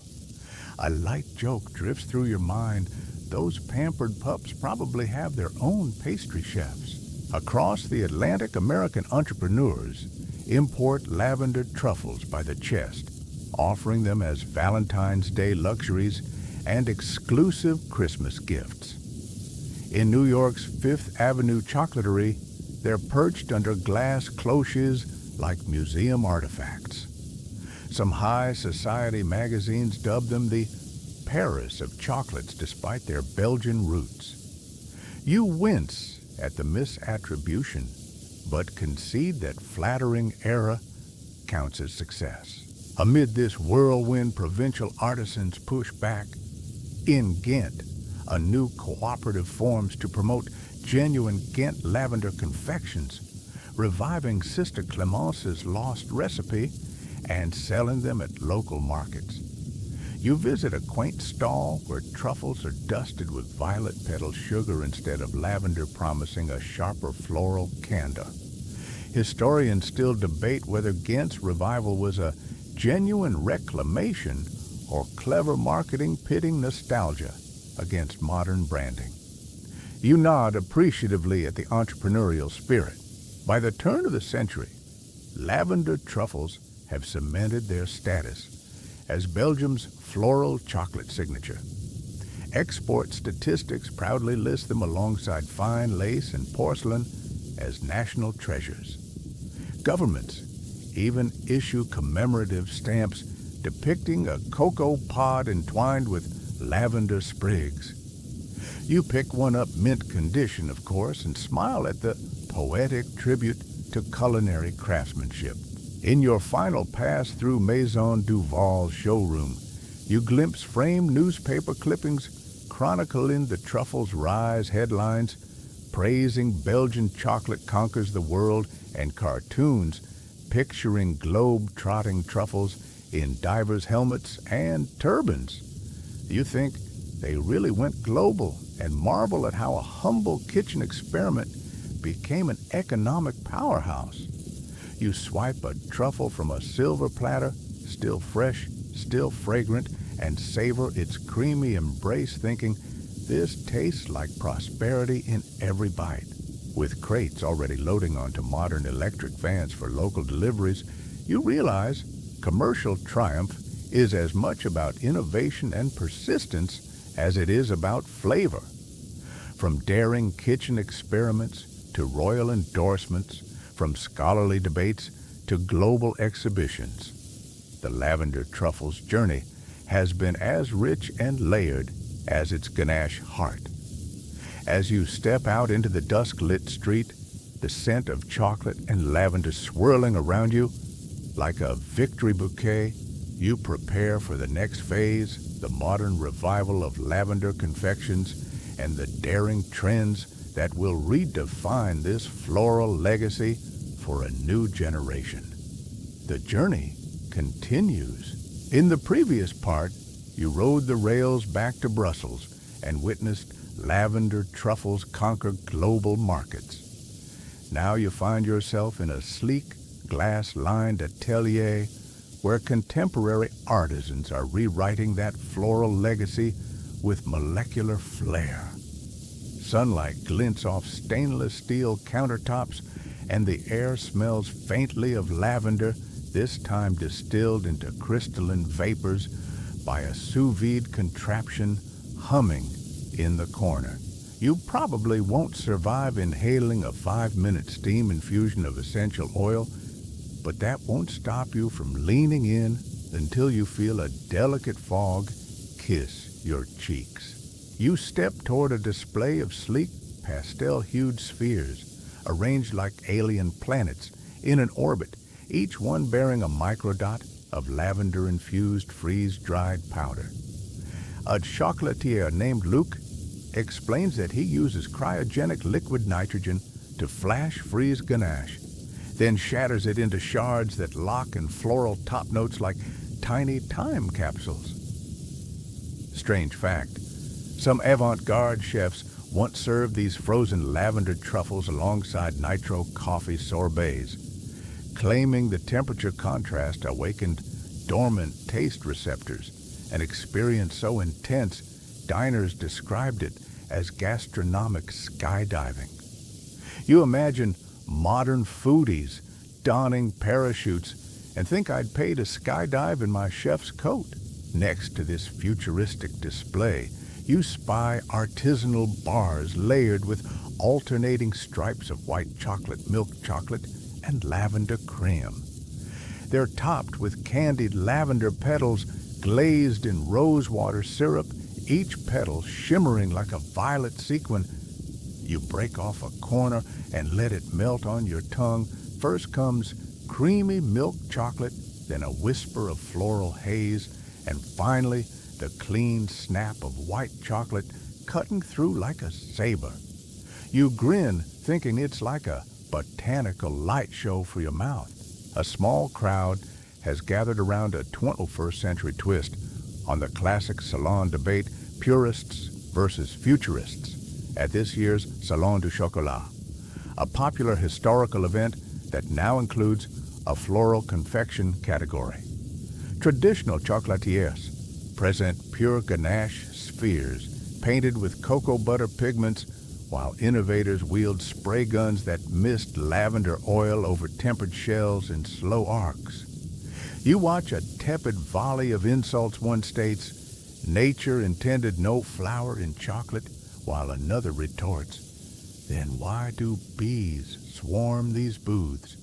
A light joke drifts through your mind. Those pampered pups probably have their own pastry chefs. Across the Atlantic, American entrepreneurs import lavender truffles by the chest, offering them as Valentine's Day luxuries and exclusive Christmas gifts. In New York's Fifth Avenue Chocolatery, they're perched under glass cloches like museum artifacts. Some high society magazines dub them the Paris of chocolates despite their Belgian roots. You wince at the misattribution, but concede that flattering era counts as success. Amid this whirlwind, provincial artisans push back. In Ghent, a new cooperative forms to promote genuine Ghent lavender confections, reviving Sister Clemence's lost recipe and selling them at local markets. You visit a quaint stall where truffles are dusted with violet petal sugar instead of lavender, promising a sharper floral candor. Historians still debate whether Ghent's revival was a genuine reclamation or clever marketing pitting nostalgia against modern branding. You nod appreciatively at the entrepreneurial spirit. By the turn of the century, lavender truffles have cemented their status as Belgium's floral chocolate signature. Export statistics proudly list them alongside fine lace and porcelain as national treasures. Governments even issue commemorative stamps depicting a cocoa pod entwined with lavender sprigs. You pick one up mint condition, of course, and smile at the poetic tribute to culinary craftsmanship. In your final pass through Maison Duval's showroom, you glimpse framed newspaper clippings chronicling the truffle's rise, headlines praising Belgian chocolate conquers the world, and cartoons picturing globe-trotting truffles in divers' helmets and turbans. You think they really went global and marvel at how a humble kitchen experiment became an economic powerhouse. You swipe a truffle from a silver platter, still fresh, still fragrant, and savor its creamy embrace, thinking, this tastes like prosperity in every bite. With crates already loading onto modern electric vans for local deliveries, you realize commercial triumph is as much about innovation and persistence as it is about flavor. From daring kitchen experiments to royal endorsements, from scholarly debates to global exhibitions, the lavender truffle's journey has been as rich and layered as its ganache heart. As you step out into the dusk-lit street, the scent of chocolate and lavender swirling around you, like a victory bouquet, you prepare for the next phase, the modern revival of lavender confections and the daring trends that will redefine this floral legacy for a new generation. The journey continues. In the previous part, you rode the rails back to Brussels and witnessed lavender truffles conquer global markets. Now you find yourself in a sleek, glass-lined atelier where contemporary artisans are rewriting that floral legacy with molecular flair. Sunlight glints off stainless steel countertops, and the air smells faintly of lavender, this time distilled into crystalline vapors by a sous vide contraption humming in the corner. You probably won't survive inhaling a 5-minute steam infusion of essential oil, but that won't stop you from leaning in until you feel a delicate fog kiss your cheeks. You step toward a display of sleek, pastel-hued spheres, arranged like alien planets in an orbit, each one bearing a microdot of lavender-infused freeze-dried powder. A chocolatier named Luc explains that he uses cryogenic liquid nitrogen to flash freeze ganache, then shatters it into shards that lock in floral top notes like tiny time capsules. Strange fact, some avant-garde chefs once served these frozen lavender truffles alongside nitro coffee sorbets, claiming the temperature contrast awakened dormant taste receptors, an experience so intense diners described it as gastronomic skydiving. You imagine modern foodies donning parachutes and think I'd pay to skydive in my chef's coat. Next to this futuristic display, you spy artisanal bars layered with alternating stripes of white chocolate, milk chocolate, and lavender cream. They're topped with candied lavender petals glazed in rosewater syrup, each petal shimmering like a violet sequin. You break off a corner and let it melt on your tongue. First comes creamy milk chocolate, then a whisper of floral haze, and finally the clean snap of white chocolate cutting through like a saber. You grin, thinking it's like a botanical light show for your mouth. A small crowd has gathered around a 21st century twist on the classic salon debate, purists versus futurists, at this year's Salon du Chocolat, a popular historical event that now includes a floral confection category. Traditional chocolatiers present pure ganache spheres painted with cocoa butter pigments, while innovators wield spray guns that mist lavender oil over tempered shells in slow arcs. You watch a tepid volley of insults. One states, "Nature intended no flower in chocolate," while another retorts, "Then why do bees swarm these booths?"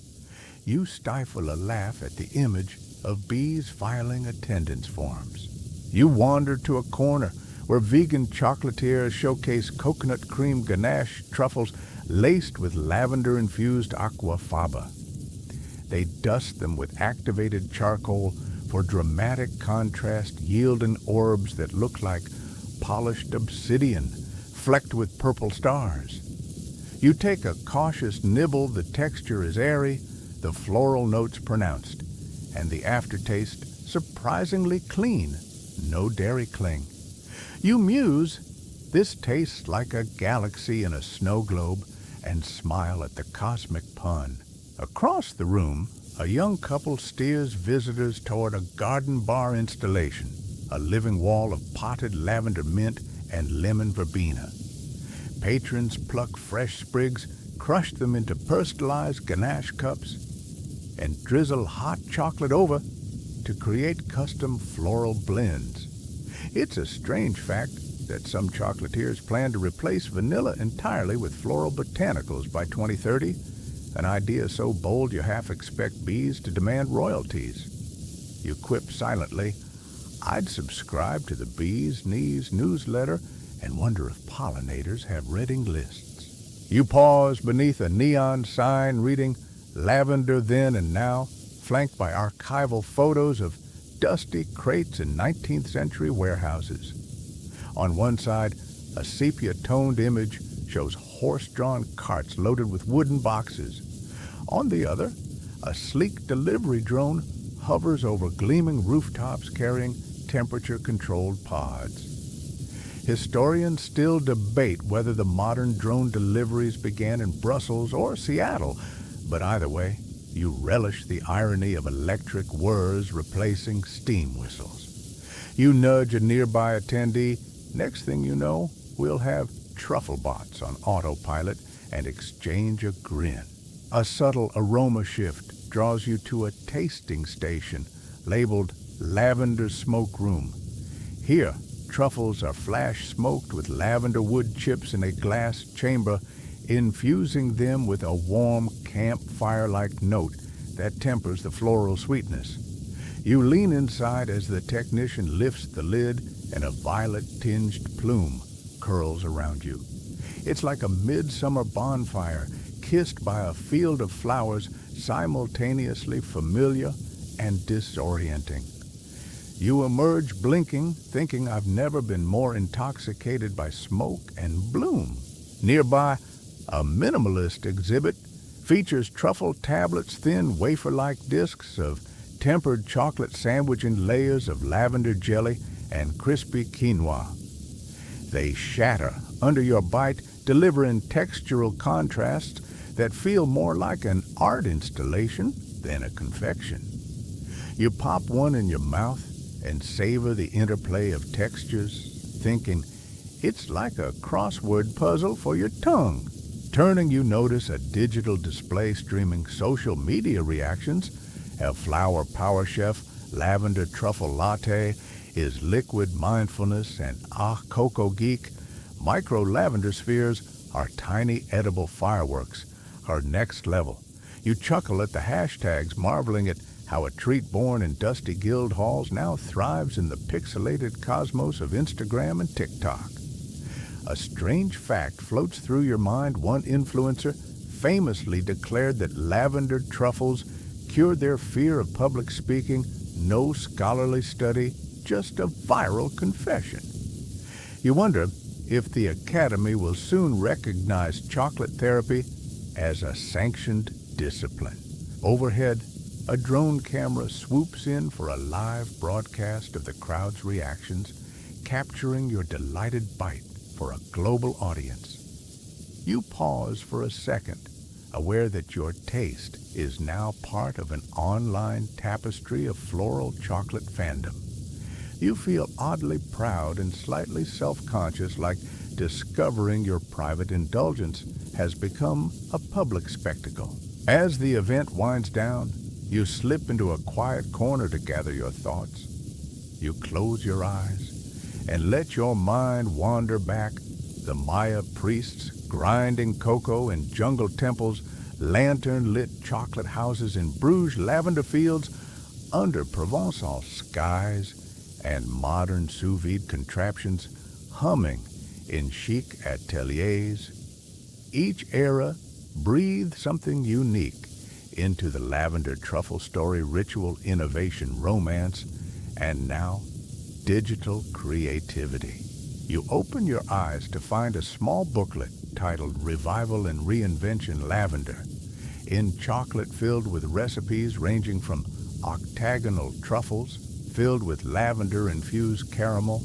You stifle a laugh at the image of bees filing attendance forms. You wander to a corner where vegan chocolatiers showcase coconut cream ganache truffles laced with lavender-infused aquafaba. They dust them with activated charcoal for dramatic contrast, yielding orbs that look like polished obsidian, flecked with purple stars. You take a cautious nibble, the texture is airy, the floral notes pronounced, and the aftertaste surprisingly clean, no dairy cling. You muse, "This tastes like a galaxy in a snow globe," and smile at the cosmic pun. Across the room, a young couple steers visitors toward a garden bar installation, a living wall of potted lavender mint and lemon verbena. Patrons pluck fresh sprigs, crush them into personalized ganache cups, and drizzle hot chocolate over to create custom floral blends. It's a strange fact that some chocolatiers plan to replace vanilla entirely with floral botanicals by 2030, an idea so bold you half expect bees to demand royalties. You quip silently, "I'd subscribe to the Bee's Knees newsletter and wonder if pollinators have reading lists." You pause beneath a neon sign reading "Lavender Then and Now," flanked by archival photos of dusty crates in 19th century warehouses. On one side, a sepia-toned image shows horse-drawn carts loaded with wooden boxes. On the other, a sleek delivery drone hovers over gleaming rooftops carrying temperature-controlled pods. Historians still debate whether the modern drone deliveries began in Brussels or Seattle, but either way, you relish the irony of electric whirs replacing steam whistles. You nudge a nearby attendee. Next thing you know, we'll have truffle bots on autopilot and exchange a grin. A subtle aroma shift draws you to a tasting station labeled Lavender Smoke Room. Here, truffles are flash smoked with lavender wood chips in a glass chamber, infusing them with a warm campfire-like note that tempers the floral sweetness. You lean inside as the technician lifts the lid and a violet-tinged plume curls around you. It's like a midsummer bonfire kissed by a field of flowers, simultaneously familiar and disorienting. You emerge blinking, thinking I've never been more intoxicated by smoke and bloom. Nearby, a minimalist exhibit features truffle tablets, thin wafer-like discs of tempered chocolate sandwiched in layers of lavender jelly and crispy quinoa. They shatter under your bite, delivering textural contrasts that feel more like an art installation than a confection. You pop one in your mouth and savor the interplay of textures, thinking it's like a crossword puzzle for your tongue. Turning, you notice a digital display streaming social media reactions. A flower power chef lavender truffle latte is liquid mindfulness, and cocoa geek micro lavender spheres are tiny edible fireworks. Are next level. You chuckle at the hashtags, marveling at how a treat born in dusty guild halls now thrives in the pixelated cosmos of Instagram and TikTok. A strange fact floats through your mind. One influencer famously declared that lavender truffles cured their fear of public speaking. No scholarly study, just a viral confession. You wonder if the Academy will soon recognize chocolate therapy as a sanctioned discipline. Overhead, a drone camera swoops in for a live broadcast of the crowd's reactions, capturing your delighted bite for a global audience. You pause for a second, aware that your taste is now part of an online tapestry of floral chocolate fandom. You feel oddly proud and slightly self-conscious, like discovering your private indulgence has become a public spectacle. As the event winds down, you slip into a quiet corner to gather your thoughts. You close your eyes and let your mind wander back. The Maya priests grinding cocoa in jungle temples, lantern-lit chocolate houses in Bruges lavender fields under Provençal skies, and modern sous vide contraptions humming in chic ateliers. Each era breathed something unique into the lavender truffle story, ritual, innovation, romance, and now digital creativity. You open your eyes to find a small booklet titled Revival and Reinvention Lavender, in chocolate filled with recipes ranging from octagonal truffles filled with lavender-infused caramel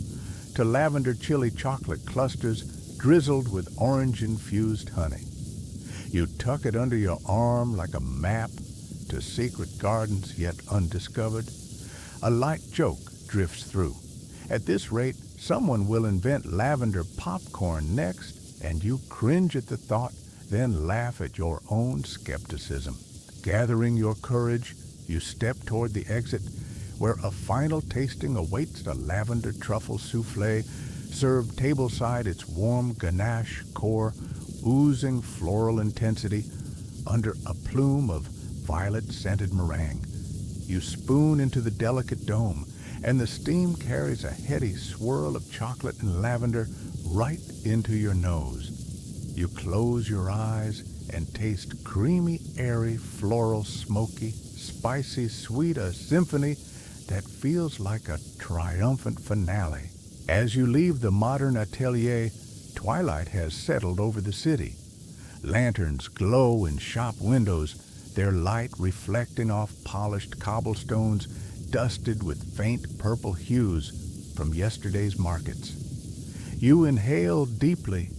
to lavender chili chocolate clusters drizzled with orange-infused honey. You tuck it under your arm like a map to secret gardens yet undiscovered. A light joke drifts through. At this rate, someone will invent lavender popcorn next, and you cringe at the thought, then laugh at your own skepticism. Gathering your courage, you step toward the exit, where a final tasting awaits. A lavender truffle souffle served tableside, its warm ganache core oozing floral intensity under a plume of violet-scented meringue. You spoon into the delicate dome, and the steam carries a heady swirl of chocolate and lavender right into your nose. You close your eyes and taste creamy, airy, floral, smoky, spicy, sweet, a symphony that feels like a triumphant finale. As you leave the modern atelier, twilight has settled over the city. Lanterns glow in shop windows, their light reflecting off polished cobblestones dusted with faint purple hues from yesterday's markets. You inhale deeply,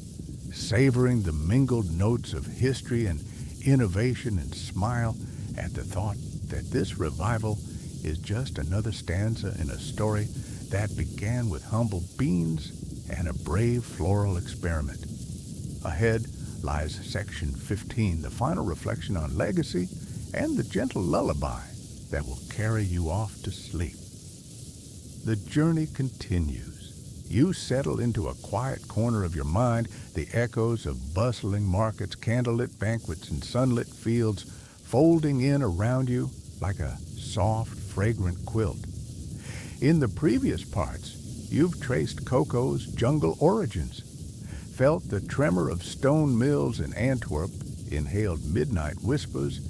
savoring the mingled notes of history and innovation, and smile at the thought that this revival is just another stanza in a story that began with humble beans and a brave floral experiment. Ahead lies section 15, the final reflection on legacy and the gentle lullaby that will carry you off to sleep. The journey continues. You settle into a quiet corner of your mind, the echoes of bustling markets, candlelit banquets, and sunlit fields folding in around you like a soft, fragrant quilt. In the previous parts, you've traced cocoa's jungle origins, felt the tremor of stone mills in Antwerp, inhaled midnight whispers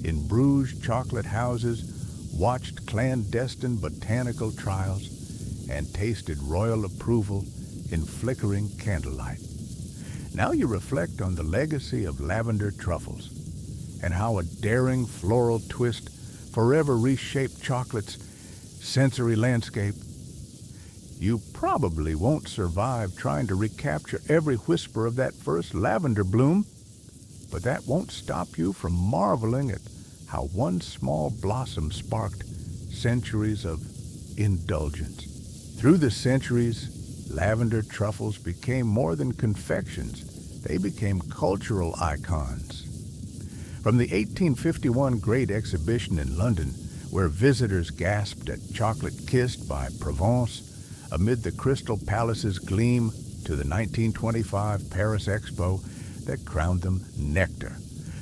in Bruges chocolate houses, watched clandestine botanical trials, and tasted royal approval in flickering candlelight. Now you reflect on the legacy of lavender truffles and how a daring floral twist forever reshaped chocolate's sensory landscape. You probably won't survive trying to recapture every whisper of that first lavender bloom, but that won't stop you from marveling at how one small blossom sparked centuries of indulgence. Through the centuries, lavender truffles became more than confections. They became cultural icons. From the 1851 Great Exhibition in London, where visitors gasped at chocolate kissed by Provence amid the Crystal Palace's gleam, to the 1925 Paris Expo that crowned them nectar.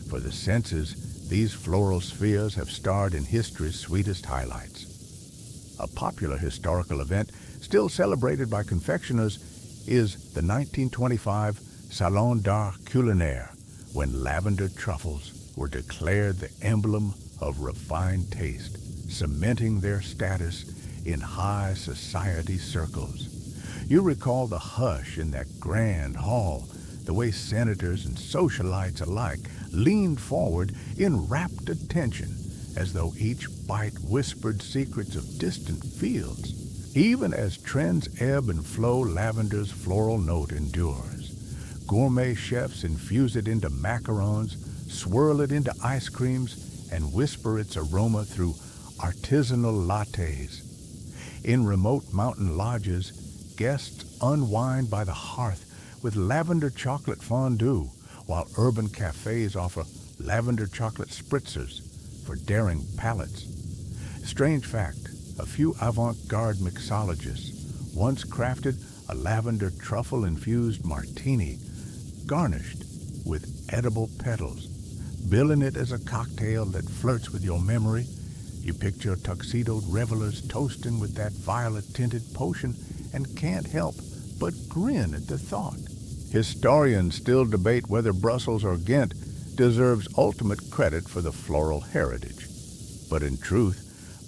For the senses, these floral spheres have starred in history's sweetest highlights. A popular historical event still celebrated by confectioners is the 1925 Salon d'Art Culinaire, when lavender truffles were declared the emblem of refined taste, cementing their status in high society circles. You recall the hush in that grand hall, the way senators and socialites alike leaned forward in rapt attention, as though each bite whispered secrets of distant fields. Even as trends ebb and flow, lavender's floral note endures. Gourmet chefs infuse it into macarons, swirl it into ice creams, and whisper its aroma through artisanal lattes. In remote mountain lodges, guests unwind by the hearth with lavender chocolate fondue, while urban cafes offer lavender chocolate spritzers for daring palates. Strange fact, a few avant-garde mixologists once crafted a lavender truffle-infused martini garnished with edible petals, billing it as a cocktail that flirts with your memory. You picture tuxedoed revelers toasting with that violet-tinted potion and can't help but grin at the thought. Historians still debate whether Brussels or Ghent deserves ultimate credit for the floral heritage. But in truth,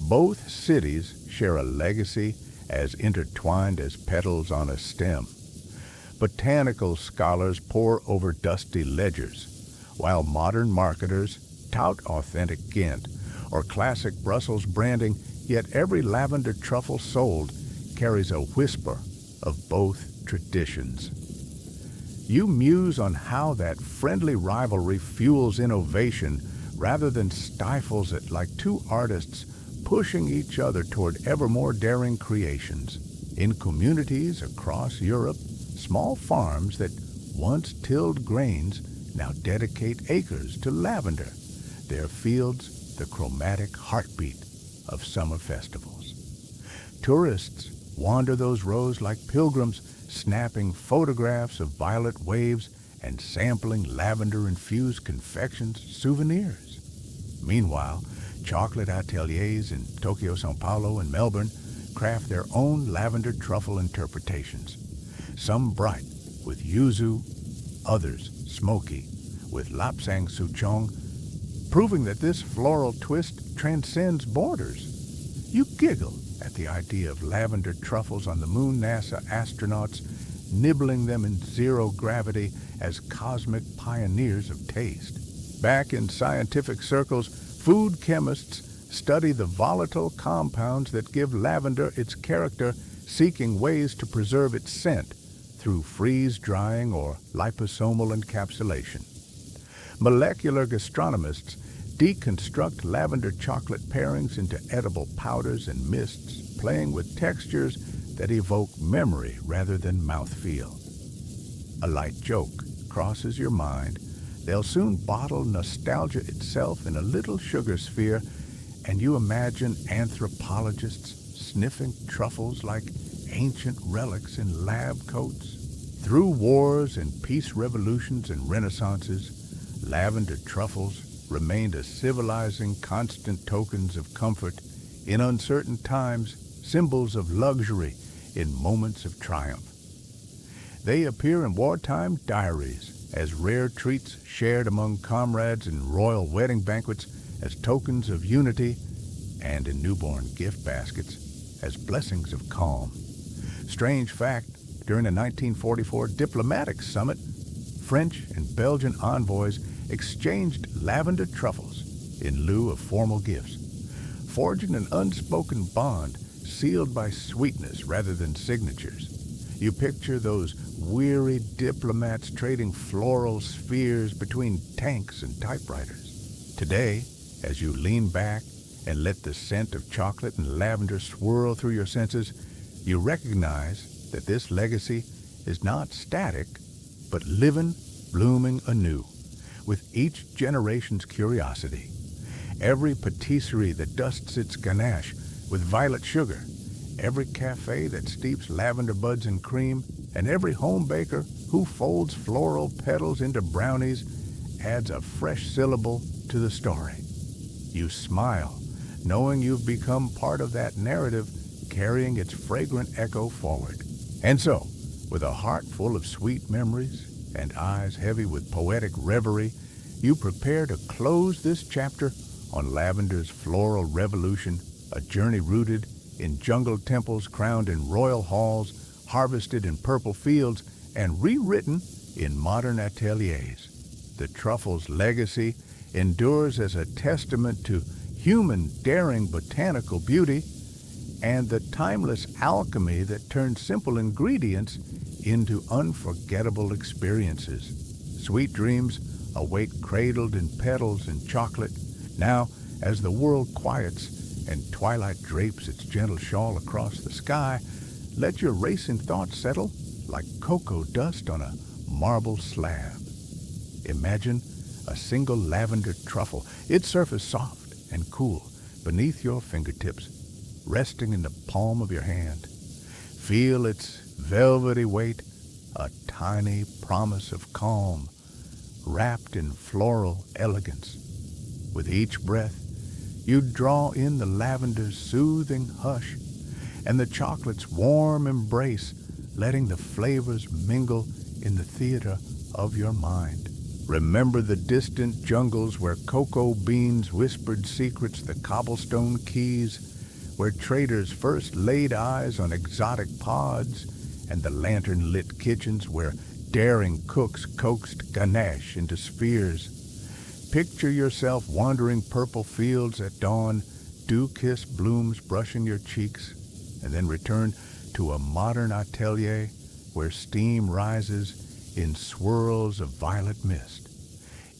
both cities share a legacy as intertwined as petals on a stem. Botanical scholars pore over dusty ledgers, while modern marketers tout authentic Ghent or classic Brussels branding, yet every lavender truffle sold carries a whisper of both traditions. You muse on how that friendly rivalry fuels innovation rather than stifles it, like two artists pushing each other toward ever more daring creations. In communities across Europe, small farms that once tilled grains now dedicate acres to lavender, their fields the chromatic heartbeat of summer festivals. Tourists wander those rows like pilgrims, snapping photographs of violet waves and sampling lavender-infused confections souvenirs. Meanwhile, chocolate ateliers in Tokyo, São Paulo, and Melbourne craft their own lavender truffle interpretations, some bright with yuzu, others smoky with lapsang souchong, proving that this floral twist transcends borders. You giggle at the idea of lavender truffles on the moon, NASA astronauts nibbling them in zero gravity as cosmic pioneers of taste. Back in scientific circles, food chemists study the volatile compounds that give lavender its character, seeking ways to preserve its scent through freeze-drying or liposomal encapsulation. Molecular gastronomists deconstruct lavender chocolate pairings into edible powders and mists, playing with textures that evoke memory rather than mouthfeel. A light joke crosses your mind. They'll soon bottle nostalgia itself in a little sugar sphere, and you imagine anthropologists sniffing truffles like ancient relics in lab coats. Through wars and peace revolutions and renaissances, lavender truffles remained a civilizing constant tokens of comfort in uncertain times, symbols of luxury in moments of triumph. They appear in wartime diaries as rare treats shared among comrades in royal wedding banquets as tokens of unity, and in newborn gift baskets as blessings of calm. Strange fact, during a 1944 diplomatic summit, French and Belgian envoys exchanged lavender truffles in lieu of formal gifts, forging an unspoken bond sealed by sweetness rather than signatures. You picture those weary diplomats trading floral spheres between tanks and typewriters. Today, as you lean back and let the scent of chocolate and lavender swirl through your senses, you recognize that this legacy is not static, but living, blooming anew, with each generation's curiosity. Every patisserie that dusts its ganache with violet sugar, every cafe that steeps lavender buds in cream, and every home baker who folds floral petals into brownies adds a fresh syllable to the story. You smile, knowing you've become part of that narrative, carrying its fragrant echo forward. And so, with a heart full of sweet memories and eyes heavy with poetic reverie, you prepare to close this chapter on lavender's floral revolution, a journey rooted in jungle temples crowned in royal halls, harvested in purple fields, and rewritten in modern ateliers. The truffle's legacy endures as a testament to human daring botanical beauty and the timeless alchemy that turns simple ingredients into unforgettable experiences. Sweet dreams await cradled in petals and chocolate. Now, as the world quiets and twilight drapes its gentle shawl across the sky, let your racing thoughts settle like cocoa dust on a marble slab. Imagine a single lavender truffle, its surface soft and cool beneath your fingertips, resting in the palm of your hand. Feel its velvety weight, a tiny promise of calm, wrapped in floral elegance. With each breath, you draw in the lavender's soothing hush and the chocolate's warm embrace, letting the flavors mingle in the theater of your mind. Remember the distant jungles where cocoa beans whispered secrets, the cobblestone quays where traders first laid eyes on exotic pods, and the lantern-lit kitchens where daring cooks coaxed ganache into spheres. Picture yourself wandering purple fields at dawn, dew-kissed blooms brushing your cheeks, and then return to a modern atelier where steam rises in swirls of violet mist.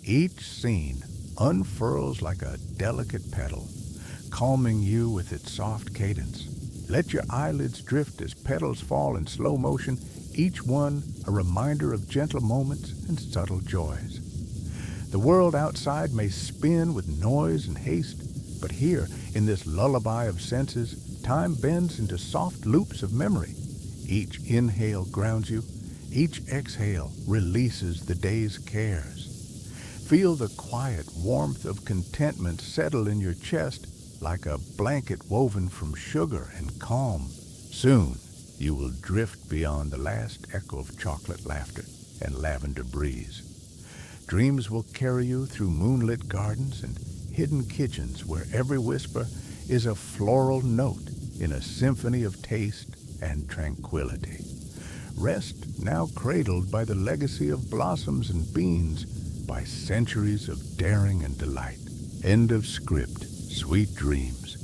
Each scene unfurls like a delicate petal, calming you with its soft cadence. Let your eyelids drift as petals fall in slow motion, each one a reminder of gentle moments and subtle joys. The world outside may spin with noise and haste, but here, in this lullaby of senses, time bends into soft loops of memory. Each inhale grounds you, each exhale releases the day's cares. Feel the quiet warmth of contentment settle in your chest like a blanket woven from sugar and calm. Soon, you will drift beyond the last echo of chocolate laughter and lavender breeze. Dreams will carry you through moonlit gardens and hidden kitchens where every whisper is a floral note in a symphony of taste and tranquility. Rest now cradled by the legacy of blossoms and beans, by centuries of daring and delight. End of script. Sweet dreams.